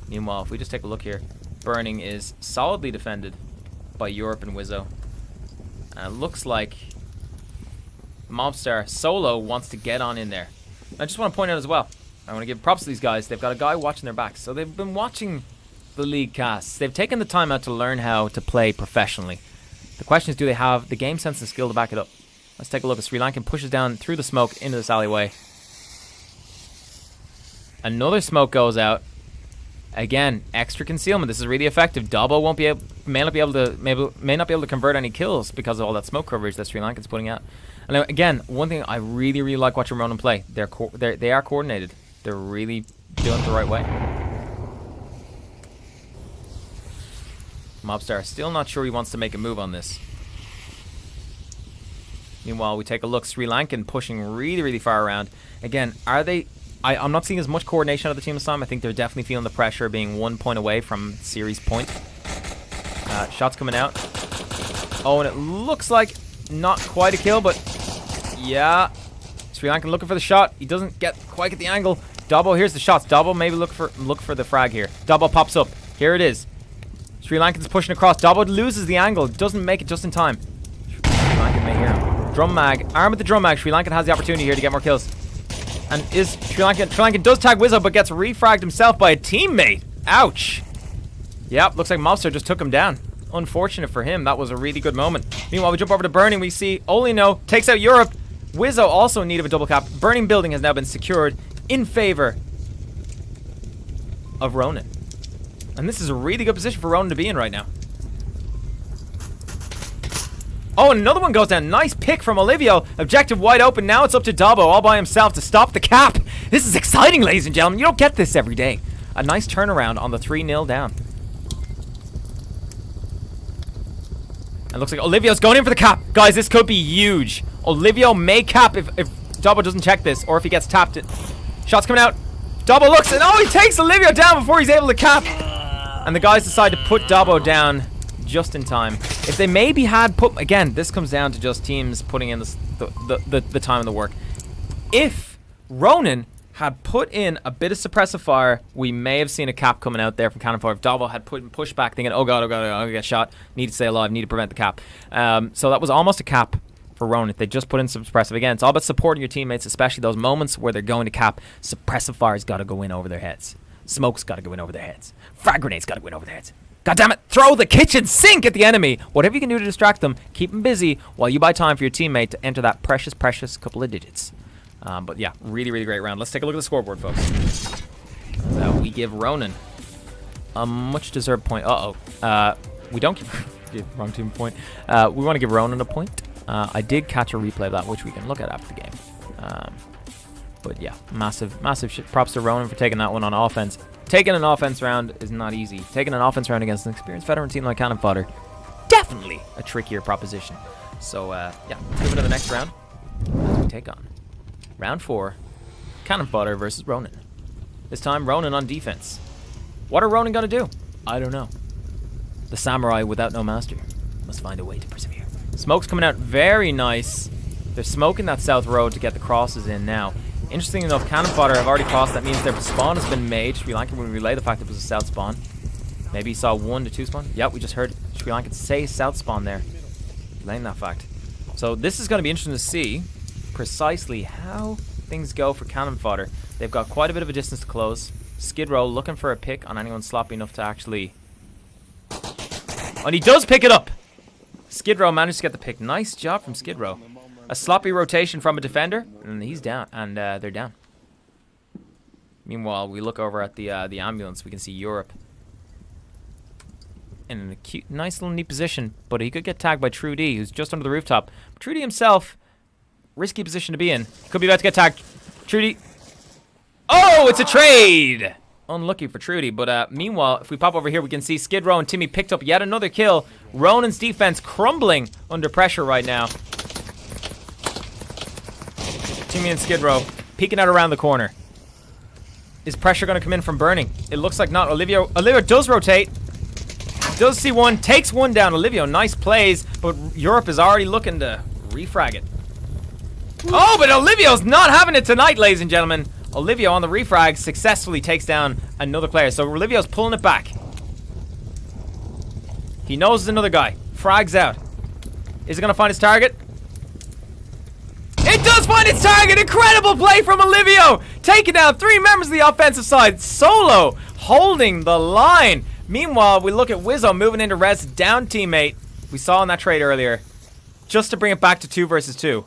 Meanwhile, if we just take a look here, Burning is solidly defended by Europe and Wizzo. And it looks like Mobstar solo wants to get on in there. I just want to point out as well, I want to give props to these guys. They've got a guy watching their backs. So they've been watching the league casts. They've taken the time out to learn how to play professionally. The question is, do they have the game sense and skill to back it up? Let's take a look as Sri Lankan pushes down through the smoke into this alleyway. Another smoke goes out. Again, extra concealment. This is really effective. Dabo may not be able to convert any kills because of all that smoke coverage that Sri Lankan's putting out. And now, again, one thing I really like watching Ronin play. They are coordinated. They're really doing it the right way. Mobstar still not sure he wants to make a move on this. Meanwhile, we take a look. Sri Lankan pushing really far around. Again, are they... I'm not seeing as much coordination out of the team this time. I think they're definitely feeling the pressure of being 1 point away from series point. Shots coming out. Oh, and it looks like not quite a kill, but yeah. Sri Lankan looking for the shot. He doesn't quite get the angle. Dabo, here's the shots. Dabo maybe look for the frag here. Dabo pops up. Here it is. Sri Lankan's pushing across. Dabo loses the angle. Doesn't make it just in time. Sri Lankan may hear him. Drum mag. Arm at the drum mag. Sri Lankan has the opportunity here to get more kills. And Sri Lankan does tag Wizzo, but gets refragged himself by a teammate. Ouch. Yep, looks like Mobster just took him down. Unfortunate for him. That was a really good moment. Meanwhile, we jump over to Burning. We see Olino takes out Europe. Wizzo also in need of a double cap. Burning building has now been secured in favor of Ronin. And this is a really good position for Ronin to be in right now. Oh, and another one goes down. Nice pick from Olivio. Objective wide open. Now it's up to Dobbo all by himself to stop the cap. This is exciting, ladies and gentlemen. You don't get this every day. A nice turnaround on the 3-0 down. It looks like Olivio's going in for the cap. Guys, this could be huge. Olivio may cap if Dobbo doesn't check this, or if he gets tapped. Shots coming out. Dobbo looks, and oh, he takes Olivio down before he's able to cap. And the guys decide to put Dobbo down just in time. If they maybe had put, again, this comes down to just teams putting in the time and the work. If Ronan had put in a bit of suppressive fire, we may have seen a cap coming out there from Cannon Fire. If Dobbo had put in pushback, thinking, oh god, I'm gonna get shot, need to stay alive, need to prevent the cap. So that was almost a cap for Ronan. If they just put in some suppressive. Again, it's all about supporting your teammates, especially those moments where they're going to cap. Suppressive fire's got to go in over their heads. Smoke's got to go in over their heads. Frag grenades got to go in over their heads. God damn it, throw the kitchen sink at the enemy. Whatever you can do to distract them, keep them busy while you buy time for your teammate to enter that precious, precious couple of digits. But yeah, really, really great round. Let's take a look at the scoreboard, folks. So we give Ronan a much-deserved point. We don't give wrong team a point. We want to give Ronan a point. I did catch a replay of that, which we can look at after the game. But yeah, massive props to Ronan for taking that one on offense. Taking an offense round is not easy. Taking an offense round against an experienced veteran team like Cannon Fodder, definitely a trickier proposition. So yeah, let's move into the next round as we take on round 4, Cannon Fodder versus Ronan. This time, Ronan on defense. What are Ronan gonna do? I don't know. The samurai without no master must find a way to persevere. Smoke's coming out very nice. They're smoking that south road to get the crosses in now. Interesting enough, Cannon Fodder have already crossed. That means their spawn has been made. Sri Lanka will relay the fact that it was a south spawn. Maybe he saw 1 to 2 spawn. Yep, we just heard Sri Lanka say south spawn there. Relaying that fact. So this is going to be interesting to see precisely how things go for Cannon Fodder. They've got quite a bit of a distance to close. Skid Row looking for a pick on anyone sloppy enough to actually... And he does pick it up! Skid Row managed to get the pick. Nice job from Skid Row. A sloppy rotation from a defender, and he's down, and they're down. Meanwhile, we look over at the ambulance. We can see Europe in a cute, nice little neat position, but he could get tagged by True D, who's just under the rooftop. True D himself, risky position to be in. Could be about to get tagged. True D. Oh, it's a trade! Unlucky for Trudy, but meanwhile, if we pop over here, we can see Skid Row and Timmy picked up yet another kill. Ronan's defense crumbling under pressure right now. Timmy and Skid Row peeking out around the corner. Is pressure going to come in from burning? It looks like not. Olivio does rotate. Does see one. Takes one down. Olivio, nice plays, but Europe is already looking to refrag it. Oh, but Olivio's not having it tonight, ladies and gentlemen. Olivio on the refrag successfully takes down another player. So Olivio's pulling it back. He knows there's another guy. Frags out. Is it going to find his target? It does find its target! Incredible play from Olivio! Taking down 3 members of the offensive side. Solo holding the line. Meanwhile, we look at Wizzo moving into res down teammate. We saw in that trade earlier. Just to bring it back to 2 versus 2.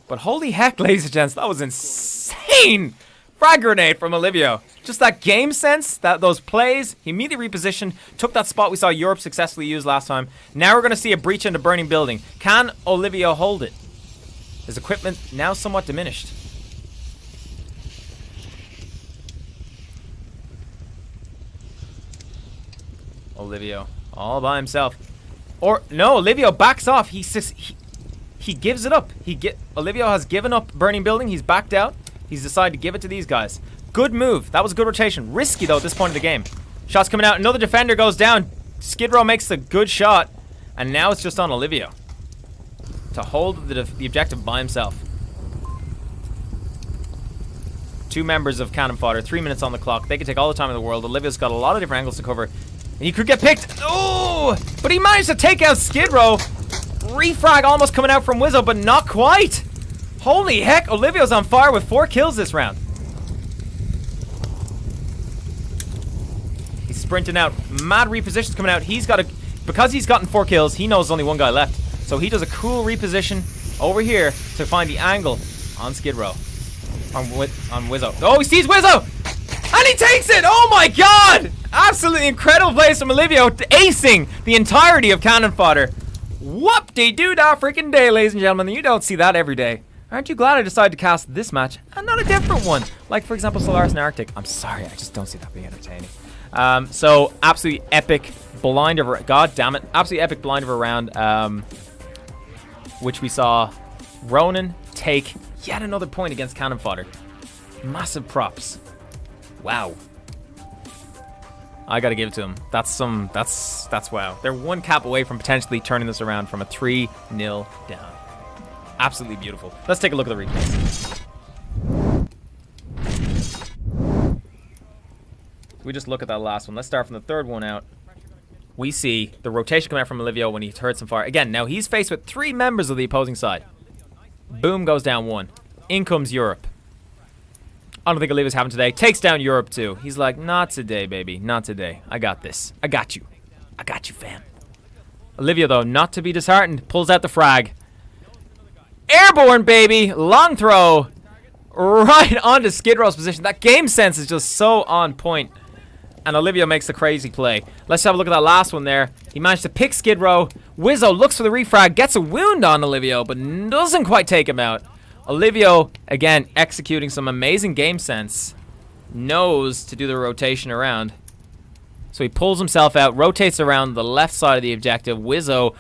But holy heck, ladies and gents, that was insane! Frag grenade from Olivio. Just that game sense, those plays. He immediately repositioned, took that spot we saw Europe successfully use last time. Now we're going to see a breach into burning building. Can Olivio hold it? His equipment now somewhat diminished. Olivio all by himself. Or no, Olivio backs off. He gives it up. Olivio has given up burning building. He's backed out. He's decided to give it to these guys. Good move. That was a good rotation. Risky though at this point of the game. Shots coming out. Another defender goes down. Skid Row makes a good shot, and now it's just on Olivio to hold the objective by himself. 2 members of Cannon Fodder, 3 minutes on the clock. They can take all the time in the world. Olivio's got a lot of different angles to cover. And he could get picked. Oh! But he managed to take out Skid Row. Refrag almost coming out from Wizzo, but not quite. Holy heck, Olivio's on fire with 4 kills this round. He's sprinting out. Mad repositions coming out. Because he's gotten 4 kills, he knows there's only 1 guy left. So he does a cool reposition over here to find the angle on Skid Row. On Wizzo. Oh, he sees Wizzo! And he takes it! Oh my god! Absolutely incredible plays from Olivio, acing the entirety of Cannon Fodder. Whoop! Whoop-de-doo-dah freaking day, ladies and gentlemen. You don't see that every day. Aren't you glad I decided to cast this match and not a different one? Like, for example, Solaris and Arctic. I'm sorry, I just don't see that being entertaining. So, absolutely epic blind of a... God damn it. Absolutely epic blind of a round. Which we saw Ronan take yet another point against Cannon Fodder. Massive props. Wow. I gotta give it to him. That's wow. They're one cap away from potentially turning this around from a 3-0 down. Absolutely beautiful. Let's take a look at the replays. We just look at that last one. Let's start from the third one out. We see the rotation come out from Olivio when he heard some fire. Again, now he's faced with 3 members of the opposing side. Boom, goes down 1. In comes Europe. I don't think Olivio's having today. Takes down Europe too. He's like, not today, baby. Not today. I got this. I got you. I got you, fam. Olivia, though, not to be disheartened, pulls out the frag. Airborne, baby. Long throw. Right onto Skid Row's position. That game sense is just so on point. And Olivia makes the crazy play. Let's have a look at that last one there. He managed to pick Skid Row. Wizzo looks for the refrag. Gets a wound on Olivio, but doesn't quite take him out. Olivio, again, executing some amazing game sense. Knows to do the rotation around. So he pulls himself out, rotates around the left side of the objective. Wizzo,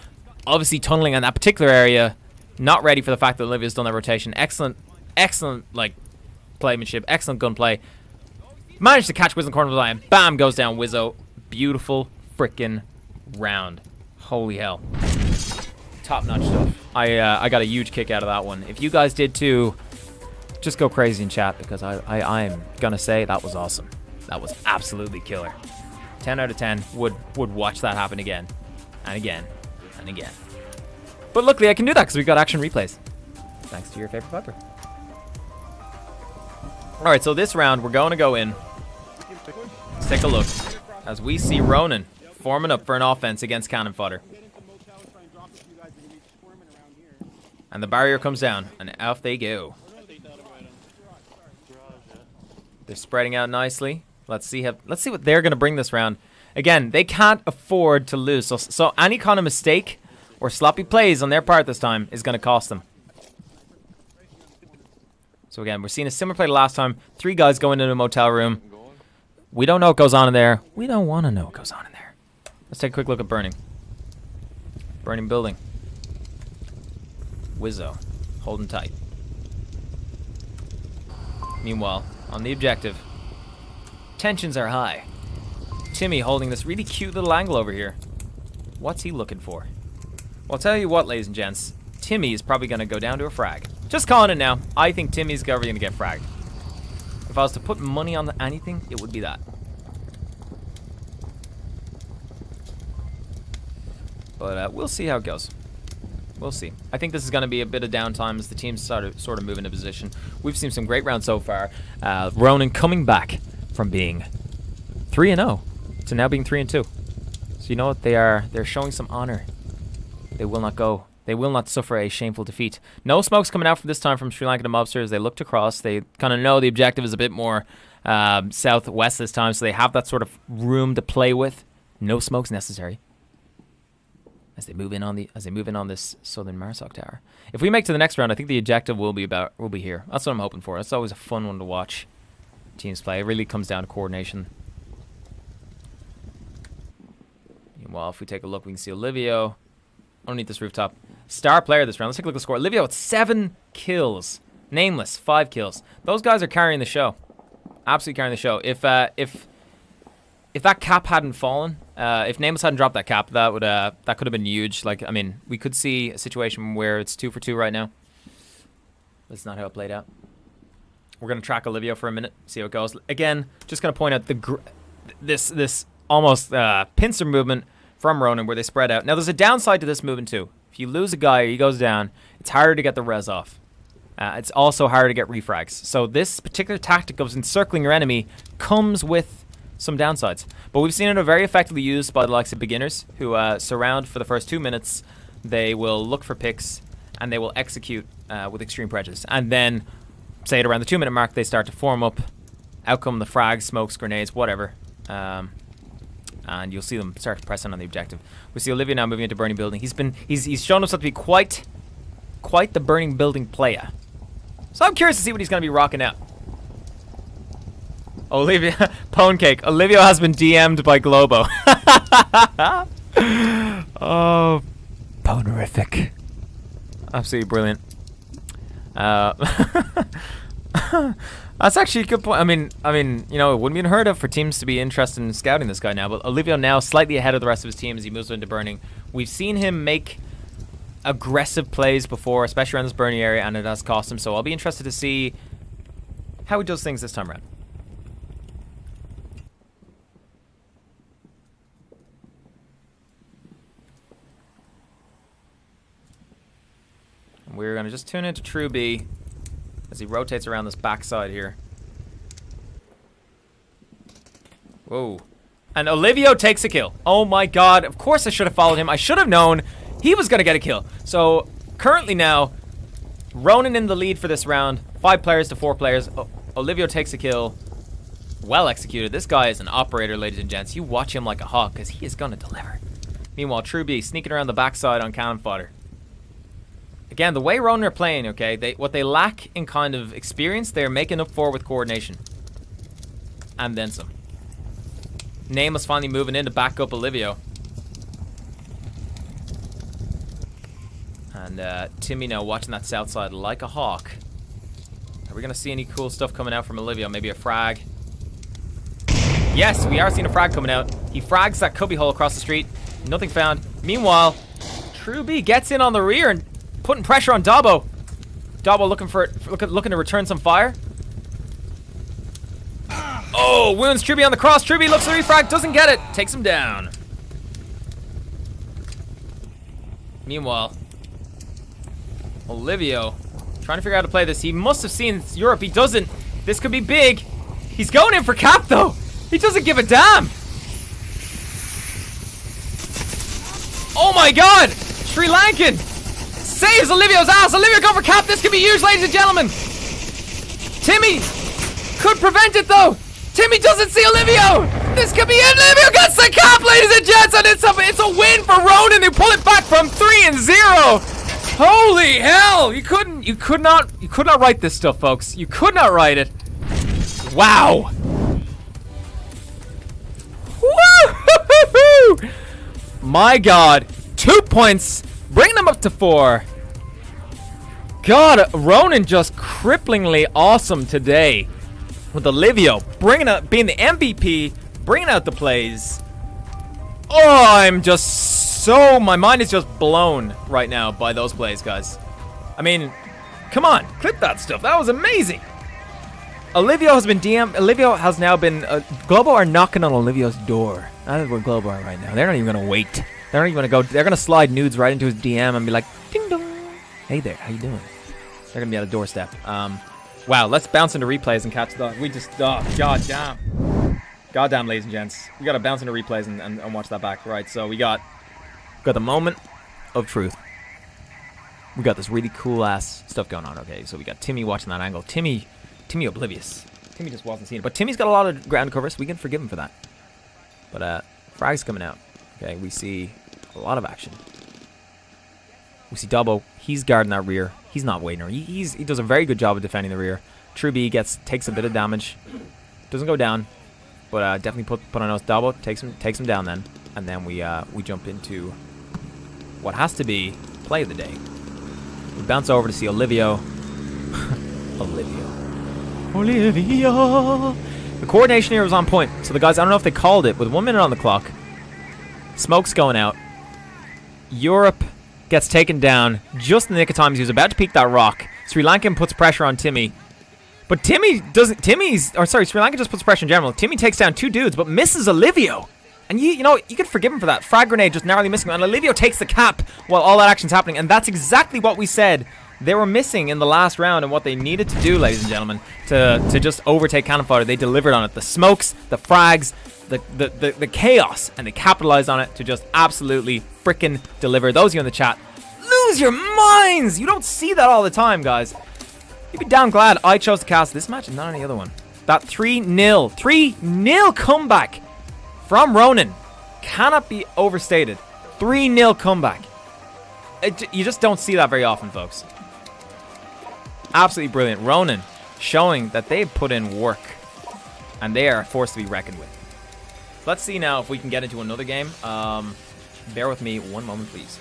obviously tunneling on that particular area. Not ready for the fact that Olivia's done that rotation. Excellent, like, playmanship. Excellent gunplay. Managed to catch Wizzo in the corner of the eye, and bam, goes down Wizzo. Beautiful frickin' round. Holy hell. Top-notch stuff. I got a huge kick out of that one. If you guys did too, just go crazy in chat, because I'm gonna say that was awesome. That was absolutely killer. 10 out of 10. Would watch that happen again. And again. And again. But luckily I can do that because we've got action replays. Thanks to your favorite Viper. Alright, so this round we're going to go in. Let's take a look as we see Ronan forming up for an offense against Cannon Fodder. And the barrier comes down, and off they go. They're spreading out nicely. Let's see what they're going to bring this round. Again, they can't afford to lose. So any kind of mistake or sloppy plays on their part this time is going to cost them. So again, we're seeing a similar play to last time. 3 guys going into a motel room. We don't know what goes on in there. We don't want to know what goes on in there. Let's take a quick look at Burning. Burning building. Wizzo, holding tight. Meanwhile, on the objective, tensions are high. Timmy holding this really cute little angle over here. What's he looking for? Well, I'll tell you what, ladies and gents. Timmy is probably going to go down to a frag. Just calling it now. I think Timmy's going to get fragged. If I was to put money on anything, it would be that. But we'll see how it goes. We'll see. I think this is going to be a bit of downtime as the teams sort of move into position. We've seen some great rounds so far. Ronan coming back from being 3-0 to now being 3-2. So you know what? They're showing some honor. They will not go. They will not suffer a shameful defeat. No smokes coming out for this time from Sri Lankan mobsters. They looked across. They kind of know the objective is a bit more southwest this time, so they have that sort of room to play with. No smokes necessary. As they move in on this southern Marsoc tower. If we make to the next round, I think the objective will be here. That's what I'm hoping for. It's always a fun one to watch teams play. It really comes down to coordination. Meanwhile, if we take a look, we can see Olivio underneath this rooftop. Star player this round. Let's take a look at the score. Olivio with 7 kills. Nameless, 5 kills. Those guys are carrying the show. Absolutely carrying the show. If that cap hadn't fallen, if Nameless hadn't dropped that cap, that could have been huge. Like, I mean, we could see a situation where it's 2 for 2 right now. That's not how it played out. We're gonna track Olivio for a minute, see how it goes. Again, just gonna point out this almost pincer movement from Ronan where they spread out. Now, there's a downside to this movement too. If you lose a guy or he goes down, it's harder to get the res off. It's also harder to get refrags. So this particular tactic of encircling your enemy comes with some downsides. But we've seen it very effectively used by the likes of beginners who surround for the first 2 minutes. They will look for picks and they will execute with extreme prejudice. And then, say at around the 2-minute mark, they start to form up. Out come the frags, smokes, grenades, whatever. and you'll see them start pressing on the objective. We see Olivia now moving into burning building. He's shown himself to be quite the burning building player. So I'm curious to see what he's going to be rocking out. Olivia, Pone Cake. Olivia has been DM'd by Globo. Oh, Ponerific. Absolutely brilliant. That's actually a good point. I mean, you know, it wouldn't be unheard of for teams to be interested in scouting this guy now. But Olivia now slightly ahead of the rest of his team as he moves into burning. We've seen him make aggressive plays before, especially around this burning area, and it has cost him. So I'll be interested to see how he does things this time around. We're going to just tune into True B as he rotates around this backside here. Whoa. And Olivio takes a kill. Oh my god. Of course I should have followed him. I should have known he was going to get a kill. So currently now, Ronan in the lead for this round. 5 players to 4 players. Olivio takes a kill. Well executed. This guy is an operator, ladies and gents. You watch him like a hawk because he is going to deliver. Meanwhile, True B sneaking around the backside on cannon fodder. Again, the way Ronan are playing, okay, what they lack in kind of experience, they're making up for with coordination. And then some. Nameless finally moving in to back up Olivio. And Timmy now watching that south side like a hawk. Are we going to see any cool stuff coming out from Olivio? Maybe a frag? Yes, we are seeing a frag coming out. He frags that cubby hole across the street. Nothing found. Meanwhile, True B gets in on the rear and putting pressure on Dabo. Dabo looking to return some fire. Oh, wounds True B on the cross. True B looks at the refrag, doesn't get it. Takes him down. Meanwhile, Olivio trying to figure out how to play this. He must have seen Europe. He doesn't. This could be big. He's going in for cap though. He doesn't give a damn. Oh my god. Sri Lankan saves Olivio's ass. Olivia going for cap. This could be huge, ladies and gentlemen. Timmy could prevent it though. Timmy doesn't see Olivio. This could be it. Olivio gets the cap, ladies and gents, and it's a win for Ronan. They pull it back from 3-0. Holy hell! You could not write this stuff, folks. You could not write it. Wow. Woo! My God, 2 points, bring them up to 4. God, Ronan just cripplingly awesome today. With Olivio being the MVP, bringing out the plays. Oh, my mind is just blown right now by those plays, guys. I mean, come on, clip that stuff. That was amazing. Olivio has been DM'd. Olivio has now been, Globo are knocking on Olivio's door. That is where Globo are right now. They're not even going to wait. They're not even going to go. They're going to slide nudes right into his DM and be like, ding dong. Hey there, how you doing? They're going to be at a doorstep. Wow, let's bounce into replays and catch the... Goddamn, ladies and gents. We got to bounce into replays and watch that back. Right, so we got the moment of truth. We got this really cool-ass stuff going on, okay? So we got Timmy watching that angle. Timmy oblivious. Timmy just wasn't seeing it. But Timmy's got a lot of ground cover, so we can forgive him for that. But Frag's coming out. Okay, we see a lot of action. We see Dubbo. He's guarding that rear. He's not waiting. He does a very good job of defending the rear. True B takes a bit of damage. Doesn't go down, but definitely put on nose. Dubbo takes him down then, and then we jump into what has to be play of the day. We bounce over to see Olivio. Olivio. The coordination here was on point. So the guys, I don't know if they called it, with 1 minute on the clock. Smoke's going out. Europe gets taken down just in the nick of time. He was about to peek that rock. Sri Lankan puts pressure on Timmy. But Sri Lanka just puts pressure in general. Timmy takes down 2 dudes, but misses Olivio. And you know, you could forgive him for that. Frag grenade just narrowly missing him. And Olivio takes the cap while all that action's happening. And that's exactly what we said they were missing in the last round and what they needed to do, ladies and gentlemen, to just overtake cannon fodder. They delivered on it. The smokes, the frags, the chaos, and they capitalized on it to just absolutely freaking deliver. Those of you in the chat, lose your minds. You don't see that all the time, guys. You'd be damn glad I chose to cast this match and not any other one. That 3-0 comeback from Ronan cannot be overstated. 3-0 comeback. You just don't see that very often, folks. Absolutely brilliant. Ronan showing that they've put in work. And they are a force to be reckoned with. Let's see now if we can get into another game. Bear with me one moment, please.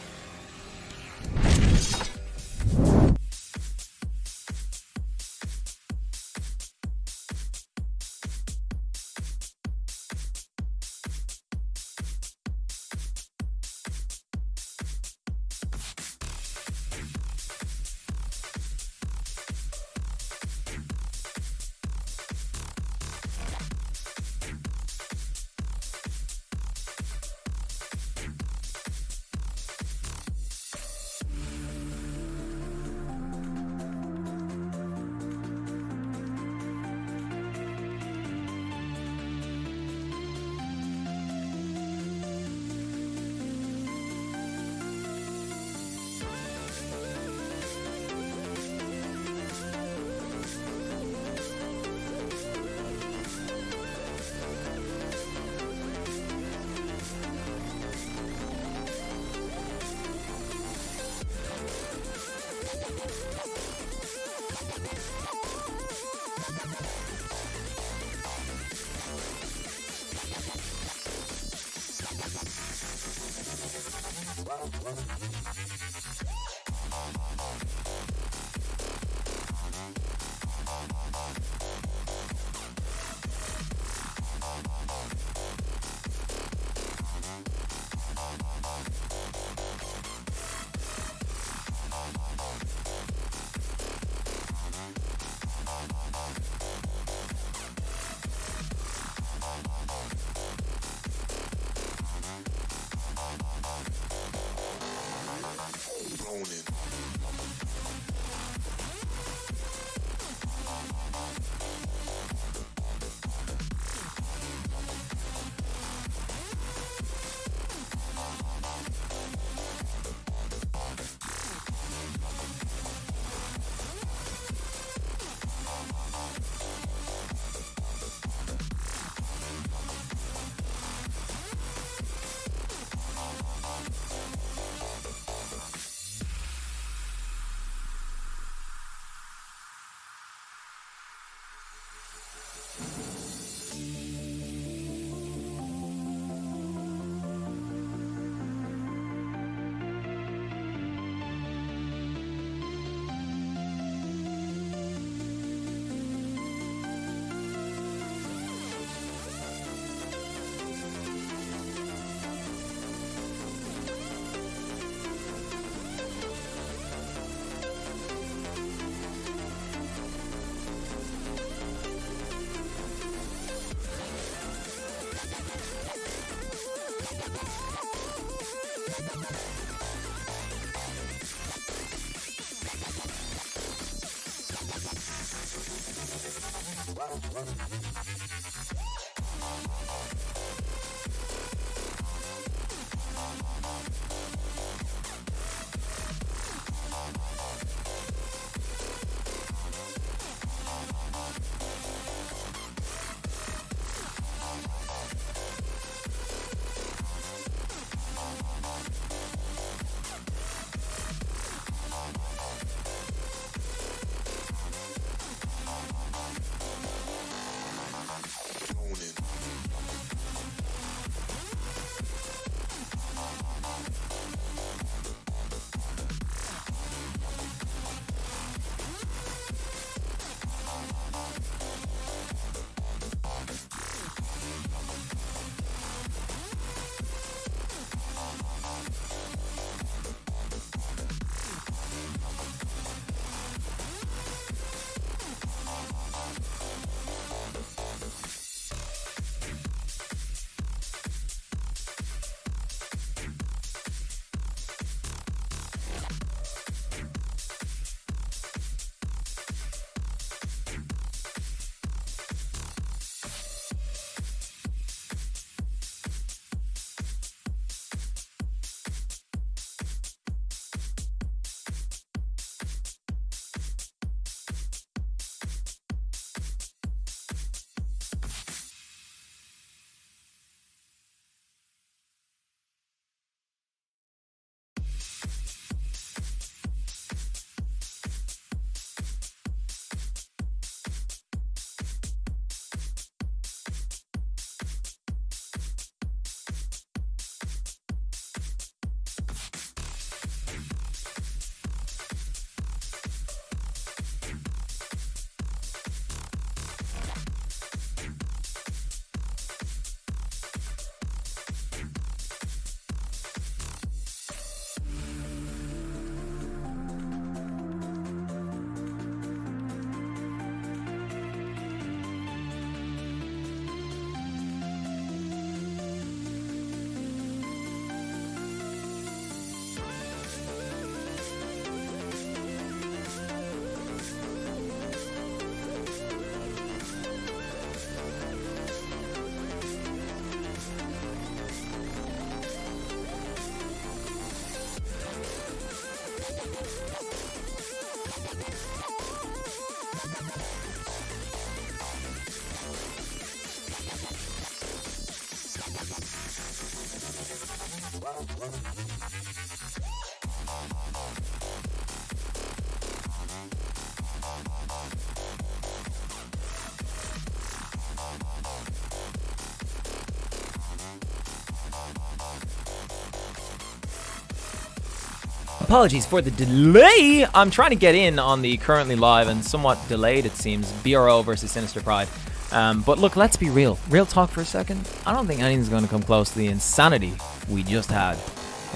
apologies for the delay. I'm trying to get in on the currently live and somewhat delayed, it seems, BRO versus Sinister Pride. But look, let's be real. Real talk for a second. I don't think anything's going to come close to the insanity we just had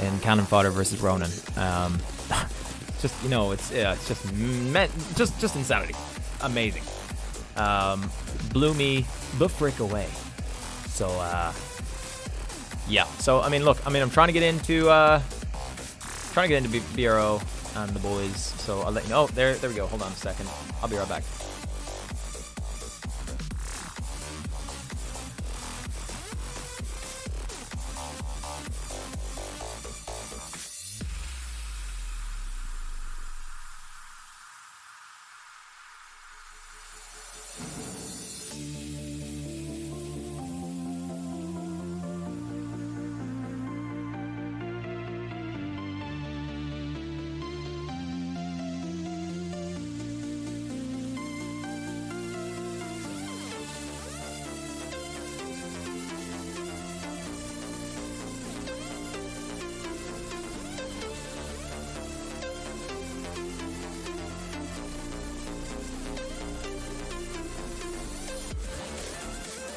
in Cannon Fodder versus Ronan. Just, you know, it's just insanity. Amazing. Blew me the frick away. So, yeah. So, I mean, look, I'm trying to get into BRO and the boys. So I'll let you know. Oh, there we go. Hold on a second. I'll be right back.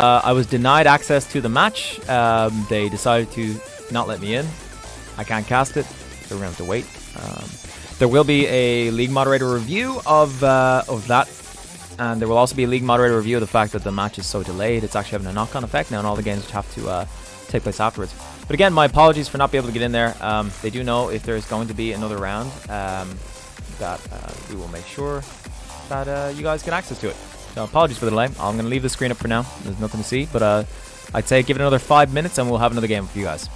I was denied access to the match. They decided to not let me in. I can't cast it, so we're going to have to wait. There will be a league moderator review of that, and there will also be a league moderator review of the fact that the match is so delayed. It's actually having a knock-on effect now on all the games which have to take place afterwards. But again, my apologies for not being able to get in there. They do know if there's going to be another round, that we will make sure that you guys get access to it. So apologies for the delay. I'm going to leave the screen up for now. There's nothing to see, but I'd say give it another 5 minutes and we'll have another game for you guys.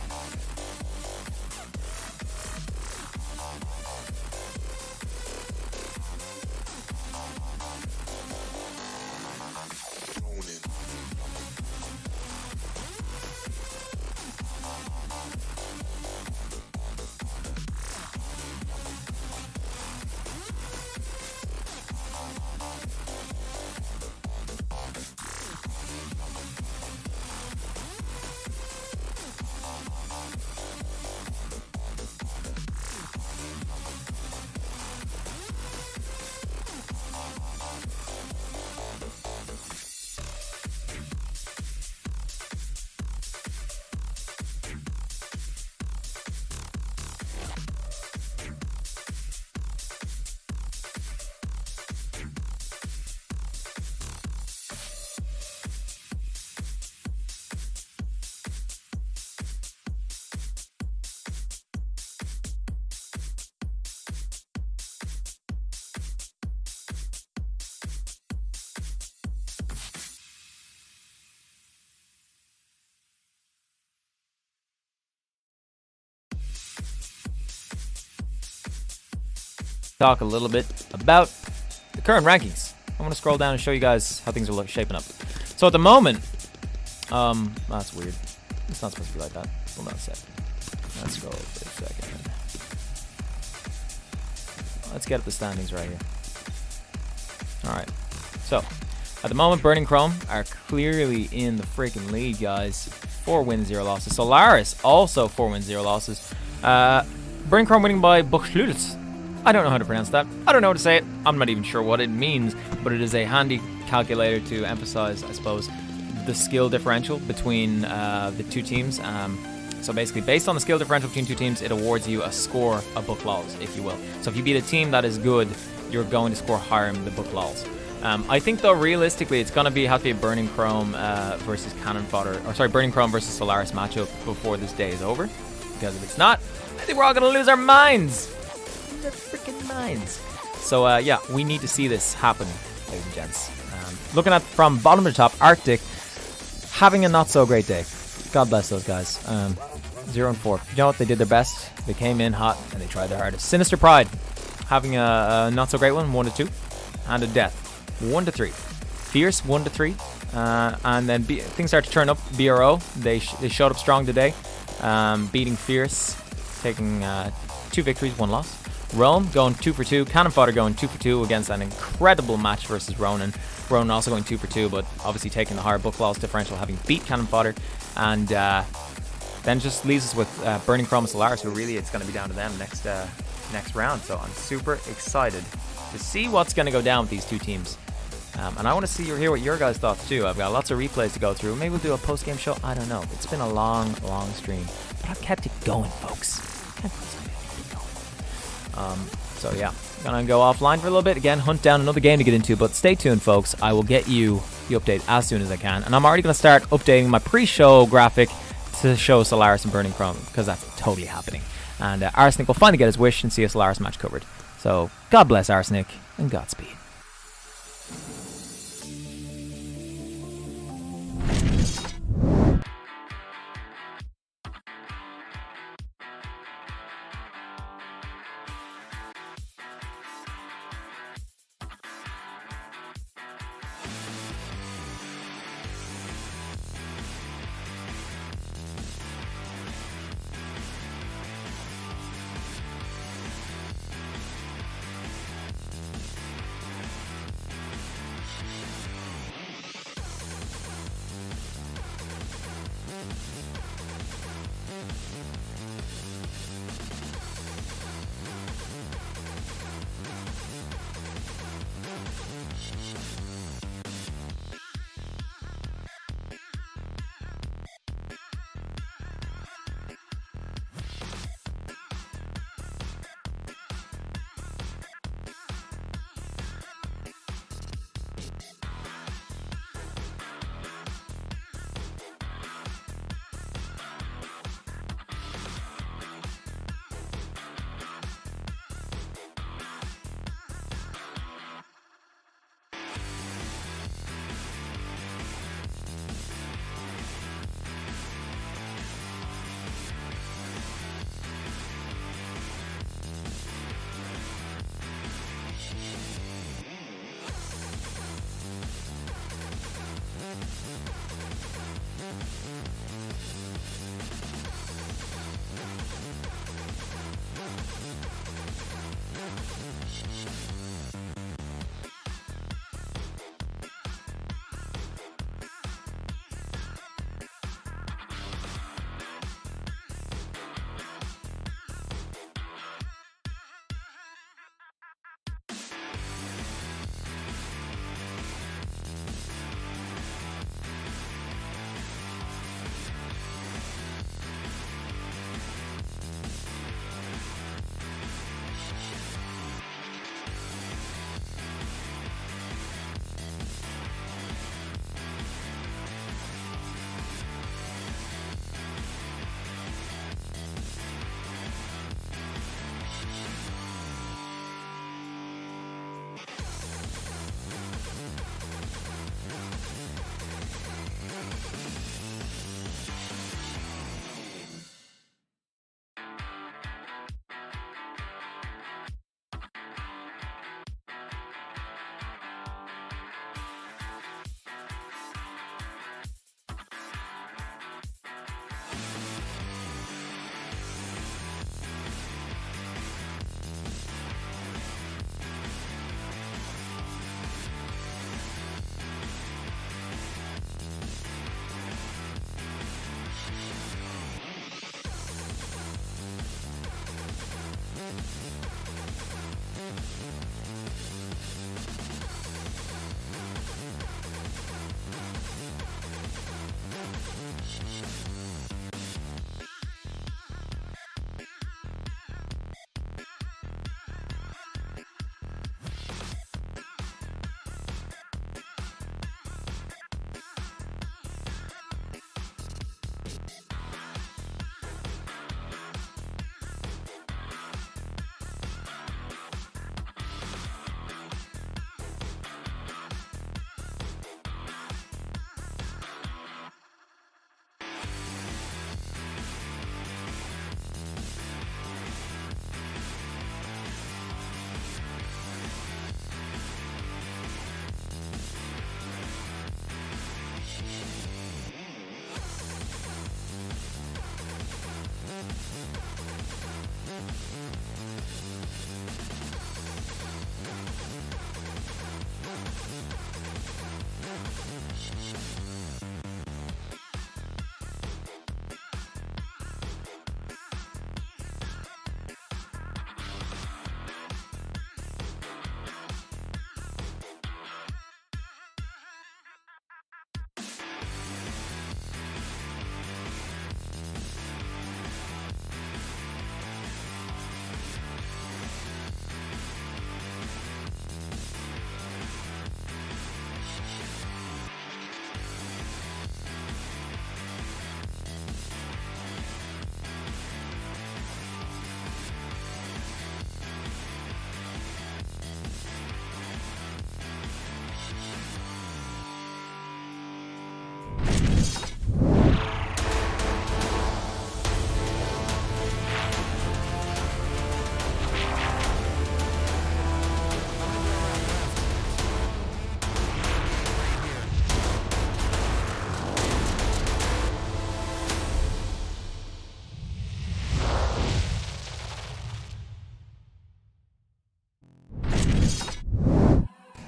Talk a little bit about the current rankings. I'm gonna scroll down and show you guys how things are shaping up. So at the moment, that's weird. It's not supposed to be like that. Hold on a second. Let's go for a second. Let's get up the standings right here. All right. So at the moment, Burning Chrome are clearly in the freaking lead, guys. 4 wins, 0 losses. Solaris also 4 wins, 0 losses. Burning Chrome winning by Buchschlutz. I don't know how to pronounce that. I don't know how to say it. I'm not even sure what it means, but it is a handy calculator to emphasize, I suppose, the skill differential between the two teams. So basically, based on the skill differential between two teams, it awards you a score of book lols, if you will. So if you beat a team that is good, you're going to score higher in the book lols. I think, though, realistically, it's going to have to be a Burning Chrome versus Cannon Fodder, or sorry, Burning Chrome versus Solaris matchup before this day is over. Because if it's not, I think we're all going to lose our minds. Their freaking minds. So yeah, we need to see this happen, ladies and gents. Looking at from bottom to top, Arctic having a not so great day. God bless those guys. 0 and 4. You know what? They did their best. They came in hot and they tried their hardest. Sinister Pride having a not so great one, 1 to 2, and a death, 1 to 3. Fierce 1 to 3, and then things start to turn up. BRO they showed up strong today, beating Fierce, taking 2 victories, 1 loss. Rome going 2 for 2. Cannon Fodder going 2 for 2 against an incredible match versus Ronan. Ronan also going 2 for 2, but obviously taking the higher book loss differential, having beat Cannon Fodder. And then just leaves us with Burning Chrome and Solaris, who really it's going to be down to them next next round. So I'm super excited to see what's going to go down with these two teams. And I want to hear what your guys' thoughts too. I've got lots of replays to go through. Maybe we'll do a post-game show. I don't know. It's been a long stream, but I've kept it going, folks. So yeah, gonna go offline for a little bit. Again, hunt down another game to get into, but stay tuned, folks. I will get you the update as soon as I can. And I'm already gonna start updating my pre-show graphic to show Solaris and Burning Chrome, because that's totally happening. And Arsenic will finally get his wish and see a Solaris match covered. So God bless Arsenic and Godspeed.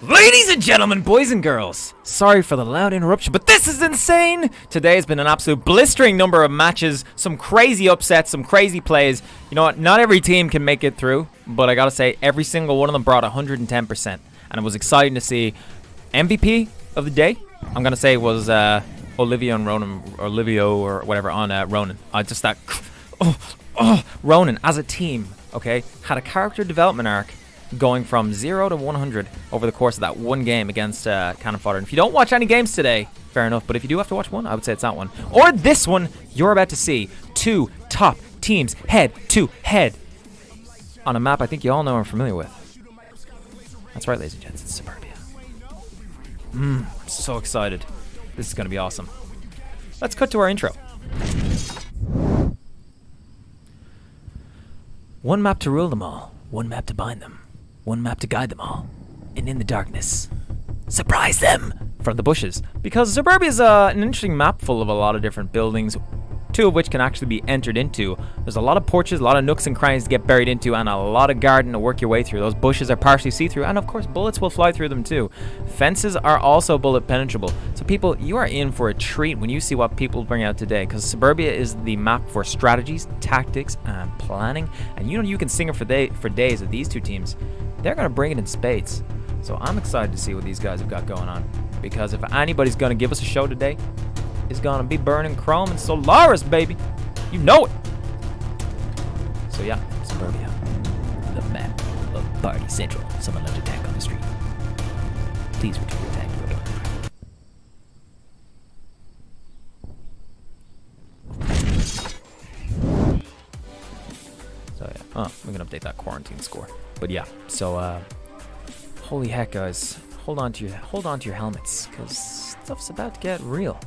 Ladies and gentlemen, boys and girls, sorry for the loud interruption, but this is insane! Today has been an absolute blistering number of matches, some crazy upsets, some crazy plays. You know what, not every team can make it through, but I gotta say, every single one of them brought 110%. And it was exciting to see. MVP of the day, I'm gonna say, was Olivia and Ronan, or Olivio, or whatever, on Ronan. Just that, Ronan, as a team, okay, had a character development arc going from 0 to 100 over the course of that one game against Cannon Fodder. And if you don't watch any games today, fair enough, but if you do have to watch one, I would say it's that one. Or this one, you're about to see two top teams head to head on a map I think you all know and are familiar with. That's right, ladies and gents, it's Suburbia. So excited. This is going to be awesome. Let's cut to our intro. One map to rule them all, one map to bind them, one map to guide them all, and in the darkness, surprise them from the bushes. Because Suburbia is an interesting map full of a lot of different buildings, two of which can actually be entered into. There's a lot of porches, a lot of nooks and crannies to get buried into, and a lot of garden to work your way through. Those bushes are partially see-through, and of course bullets will fly through them too. Fences are also bullet penetrable. So people, you are in for a treat when you see what people bring out today, because Suburbia is the map for strategies, tactics, and planning. And you know, you can sing it for days with these two teams. They're going to bring it in spades. So I'm excited to see what these guys have got going on, because if anybody's going to give us a show today, is gonna be burning Chrome and Solaris, baby. You know it. So yeah, Suburbia, the map of Party Central. Someone left a tank on the street. Please return your tank. So yeah, we're gonna update that quarantine score. But yeah, so holy heck, guys, hold on to your helmets, cause stuff's about to get real.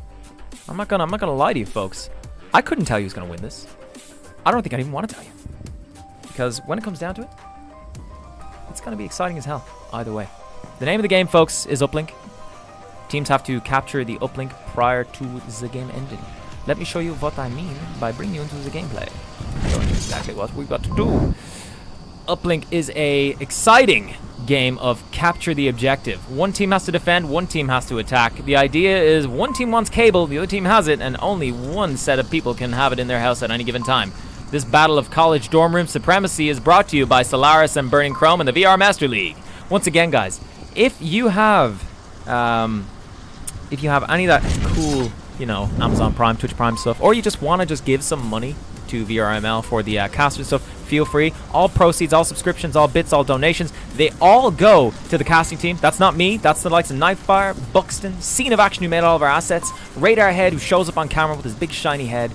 I'm not gonna lie to you folks. I couldn't tell you who's gonna win this. I don't think I even want to tell you. Because when it comes down to it, it's gonna be exciting as hell, either way. The name of the game, folks, is Uplink. Teams have to capture the uplink prior to the game ending. Let me show you what I mean by bringing you into the gameplay. Showing you exactly what we've got to do. Uplink is a exciting game of capture the objective. One team has to defend, one team has to attack. The idea is one team wants cable, the other team has it, and only one set of people can have it in their house at any given time. This battle of college dorm room supremacy is brought to you by Solaris and Burning Chrome and the VR Master League. Once again, guys, if you have any of that cool, you know, Amazon Prime, Twitch Prime stuff, or you just want to just give some money to VRML for the caster stuff, feel free. All proceeds, all subscriptions, all bits, all donations, they all go to the casting team. That's not me. That's the likes of Nightfire, Buxton, Scene of Action, who made all of our assets, Radar Head, who shows up on camera with his big shiny head,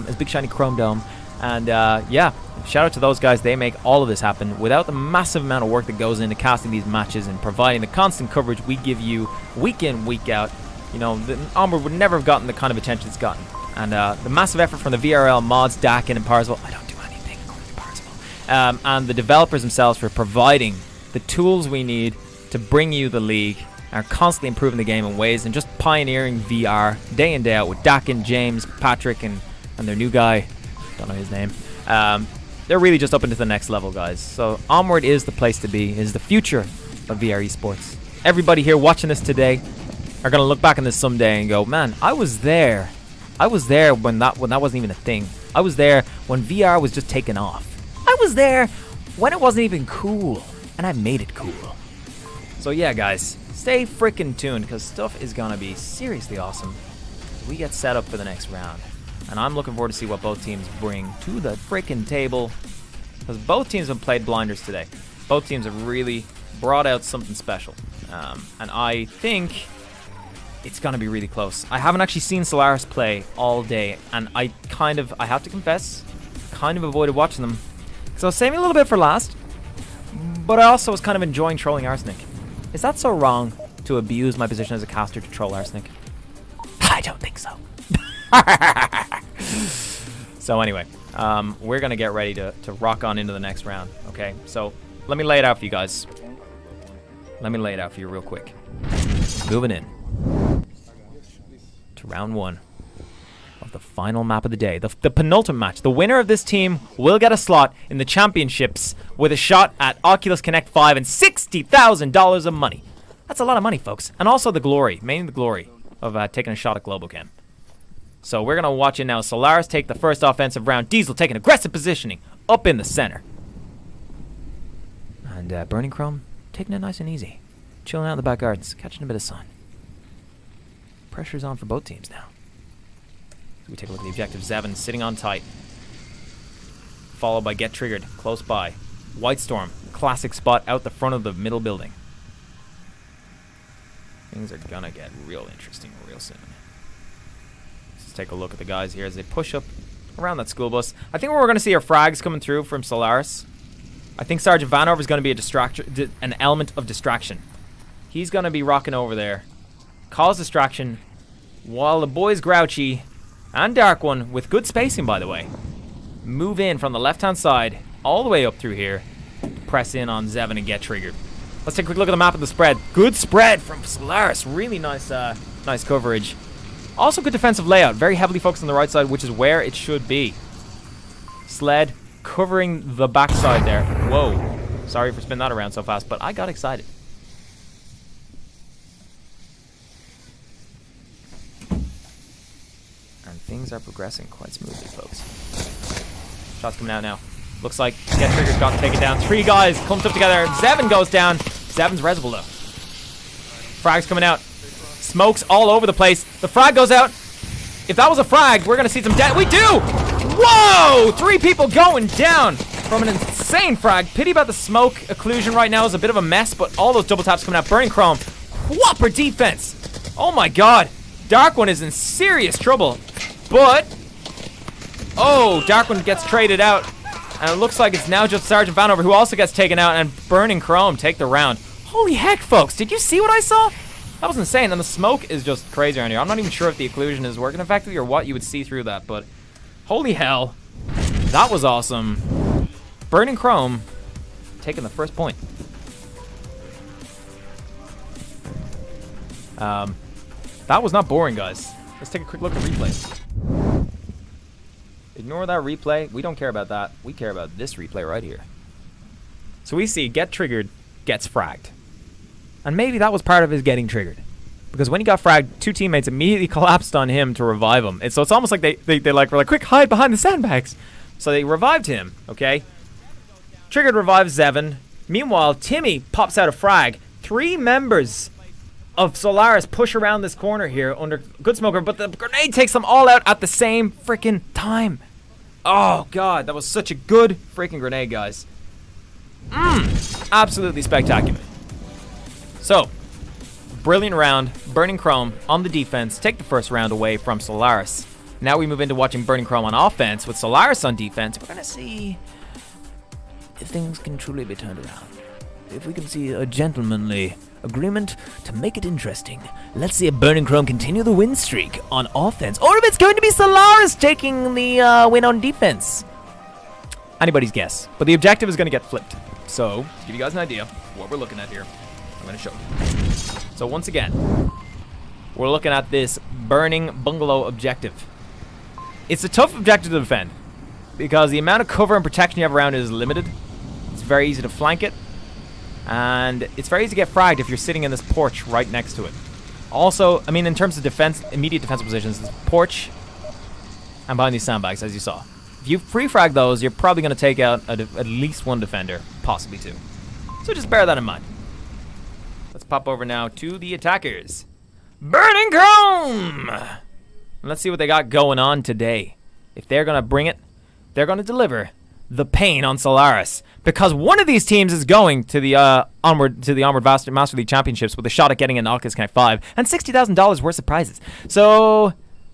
his big shiny chrome dome. And yeah, shout out to those guys. They make all of this happen. Without the massive amount of work that goes into casting these matches and providing the constant coverage we give you week in, week out, you know, the Onward would never have gotten the kind of attention it's gotten. And the massive effort from the VRL mods, Dakin, and Parzival. I don't do anything according to Parzival. And the developers themselves for providing the tools we need to bring you the league, are constantly improving the game in ways and just pioneering VR day in, day out with Dakin, James, Patrick, and their new guy. Don't know his name. They're really just up into the next level, guys. So Onward is the place to be, is the future of VR esports. Everybody here watching this today are going to look back on this someday and go, man, I was there. I was there when that wasn't even a thing. I was there when VR was just taking off. I was there when it wasn't even cool, and I made it cool. So yeah, guys, stay freaking tuned, because stuff is gonna be seriously awesome. We get set up for the next round, and I'm looking forward to see what both teams bring to the freaking table, because both teams have played blinders today. Both teams have really brought out something special, and I think it's going to be really close. I haven't actually seen Solaris play all day, and I have to confess, kind of avoided watching them, because I was saving a little bit for last, but I also was kind of enjoying trolling Arsenic. Is that so wrong to abuse my position as a caster to troll Arsenic? I don't think so. So anyway, we're going to get ready to rock on into the next round, okay? So let me lay it out for you guys. Let me lay it out for you real quick. Moving in to round one of have the final map of the day, the penultimate match. The winner of this team will get a slot in the championships with a shot at Oculus Connect 5 and $60,000 of money. That's a lot of money, folks. And also the glory, mainly the glory of taking a shot at GlobalCam. So we're going to watch it now. Solaris take the first offensive round. Diesel taking aggressive positioning up in the center. And Burning Chrome taking it nice and easy. Chilling out in the back gardens, catching a bit of sun. Pressure's on for both teams now. So we take a look at the objective. Zevin sitting on tight. Followed by Get Triggered, close by. White Storm, classic spot out the front of the middle building. Things are gonna get real interesting real soon. Let's take a look at the guys here as they push up around that school bus. I think we're gonna see our frags coming through from Solaris. I think Sergeant Vanover is gonna be a distraction, an element of distraction. He's gonna be rocking over there, cause distraction, while the boys Grouchy and Dark One, with good spacing by the way, move in from the left-hand side all the way up through here, press in on Zevin and Get Triggered. Let's take a quick look at the map of the spread. Good spread from Solaris. Really nice nice coverage. Also good defensive layout. Very heavily focused on the right side, which is where it should be. Sled covering the backside there. Whoa. Sorry for spinning that around so fast, but I got excited. And things are progressing quite smoothly, folks. Shots coming out now. Looks like Get Triggered got taken down. 3 guys clumped up together. Zevin goes down. Zevin's resable though. Frag's coming out. Smokes all over the place. The frag goes out. If that was a frag, we're gonna see some death. We do! Whoa! 3 people going down from an insane frag. Pity about the smoke occlusion right now is a bit of a mess, but all those double taps coming out. Burning Chrome. Whopper defense. Oh my god. Dark One is in serious trouble. But oh, Dark One gets traded out. And it looks like it's now just Sergeant Vanover who also gets taken out, and Burning Chrome take the round. Holy heck, folks. Did you see what I saw? That was insane. And the smoke is just crazy around here. I'm not even sure if the occlusion is working effectively or what you would see through that, but holy hell. That was awesome. Burning Chrome taking the first point. That was not boring, guys. Let's take a quick look at replay. Ignore that replay. We don't care about that. We care about this replay right here. So we see Get Triggered gets fragged. And maybe that was part of his getting triggered. Because when he got fragged, 2 teammates immediately collapsed on him to revive him. And so it's almost like they were like, quick, hide behind the sandbags. So they revived him, okay? Triggered revives Zevin. Meanwhile, Timmy pops out a frag. 3 members of Solaris push around this corner here under good smoker, but the grenade takes them all out at the same freaking time. Oh god, that was such a good freaking grenade, guys. Absolutely spectacular. So, brilliant round. Burning Chrome on the defense. Take the first round away from Solaris. Now we move into watching Burning Chrome on offense with Solaris on defense. We're gonna see if things can truly be turned around. If we can see a gentlemanly agreement to make it interesting. Let's see if Burning Chrome continue the win streak on offense, or if it's going to be Solaris taking the win on defense. Anybody's guess, but the objective is going to get flipped. So, to give you guys an idea of what we're looking at here, I'm going to show you. So once again, we're looking at this Burning Bungalow objective. It's a tough objective to defend, because the amount of cover and protection you have around it is limited. It's very easy to flank it. And it's very easy to get fragged if you're sitting in this porch right next to it. Also, I mean, in terms of defense, immediate defensive positions, this porch and behind these sandbags, as you saw. If you free frag those, you're probably going to take out at least 1 defender, possibly 2. So just bear that in mind. Let's pop over now to the attackers. Burning Chrome! Let's see what they got going on today. If they're going to bring it, they're going to deliver the pain on Solaris, because one of these teams is going to the Onward Master League Championships with a shot at getting an Oculus Connect 5 and $60,000 worth of prizes. So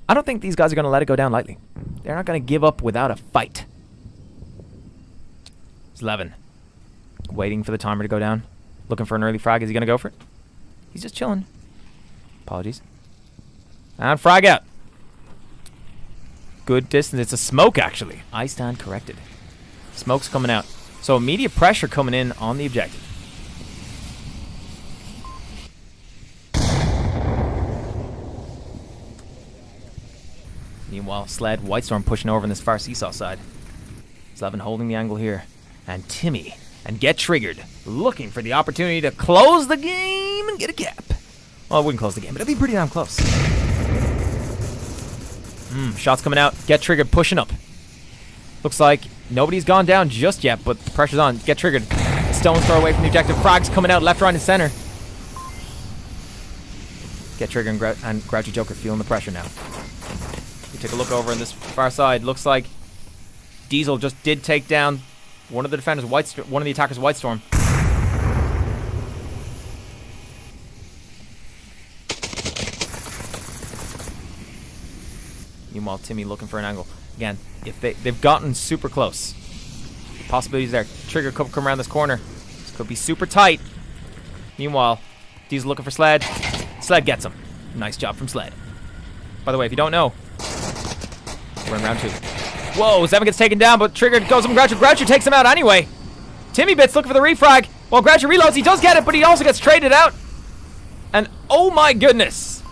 I don't think these guys are going to let it go down lightly. They're not going to give up without a fight. It's Levin waiting for the timer to go down, looking for an early frag. Is he going to go for it? He's just chilling. Apologies. And frag out. Good distance. It's a smoke, actually. I stand corrected. Smoke's coming out. So immediate pressure coming in on the objective. Meanwhile, Sled, Whitestorm pushing over on this far seesaw side. Slevin holding the angle here. And Timmy and Get Triggered looking for the opportunity to close the game and get a cap. Well, I wouldn't close the game, but it'd be pretty damn close. Shots coming out. Get Triggered pushing up. Looks like nobody's gone down just yet, but the pressure's on. Get Triggered. Stone's throw away from the objective. Frags coming out left, right, and center. Get Triggered and Grouchy Joker feeling the pressure now. We take a look over on this far side. Looks like Diesel just did take down one of the defenders, one of the attackers, Whitestorm. Meanwhile, Timmy looking for an angle. Again, if they've gotten super close. Possibilities there. Trigger could come around this corner. This could be super tight. Meanwhile, Diesel looking for Sled. Sled gets him. Nice job from Sled. By the way, if you don't know, we're in round 2. Whoa, Zevin gets taken down, but Trigger goes up and Groucho. Groucho takes him out anyway. Timmy Bits looking for the refrag. While Groucho reloads, he does get it, but he also gets traded out. And oh my goodness.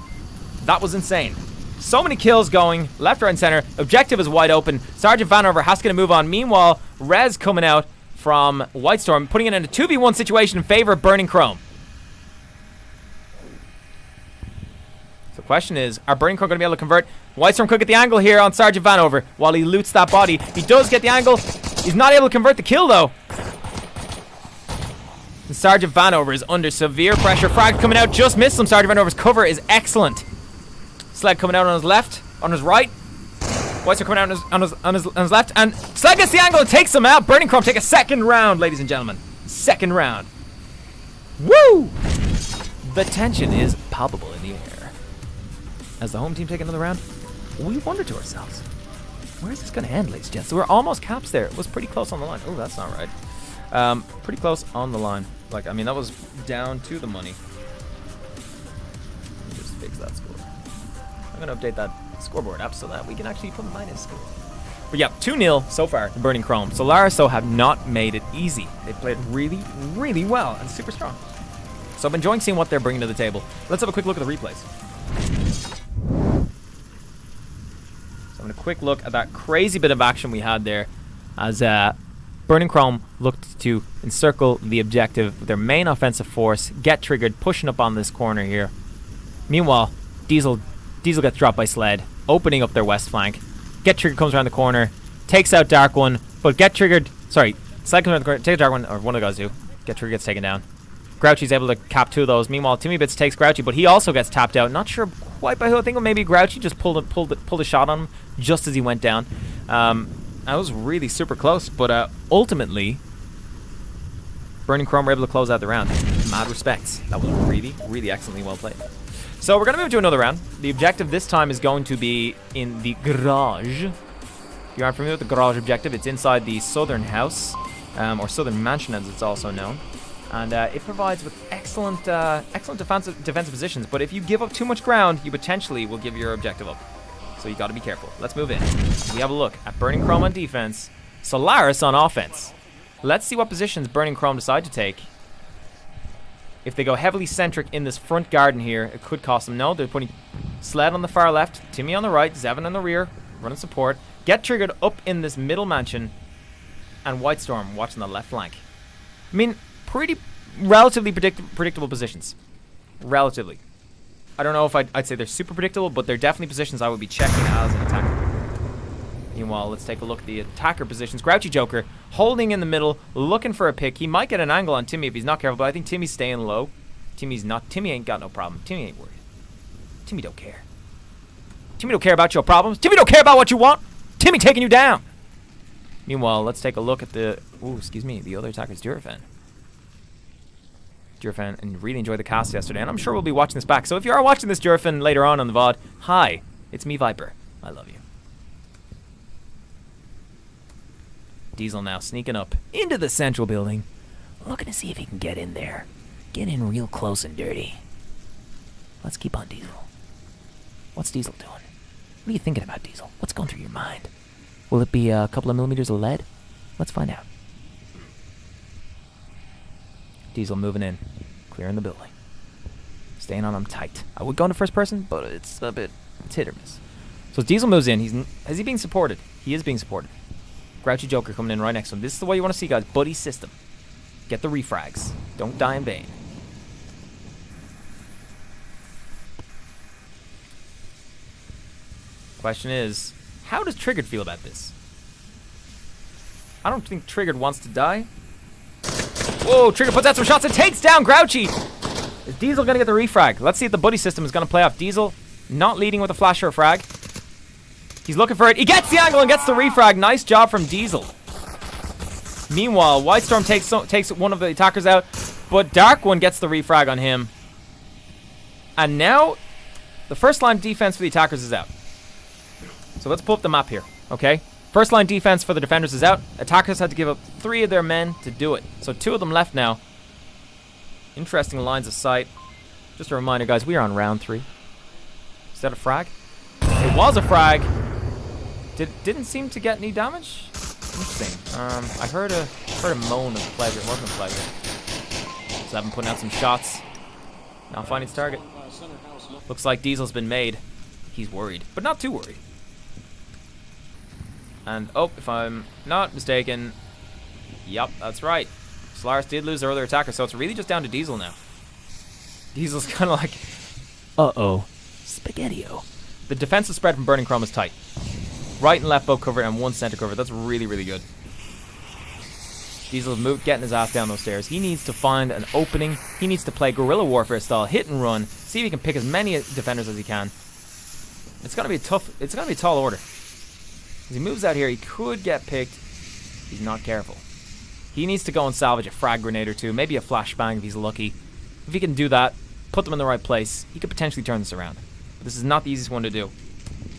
That was insane. So many kills going left, right, and center. Objective is wide open. Sergeant Vanover has to get a move on. Meanwhile, Rez coming out from Whitestorm, putting it in a 2v1 situation in favor of Burning Chrome. So the question is, are Burning Chrome going to be able to convert? Whitestorm could get the angle here on Sergeant Vanover while he loots that body. He does get the angle. He's not able to convert the kill, though. And Sergeant Vanover is under severe pressure. Frag coming out, just missed him. Sergeant Vanover's cover is excellent. Sled coming out on his left, on his right. Whitestorm coming out on his left, and Sled gets the angle and takes him out. Burning Chrome take a second round, ladies and gentlemen. Second round. Woo! The tension is palpable in the air. As the home team take another round, we wonder to ourselves, where is this going to end, ladies and gents? So we're almost caps there. It was pretty close on the line. Oh, that's not right. Pretty close on the line. Like, I mean, that was down to the money. Let me just fix that score. I'm going to update that scoreboard app so that we can actually put minus score. But yeah, 2-0 so far to Burning Chrome. Solaris, though, have not made it easy. They played really, really well and super strong. So I'm enjoying seeing what they're bringing to the table. Let's have a quick look at the replays. So I'm going to quick look at that crazy bit of action we had there as Burning Chrome looked to encircle the objective with their main offensive force, Get Triggered, pushing up on this corner here. Meanwhile, Diesel gets dropped by Sled, opening up their west flank. Get Triggered comes around the corner, takes out Dark One, but Sled comes around the corner, takes Dark One, or one of the guys do. Get Triggered gets taken down. Grouchy's able to cap 2 of those. Meanwhile, Timmy Bits takes Grouchy, but he also gets tapped out. Not sure quite by who. I think maybe Grouchy just pulled a shot on him just as he went down. That was really super close, but ultimately, Burning Chrome were able to close out the round. Mad respects. That was really, really excellently well played. So we're going to move to another round. The objective this time is going to be in the garage. If you aren't familiar with the garage objective, it's inside the southern house, or southern mansion as it's also known. And it provides with excellent defensive positions, but if you give up too much ground, you potentially will give your objective up. So you got to be careful. Let's move in. We have a look at Burning Chrome on defense, Solaris on offense. Let's see what positions Burning Chrome decide to take. If they go heavily centric in this front garden here, it could cost them. No, they're putting Sled on the far left, Timmy on the right, Zevin on the rear, running support. Get Triggered up in this middle mansion, and Whitestorm watching the left flank. I mean, relatively predictable positions. Relatively. I don't know if I'd say they're super predictable, but they're definitely positions I would be checking as an attacker. Meanwhile, let's take a look at the attacker positions. Grouchy Joker holding in the middle, looking for a pick. He might get an angle on Timmy if he's not careful, but I think Timmy's staying low. Timmy ain't got no problem. Timmy ain't worried. Timmy don't care. Timmy don't care about your problems. Timmy don't care about what you want. Timmy taking you down. Meanwhile, let's take a look at the other attacker's Durafan. Durafan and really enjoyed the cast yesterday, and I'm sure we'll be watching this back. So if you are watching this Durafan later on the VOD, hi, it's me, Viper. I love you. Diesel now sneaking up into the central building, looking to see if he can get in there. Get in real close and dirty. Let's keep on Diesel. What's Diesel doing? What are you thinking about, Diesel? What's going through your mind? Will it be a couple of millimeters of lead? Let's find out. Diesel moving in, clearing the building. Staying on him tight. I would go into first person, but it's hit or miss. So as Diesel moves in, is he being supported? He is being supported. Grouchy Joker coming in right next to him. This is the way you want to see, guys. Buddy system. Get the refrags. Don't die in vain. Question is, how does Triggered feel about this? I don't think Triggered wants to die. Whoa, Trigger puts out some shots and takes down Grouchy. Is Diesel going to get the refrag? Let's see if the buddy system is going to play off. Diesel not leading with a flash or a frag. He's looking for it. He gets the angle and gets the refrag. Nice job from Diesel. Meanwhile, White Storm takes one of the attackers out, but Dark One gets the refrag on him. And now, the first line defense for the attackers is out. So let's pull up the map here, okay? First line defense for the defenders is out. Attackers had to give up 3 of their men to do it. So 2 of them left now. Interesting lines of sight. Just a reminder, guys, we are on round 3. Is that a frag? It was a frag. Didn't seem to get any damage. Interesting. I heard a moan of pleasure. It wasn't a pleasure. Seven putting out some shots. Not finding his target. Looks like Diesel's been made. He's worried, but not too worried. And oh, if I'm not mistaken, yep, that's right. Solaris did lose their other attacker, so it's really just down to Diesel now. Diesel's kind of like, uh-oh, Spaghetti-O. The defensive spread from Burning Chrome is tight. Right and left both covered and 1 center covered. That's really, really good. Diesel's getting his ass down those stairs. He needs to find an opening. He needs to play guerrilla warfare style, hit and run, see if he can pick as many defenders as he can. It's gonna be it's gonna be a tall order. As he moves out here, he could get picked. He's not careful. He needs to go and salvage a frag grenade or 2, maybe a flashbang if he's lucky. If he can do that, put them in the right place, he could potentially turn this around. But this is not the easiest one to do.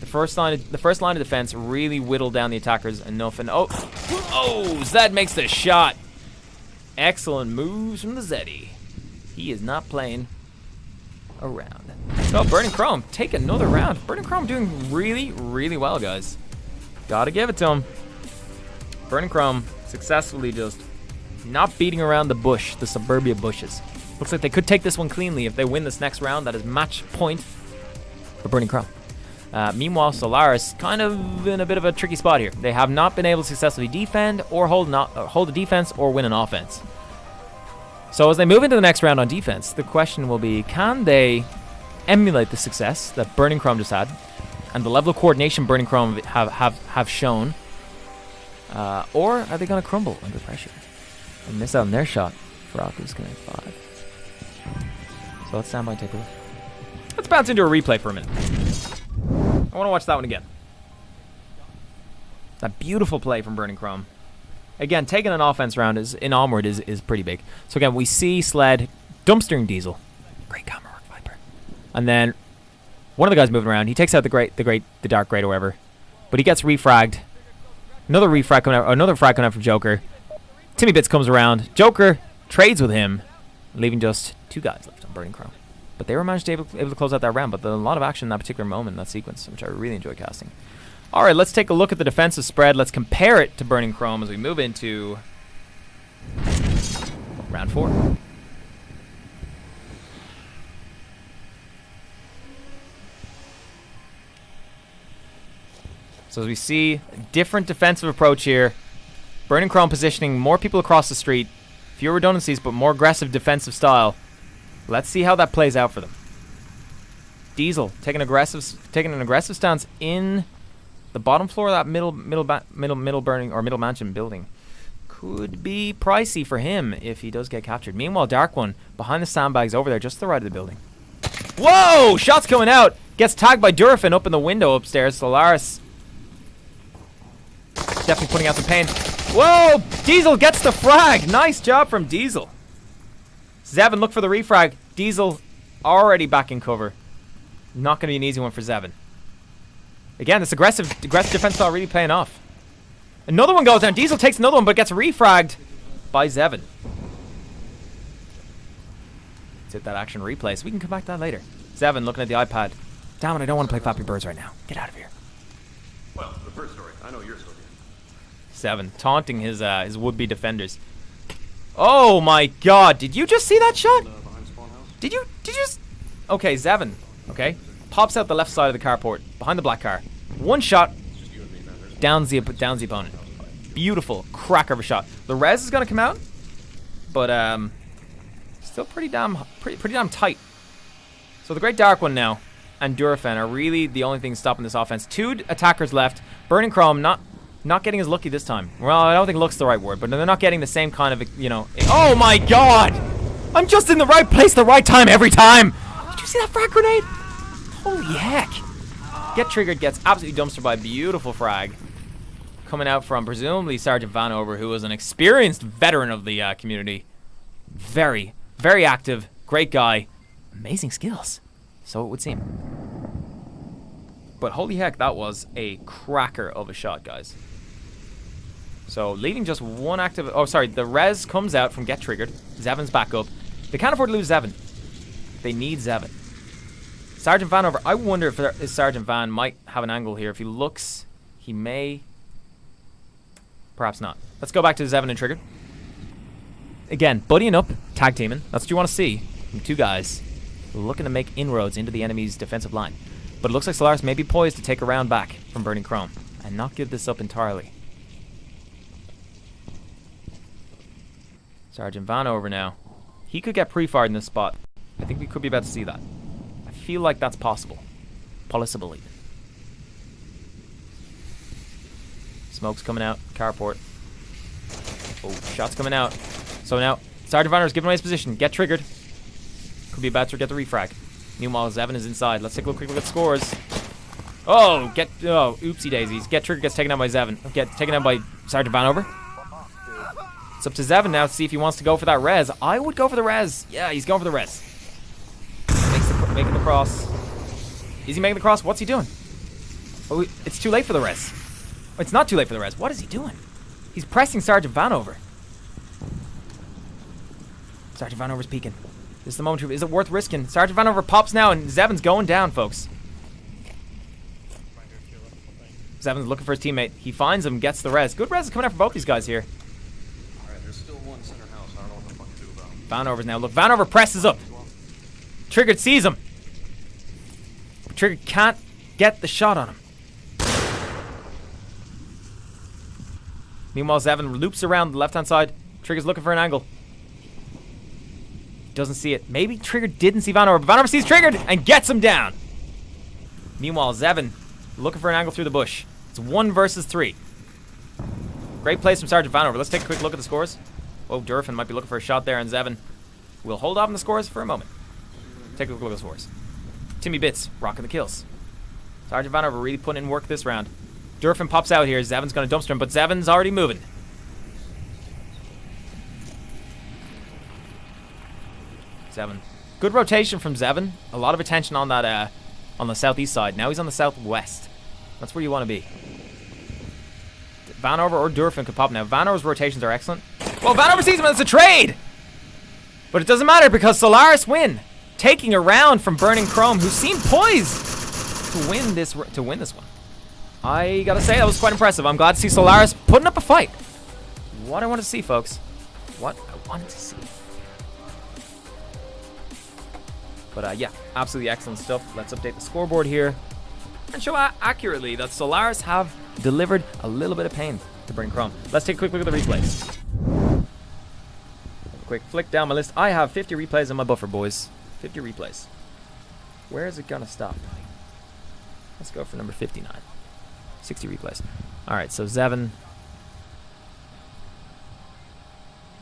The first line of defense really whittled down the attackers enough, and oh, Zed makes the shot. Excellent moves from the Zeddy. He is not playing around. So Burning Chrome, take another round. Burning Chrome doing really, really well, guys. Gotta give it to him. Burning Chrome successfully just not beating around the bush, the suburbia bushes. Looks like they could take this one cleanly if they win this next round. That is match point for Burning Chrome. Meanwhile, Solaris kind of in a bit of a tricky spot here. They have not been able to successfully defend or hold a defense or win an offense. So as they move into the next round on defense, the question will be, can they emulate the success that Burning Chrome just had and the level of coordination Burning Chrome have shown, or are they going to crumble under pressure and miss out on their shot for Aku's Connect 5? So let's stand by and take a look. Let's bounce into a replay for a minute. I want to watch that one again. That beautiful play from Burning Chrome. Again, taking an offense round in Onward is pretty big. So again, we see Sled dumpstering Diesel. Great camera work, Viper. And then one of the guys moving around, he takes out the Dark Great or whatever. But he gets refragged. Another frag coming out from Joker. Timmy Bits comes around. Joker trades with him, leaving just 2 guys left on Burning Chrome. But they were able to close out that round. But a lot of action in that particular moment, in that sequence, which I really enjoy casting. All right, let's take a look at the defensive spread. Let's compare it to Burning Chrome as we move into round 4. So as we see, a different defensive approach here. Burning Chrome positioning more people across the street, fewer redundancies, but more aggressive defensive style. Let's see how that plays out for them. Diesel taking an aggressive stance in the bottom floor of that middle burning or middle mansion building. Could be pricey for him if he does get captured. Meanwhile, Dark One behind the sandbags over there, just to the right of the building. Whoa! Shots coming out. Gets tagged by Durafin up in the window upstairs. Solaris definitely putting out some pain. Whoa! Diesel gets the frag. Nice job from Diesel. Zevin, look for the refrag. Diesel already back in cover. Not going to be an easy one for Zevin. Again, this aggressive defense style really paying off. Another one goes down. Diesel takes another one, but gets refragged by Zevin. Let's hit that action replay, so we can come back to that later. Zevin looking at the iPad. Damn it, I don't want to play Flappy Birds right now. Get out of here. Well, the first story. I know your story. Zevin taunting his would-be defenders. Oh my god, did you just see that shot? Behind spawn house. Did you just... Okay, Zevin, okay, pops out the left side of the carport, behind the black car. One shot, downs the opponent. Beautiful cracker of a shot. The res is gonna come out, but still pretty damn tight. So the Great Dark One now and Durafan are really the only things stopping this offense. 2 attackers left. Burning Chrome not getting as lucky this time. Well, I don't think luck's the right word, but they're not getting the same kind of, you know. Oh my god! I'm just in the right place the right time every time! Did you see that frag grenade? Holy heck. Get Triggered gets absolutely dumpstered by a beautiful frag. Coming out from presumably Sergeant Vanover, who was an experienced veteran of the community. Very, very active. Great guy. Amazing skills. So it would seem. But holy heck, that was a cracker of a shot, guys. So leaving just one active... Oh, sorry. The res comes out from Get Triggered. Zevin's back up. They can't afford to lose Zevin. They need Zevin. Sergeant Vanover. I wonder if Sergeant Van might have an angle here. If he looks, he may... Perhaps not. Let's go back to Zevin and Triggered. Again, buddying up, tag teaming. That's what you want to see from 2 guys looking to make inroads into the enemy's defensive line. But it looks like Solaris may be poised to take a round back from Burning Chrome and not give this up entirely. Sergeant Vanover now. He could get pre-fired in this spot. I think we could be about to see that. I feel like that's possible. Possible even. Smoke's coming out. Carport. Oh, shots coming out. So now, Sergeant Vanover's giving away his position. Get Triggered. Could be about to get the refrag. Meanwhile, Zevin is inside. Let's take a quick look at scores. Oh, oopsie daisies. Get Triggered gets taken out by Zevin. Get taken out by Sergeant Vanover. It's up to Zevin now to see if he wants to go for that res. I would go for the res. Yeah, he's going for the res. Making the cross. Is he making the cross? What's he doing? Oh, it's too late for the res. It's not too late for the res. What is he doing? He's pressing Sergeant Vanover. Sergeant Vanover's peeking. This is the moment. Is it worth risking? Sergeant Vanover pops now, and Zevin's going down, folks. Zevin's looking for his teammate. He finds him, gets the res. Good res is coming out for both these guys here. Alright, there's still one center house. I don't know what the fuck to do about it. Vanover's now. Look, Vanover presses up. Triggered sees him. Triggered can't get the shot on him. Meanwhile, Zevin loops around the left-hand side. Trigger's looking for an angle. Doesn't see it. Maybe Triggered didn't see Vanover, but Vanover sees Triggered and gets him down. Meanwhile, Zevin looking for an angle through the bush. It's 1 versus 3. Great plays from Sergeant Vanover. Let's take a quick look at the scores. Oh, Durfin might be looking for a shot there, and Zevin will hold off on the scores for a moment. Take a quick look at the scores. Timmy Bits rocking the kills. Sergeant Vanover really putting in work this round. Durfin pops out here. Zevin's going to dumpster him, but Zevin's already moving. Zevin. Good rotation from Zevin. A lot of attention on that on the southeast side. Now he's on the southwest. That's where you want to be. Vanover or Durfin could pop now. Vanover's rotations are excellent. Well, Vanover sees him and it's a trade! But it doesn't matter because Solaris win. Taking a round from Burning Chrome, who seemed poised to win this one. I gotta say, that was quite impressive. I'm glad to see Solaris putting up a fight. What I wanted to see, folks. What I wanted to see. But yeah, absolutely excellent stuff. Let's update the scoreboard here and show accurately that Solaris have delivered a little bit of pain to Burning Chrome. Let's take a quick look at the replays. Quick flick down my list. I have 50 replays in my buffer, boys. 50 replays. Where is it gonna stop? Let's go for number 59. 60 replays. Alright, so Zevin.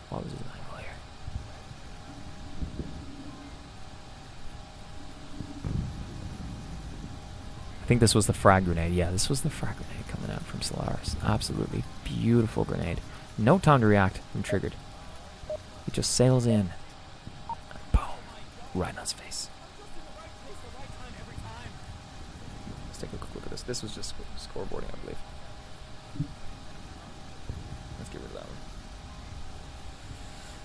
What was his angle here? I think this was the frag grenade. Yeah, this was the frag grenade coming out from Solaris. Absolutely beautiful grenade. No time to react from Triggered. He just sails in. And boom. Right in his face. Let's take a quick look at this. This was just scoreboarding, I believe. Let's get rid of that one.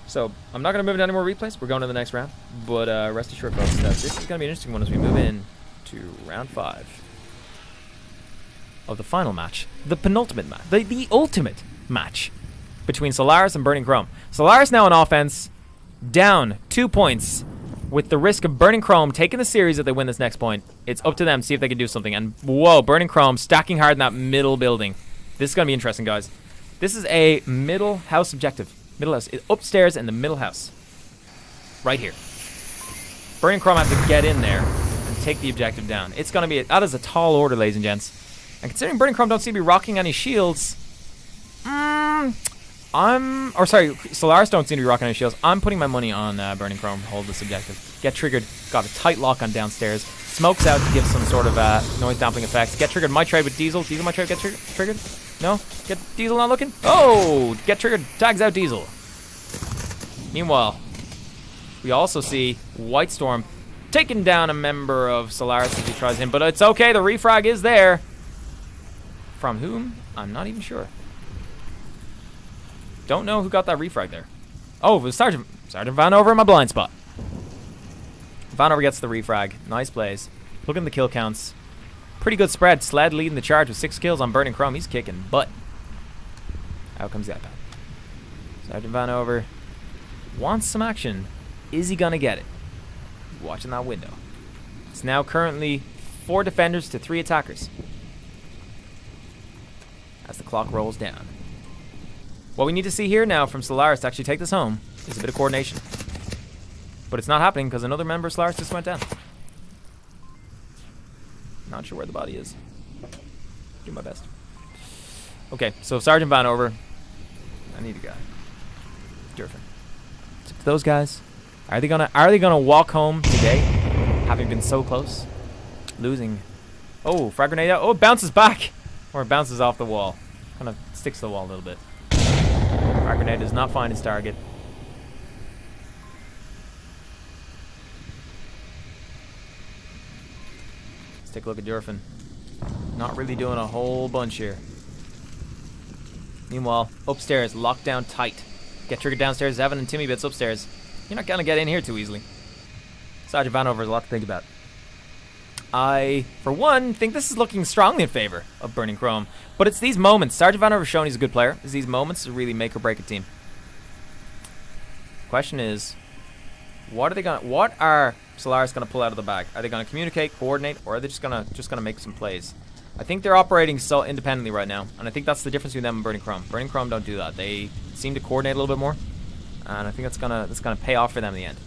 So, I'm not going to move into any more replays. We're going to the next round. But rest assured, folks, that this is going to be an interesting one as we move in to round 5 of the final match. The penultimate match. The ultimate match between Solaris and Burning Chrome. Solaris now on offense, down 2 points with the risk of Burning Chrome taking the series if they win this next point, it's up to them to see if they can do something. And whoa, Burning Chrome stacking hard in that middle building. This is going to be interesting, guys. This is a middle house objective. Middle house. Upstairs in the middle house. Right here. Burning Chrome have to get in there and take the objective down. It's going to be... That is a tall order, ladies and gents. And considering Burning Chrome don't seem to be rocking any shields... Solaris don't seem to be rocking any shields. I'm putting my money on Burning Chrome. Hold this objective. Get triggered. Got a tight lock on downstairs. Smokes out to give some sort of noise damping effects. Get triggered. My trade with Diesel. Diesel, my trade. Get triggered. No? Get Diesel not looking? Oh! Get triggered. Tags out Diesel. Meanwhile, we also see White Storm taking down a member of Solaris as he tries him. But it's okay. The refrag is there. From whom? I'm not even sure. Don't know who got that refrag there. Oh, it was Sergeant Vanover in my blind spot. Vanover gets the refrag. Nice plays. Look at the kill counts. Pretty good spread. Sled leading the charge with 6 kills on Burning Chrome. He's kicking butt. Out comes the iPad. Sergeant Vanover wants some action. Is he gonna get it? Watching that window. It's now currently 4 defenders to 3 attackers. As the clock rolls down. What we need to see here now from Solaris to actually take this home is a bit of coordination. But it's not happening because another member of Solaris just went down. Not sure where the body is. Do my best. Okay, so Sergeant Vanover. I need a guy. Durfin. It's up to those guys. Are they gonna walk home today, having been so close? Losing. Oh, frag grenade out. Oh, it bounces back. Or it bounces off the wall. Kind of sticks to the wall a little bit. Frag grenade does not find its target. Let's take a look at Durfin. Not really doing a whole bunch here. Meanwhile, upstairs, locked down tight. Get triggered downstairs. Evan and Timmy bits upstairs. You're not gonna get in here too easily. Sergeant Vanover has a lot to think about. I, for one, think this is looking strongly in favor of Burning Chrome. But it's these moments. Sergeant Vanover has shown he's a good player. It's these moments to really make or break a team. Question is, what are Solaris gonna pull out of the bag? Are they gonna communicate, coordinate, or are they just gonna make some plays? I think they're operating so independently right now, and I think that's the difference between them and Burning Chrome. Burning Chrome don't do that. They seem to coordinate a little bit more, and I think that's gonna pay off for them in the end.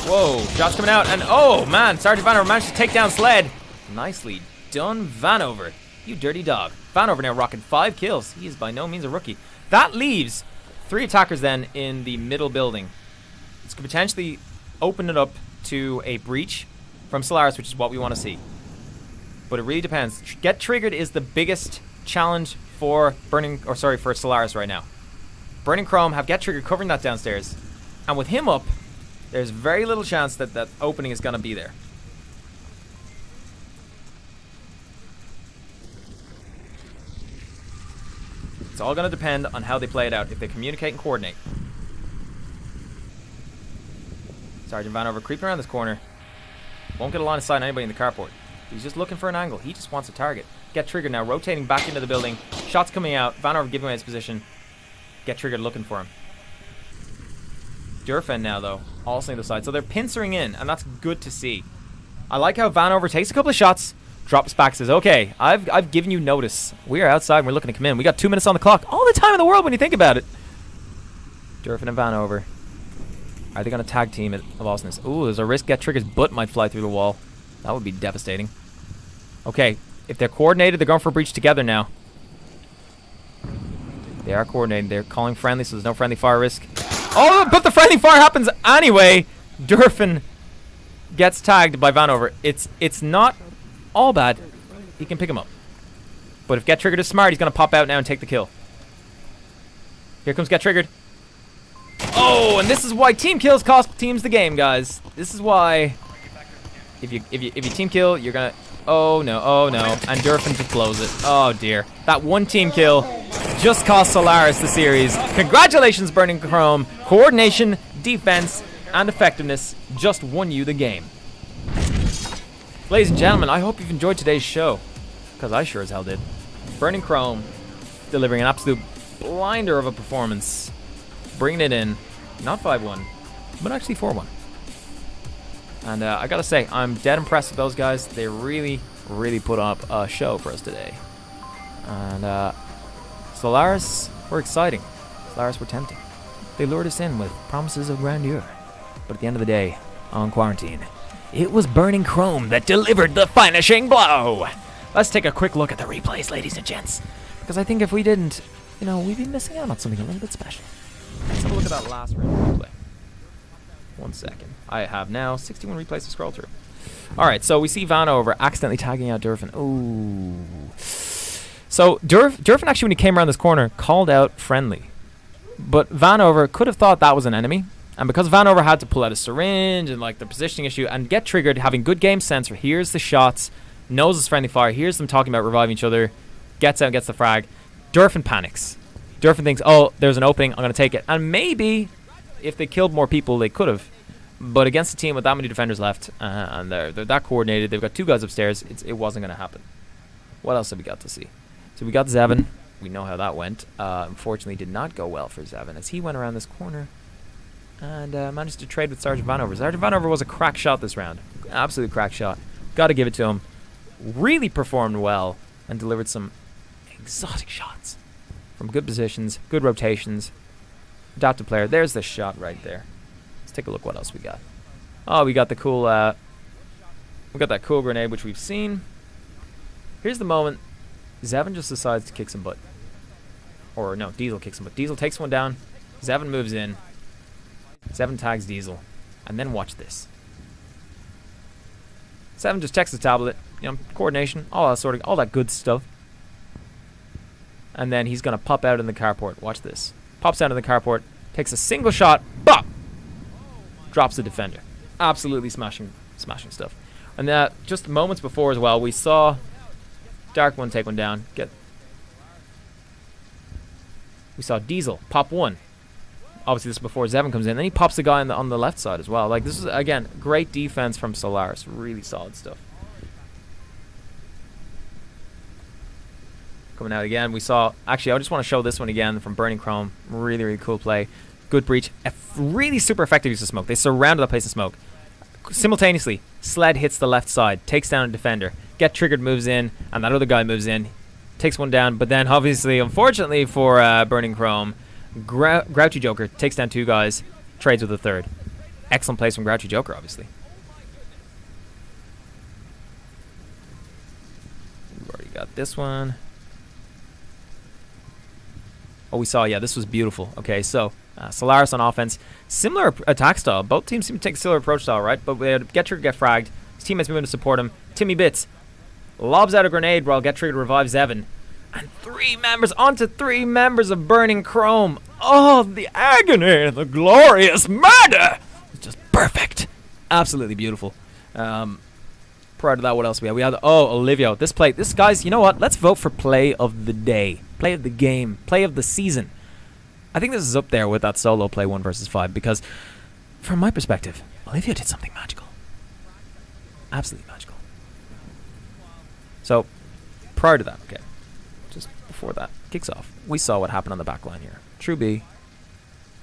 Whoa, shots coming out, and oh man, Sergeant Vanover managed to take down Sled. Nicely done, Vanover. You dirty dog. Vanover now rocking 5 kills. He is by no means a rookie. That leaves 3 attackers then in the middle building. This could potentially open it up to a breach from Solaris, which is what we want to see. But it really depends. Get triggered is the biggest challenge for for Solaris right now. Burning Chrome have Get Triggered covering that downstairs, and with him up, there's very little chance that that opening is going to be there. It's all going to depend on how they play it out, if they communicate and coordinate. Sergeant Vanover creeping around this corner. Won't get a line of sight on anybody in the carport. He's just looking for an angle. He just wants a target. Get Triggered now, rotating back into the building. Shots coming out. Vanover giving away his position. Get Triggered looking for him. Durfin now, though, also on the side. So they're pincering in, and that's good to see. I like how Vanover takes a couple of shots, drops back, says, okay, I've given you notice. We are outside, and we're looking to come in. We got 2 minutes on the clock. All the time in the world when you think about it. Durfin and Vanover. Are they going to tag team it of awesomeness? Ooh, there's a risk Get Triggered's butt might fly through the wall. That would be devastating. Okay, if they're coordinated, they're going for a breach together now. They are coordinated. They're calling friendly, so there's no friendly fire risk. Oh, but the friendly fire happens anyway. Durfin gets tagged by Vanover. It's not all bad. He can pick him up. But if Get Triggered is smart, he's going to pop out now and take the kill. Here comes Get Triggered. Oh, and this is why team kills cost teams the game, guys. This is why if you team kill, you're gonna oh no, and Durfin just blows it. Oh dear. That one team kill just cost Solaris the series. Congratulations, Burning Chrome. Coordination, defense, and effectiveness just won you the game. Ladies and gentlemen, I hope you've enjoyed today's show, because I sure as hell did. Burning Chrome delivering an absolute blinder of a performance. Bringing it in. Not 5-1, but actually 4-1. And I gotta say, I'm dead impressed with those guys. They really, really put up a show for us today. And Solaris were exciting. Solaris were tempting. They lured us in with promises of grandeur. But at the end of the day, on quarantine, it was Burning Chrome that delivered the finishing blow. Let's take a quick look at the replays, ladies and gents. Because I think if we didn't, we'd be missing out on something a little bit special. Let's have a look at that last round replay. 1 second. I have now 61 replays to scroll through. Alright, so we see Vanover accidentally tagging out Durfin. Ooh. So Durfin actually, when he came around this corner, called out friendly. But Vanover could have thought that was an enemy. And because Vanover had to pull out a syringe and like the positioning issue and get triggered, having good game sense, hears the shots, knows it's friendly fire, hears them talking about reviving each other, gets out and gets the frag. Durfin panics. Durfin thinks, oh, there's an opening, I'm going to take it. And maybe if they killed more people, they could have. But against a team with that many defenders left, and they're that coordinated, they've got 2 guys upstairs, it wasn't going to happen. What else have we got to see? So we got Zevin. We know how that went. Unfortunately, did not go well for Zevin as he went around this corner and managed to trade with Sergeant Vanover. Sergeant Vanover was a crack shot this round. Absolute crack shot. Got to give it to him. Really performed well and delivered some exotic shots from good positions, good rotations. Adaptive player. There's the shot right there. Let's take a look what else we got. Oh, we got the cool we got that cool grenade which we've seen. Here's the moment Zevin just decides to kick some butt. Or no, Diesel kicks some butt. Diesel takes one down. Zevin moves in. Zevin tags Diesel. And then watch this. Zevin just checks the tablet, coordination, all that good stuff. And then he's gonna pop out in the carport. Watch this. Pops out in the carport, takes a single shot, bop! Drops the defender. Absolutely smashing stuff. And just moments before as well, we saw Dark One take one down. We saw Diesel pop one. Obviously, this is before Zevin comes in. Then he pops the guy on the left side as well. Like, this is, again, great defense from Solaris. Really solid stuff. Coming out again, we saw... Actually, I just want to show this one again from Burning Chrome. Really, really cool play. Good breach. Really super effective use of smoke. They surrounded the place in smoke. Simultaneously, Sled hits the left side, takes down a defender. Get Triggered moves in, and that other guy moves in. Takes one down, but then obviously, unfortunately for Burning Chrome, Grouchy Joker takes down 2 guys, trades with a third. Excellent plays from Grouchy Joker, obviously. We've already got this one. Oh, we saw, yeah, this was beautiful. Okay, so Solaris on offense. Similar attack style. Both teams seem to take a similar approach style, right? But we had Get Triggered get fragged. His teammates moving to support him. Timmy Bits lobs out a grenade while Get Triggered revives Zevin. And 3 members, onto 3 members of Burning Chrome. Oh, the agony, the glorious murder. It's just perfect. Absolutely beautiful. Prior to that, what else we had? We had, Olivia. This guys, you know what? Let's vote for play of the day. Play of the game. Play of the season. I think this is up there with that solo play 1 versus 5 because, from my perspective, Olivia did something magical. Absolutely magical. So, prior to that, okay, just before that kicks off, we saw what happened on the back line here. True B,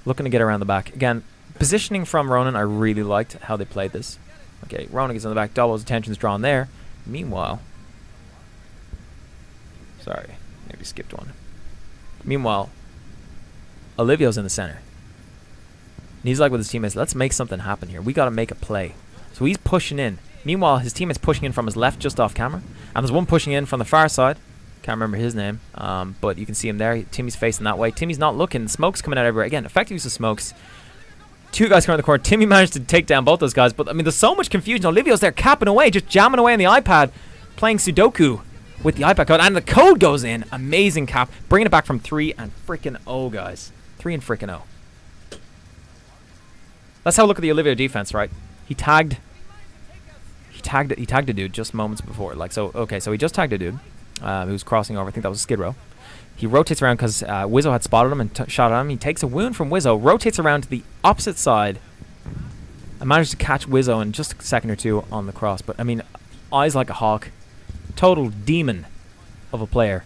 looking to get around the back. Again, positioning from Ronan, I really liked how they played this. Okay, Ronan gets on the back, doubles, attention's drawn there. Meanwhile, sorry, maybe skipped one. Meanwhile, Olivio's in the center. And he's like with his teammates, let's make something happen here. We got to make a play. So he's pushing in. Meanwhile, his teammate's pushing in from his left, just off camera. And there's one pushing in from the far side. Can't remember his name. But you can see him there. Timmy's facing that way. Timmy's not looking. Smoke's coming out everywhere. Again, effective use of smokes. 2 guys coming around the corner. Timmy managed to take down both those guys. But, I mean, there's so much confusion. Olivio's there capping away, just jamming away on the iPad, playing Sudoku with the iPad code. And the code goes in. Amazing cap. Bringing it back from 3 and freaking 0, guys. 3 and freaking 0. Let's have a look at the Olivio defense, right? He tagged a dude just moments before. So he just tagged a dude who was crossing over. I think that was a Skid Row. He rotates around because Wizzo had spotted him and shot at him. He takes a wound from Wizzo, rotates around to the opposite side, and managed to catch Wizzo in just a second or 2 on the cross. But, I mean, eyes like a hawk. Total demon of a player.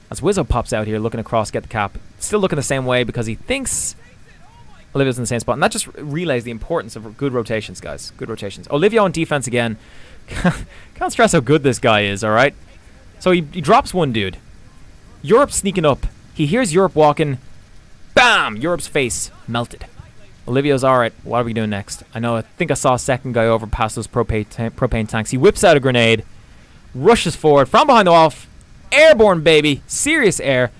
As Wizzo pops out here looking across, get the cap. Still looking the same way because he thinks Olivia's in the same spot. And that just relays the importance of good rotations, guys. Good rotations. Olivia on defense again. Can't stress how good this guy is, alright? So he drops one dude. Europe's sneaking up. He hears Europe walking. Bam! Europe's face melted. Olivia's alright. What are we doing next? I think I saw a second guy over past those propane tanks. He whips out a grenade. Rushes forward from behind the wall. Airborne, baby. Serious air.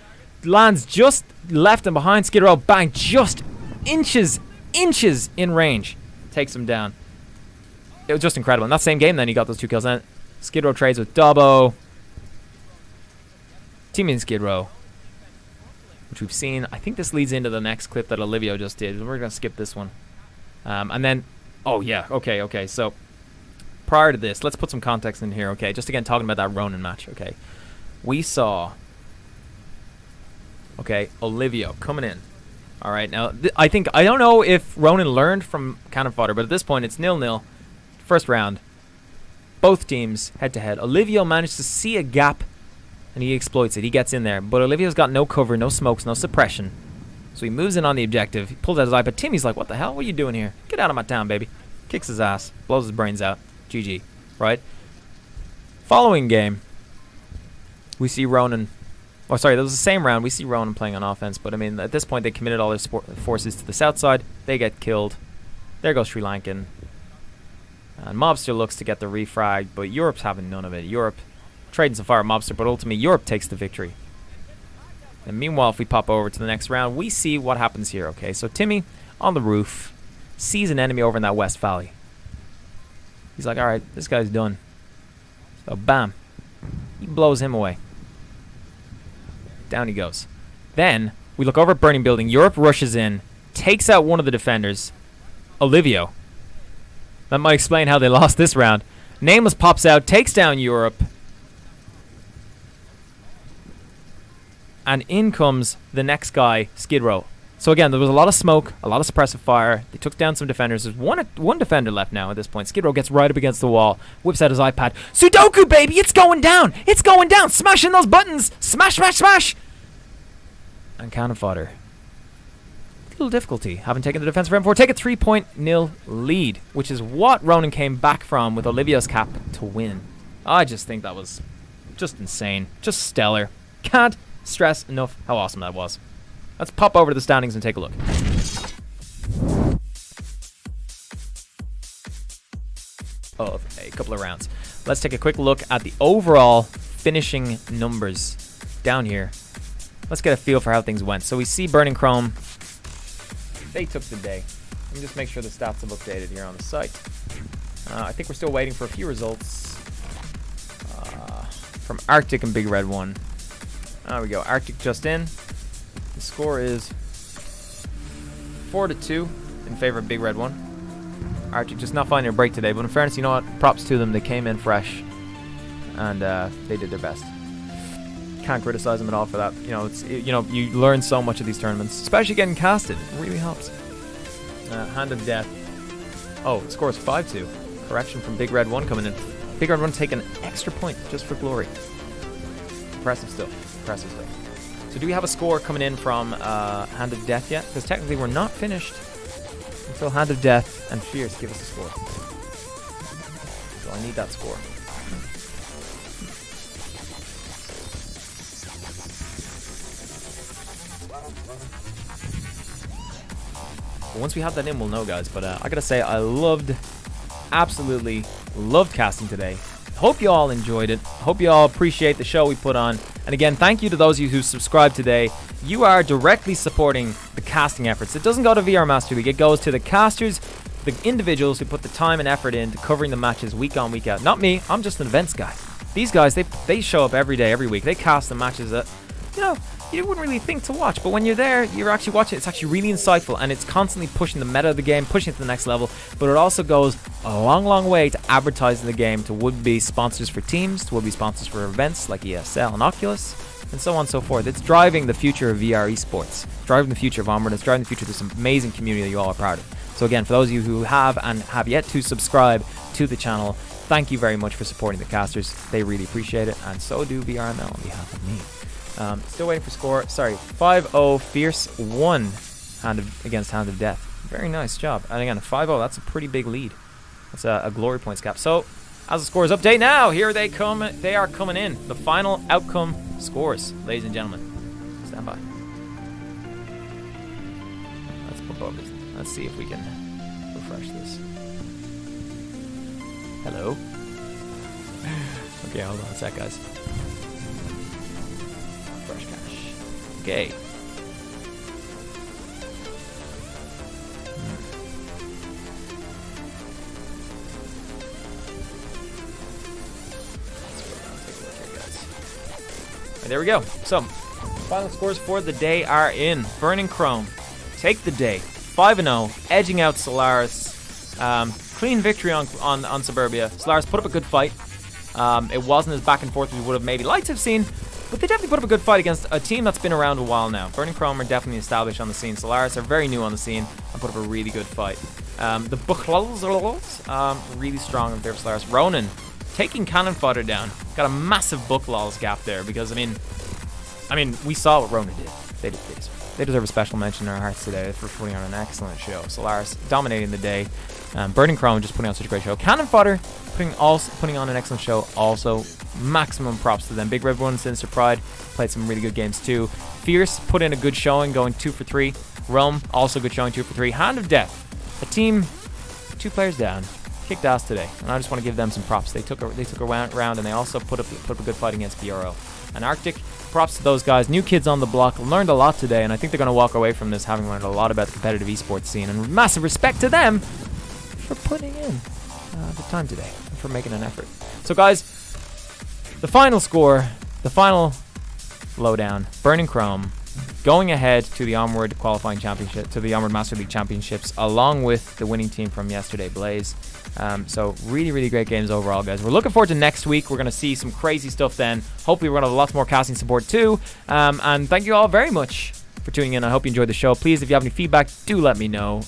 Lands just left and behind Skid Row. Bang. Just inches in range. Takes him down. It was just incredible. In that same game, then, he got those 2 kills. And Skid Row trades with Dobbo. Teaming Skid Row, which we've seen. I think this leads into the next clip that Olivia just did. We're going to skip this one. And then, oh, yeah. Okay. So, prior to this, let's put some context in here, okay? Just again, talking about that Ronin match, okay? We saw, okay, Olivia coming in. All right, now, I don't know if Ronin learned from Cannon Fodder, but at this point, it's 0-0. First round. Both teams head-to-head. Olivia managed to see a gap, and he exploits it. He gets in there. But Olivia's got no cover, no smokes, no suppression. So he moves in on the objective. He pulls out his eye, but Timmy's like, what the hell? What are you doing here? Get out of my town, baby. Kicks his ass. Blows his brains out. GG. Right? Following game, we see Ronin. Oh, sorry, that was the same round. We see Ronin playing on offense. But, I mean, at this point, they committed all their forces to the south side. They get killed. There goes Sri Lankan. And Mobster looks to get the refrag, but Europe's having none of it. Europe trading some fire Mobster, but ultimately Europe takes the victory. And meanwhile, if we pop over to the next round, we see what happens here, okay? So Timmy, on the roof, sees an enemy over in that West Valley. He's like, alright, this guy's done. So, bam. He blows him away. Down he goes. Then, we look over at Burning Building. Europe rushes in, takes out one of the defenders, Olivio. That might explain how they lost this round. Nameless pops out, takes down Europe. And in comes the next guy, Skid Row. So again, there was a lot of smoke, a lot of suppressive fire. They took down some defenders. There's one defender left now at this point. Skid Row gets right up against the wall, whips out his iPad. Sudoku, baby, it's going down. It's going down. Smashing those buttons. Smash, smash, smash. And Cannon Fodder. Little difficulty, having taken the defense for M4, take a 3-0 lead, which is what Ronin came back from with Olivia's cap to win. I just think that was just insane, just stellar. Can't stress enough how awesome that was. Let's pop over to the standings and take a look. Of a couple of rounds. Let's take a quick look at the overall finishing numbers down here. Let's get a feel for how things went. So we see Burning Chrome. They took the day. Let me just make sure the stats have updated here on the site. I think we're still waiting for a few results from Arctic and Big Red 1. There we go. Arctic just in. The score is 4-2 in favor of Big Red 1. Arctic just not finding a break today, but in fairness, you know what? Props to them. They came in fresh, and they did their best. Can't criticize them at all for that. You learn so much of these tournaments, especially getting casted. It really helps. Hand of Death. Oh, the score is 5-2. Correction from Big Red 1 coming in. Big Red 1 taking an extra point just for glory. Impressive stuff. Impressive stuff. So do we have a score coming in from Hand of Death yet? Because technically we're not finished until Hand of Death and Fierce give us a score. So I need that score. Once we have that in, we'll know, guys. But I gotta say, I absolutely loved casting today. Hope you all enjoyed it. Hope you all appreciate the show we put on. And again, thank you to those of you who subscribed today. You are directly supporting the casting efforts. It doesn't go to VR Master League. It goes to the casters, the individuals who put the time and effort into covering the matches week on, week out. Not me. I'm just an events guy. These guys, they show up every day, every week. They cast the matches that, you wouldn't really think to watch, but when you're there, you're actually watching. It's actually really insightful, and it's constantly pushing the meta of the game, pushing it to the next level. But it also goes a long, long way to advertising the game to would-be sponsors for teams, to would-be sponsors for events like ESL and Oculus, and so on and so forth. It's driving the future of VR esports. It's driving the future of Onward. It's driving the future of this amazing community that you all are proud of. So again, for those of you who have and have yet to subscribe to the channel, thank you very much for supporting the casters. They really appreciate it, and so do VRML on behalf of me. Still waiting for score. Sorry, 5-0 Fierce 1 against Hand of Death. Very nice job. And again, a 5-0, that's a pretty big lead. That's a glory points gap. So, as the scores update now, here they come. They are coming in. The final outcome scores, ladies and gentlemen. Stand by. Let's pop over this. Let's see if we can refresh this. Hello. Okay, hold on a sec, guys. Fresh cash. Okay. There we go. So, final scores for the day are in. Burning Chrome, take the day. 5-0, edging out Solaris. Clean victory on Suburbia. Solaris put up a good fight. It wasn't as back and forth as we would have maybe liked to have seen, but they definitely put up a good fight against a team that's been around a while now. Burning Chrome are definitely established on the scene. Solaris are very new on the scene and put up a really good fight. The Buchlals, really strong up there for Solaris. Ronin taking Cannon Fodder down. Got a massive Buchlals gap there because, I mean, we saw what Ronin did. They deserve a special mention in our hearts today for putting on an excellent show. Solaris dominating the day. Burning Chrome just putting on such a great show. Cannon Fodder putting on an excellent show. Also, maximum props to them. Big Red One, Sinister Pride played some really good games too. Fierce put in a good showing, going 2 for 3. Rome also good showing, 2 for 3. Hand of Death, a team 2 players down, kicked ass today, and I just want to give them some props. They took a round, and they also put up a good fight against VRML. And Arctic, props to those guys. New kids on the block, learned a lot today, and I think they're going to walk away from this having learned a lot about the competitive esports scene. And massive respect to them for putting in the time today and for making an effort. So guys, the final score, the final lowdown, Burning Chrome going ahead to the Onward qualifying championship, to the Onward Master League Championships, along with the winning team from yesterday, Blaze. So really, really great games overall, guys. We're looking forward to next week. We're going to see some crazy stuff then. Hopefully we're going to have lots more casting support too. And thank you all very much for tuning in. I hope you enjoyed the show. Please, if you have any feedback, do let me know.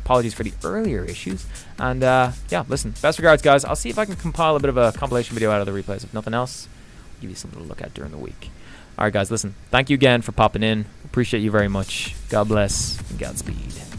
Apologies for the earlier issues. And yeah, listen, best regards, guys. I'll see if I can compile a bit of a compilation video out of the replays. If nothing else, I'll give you something to look at during the week. All right, guys, listen. Thank you again for popping in. Appreciate you very much. God bless and Godspeed.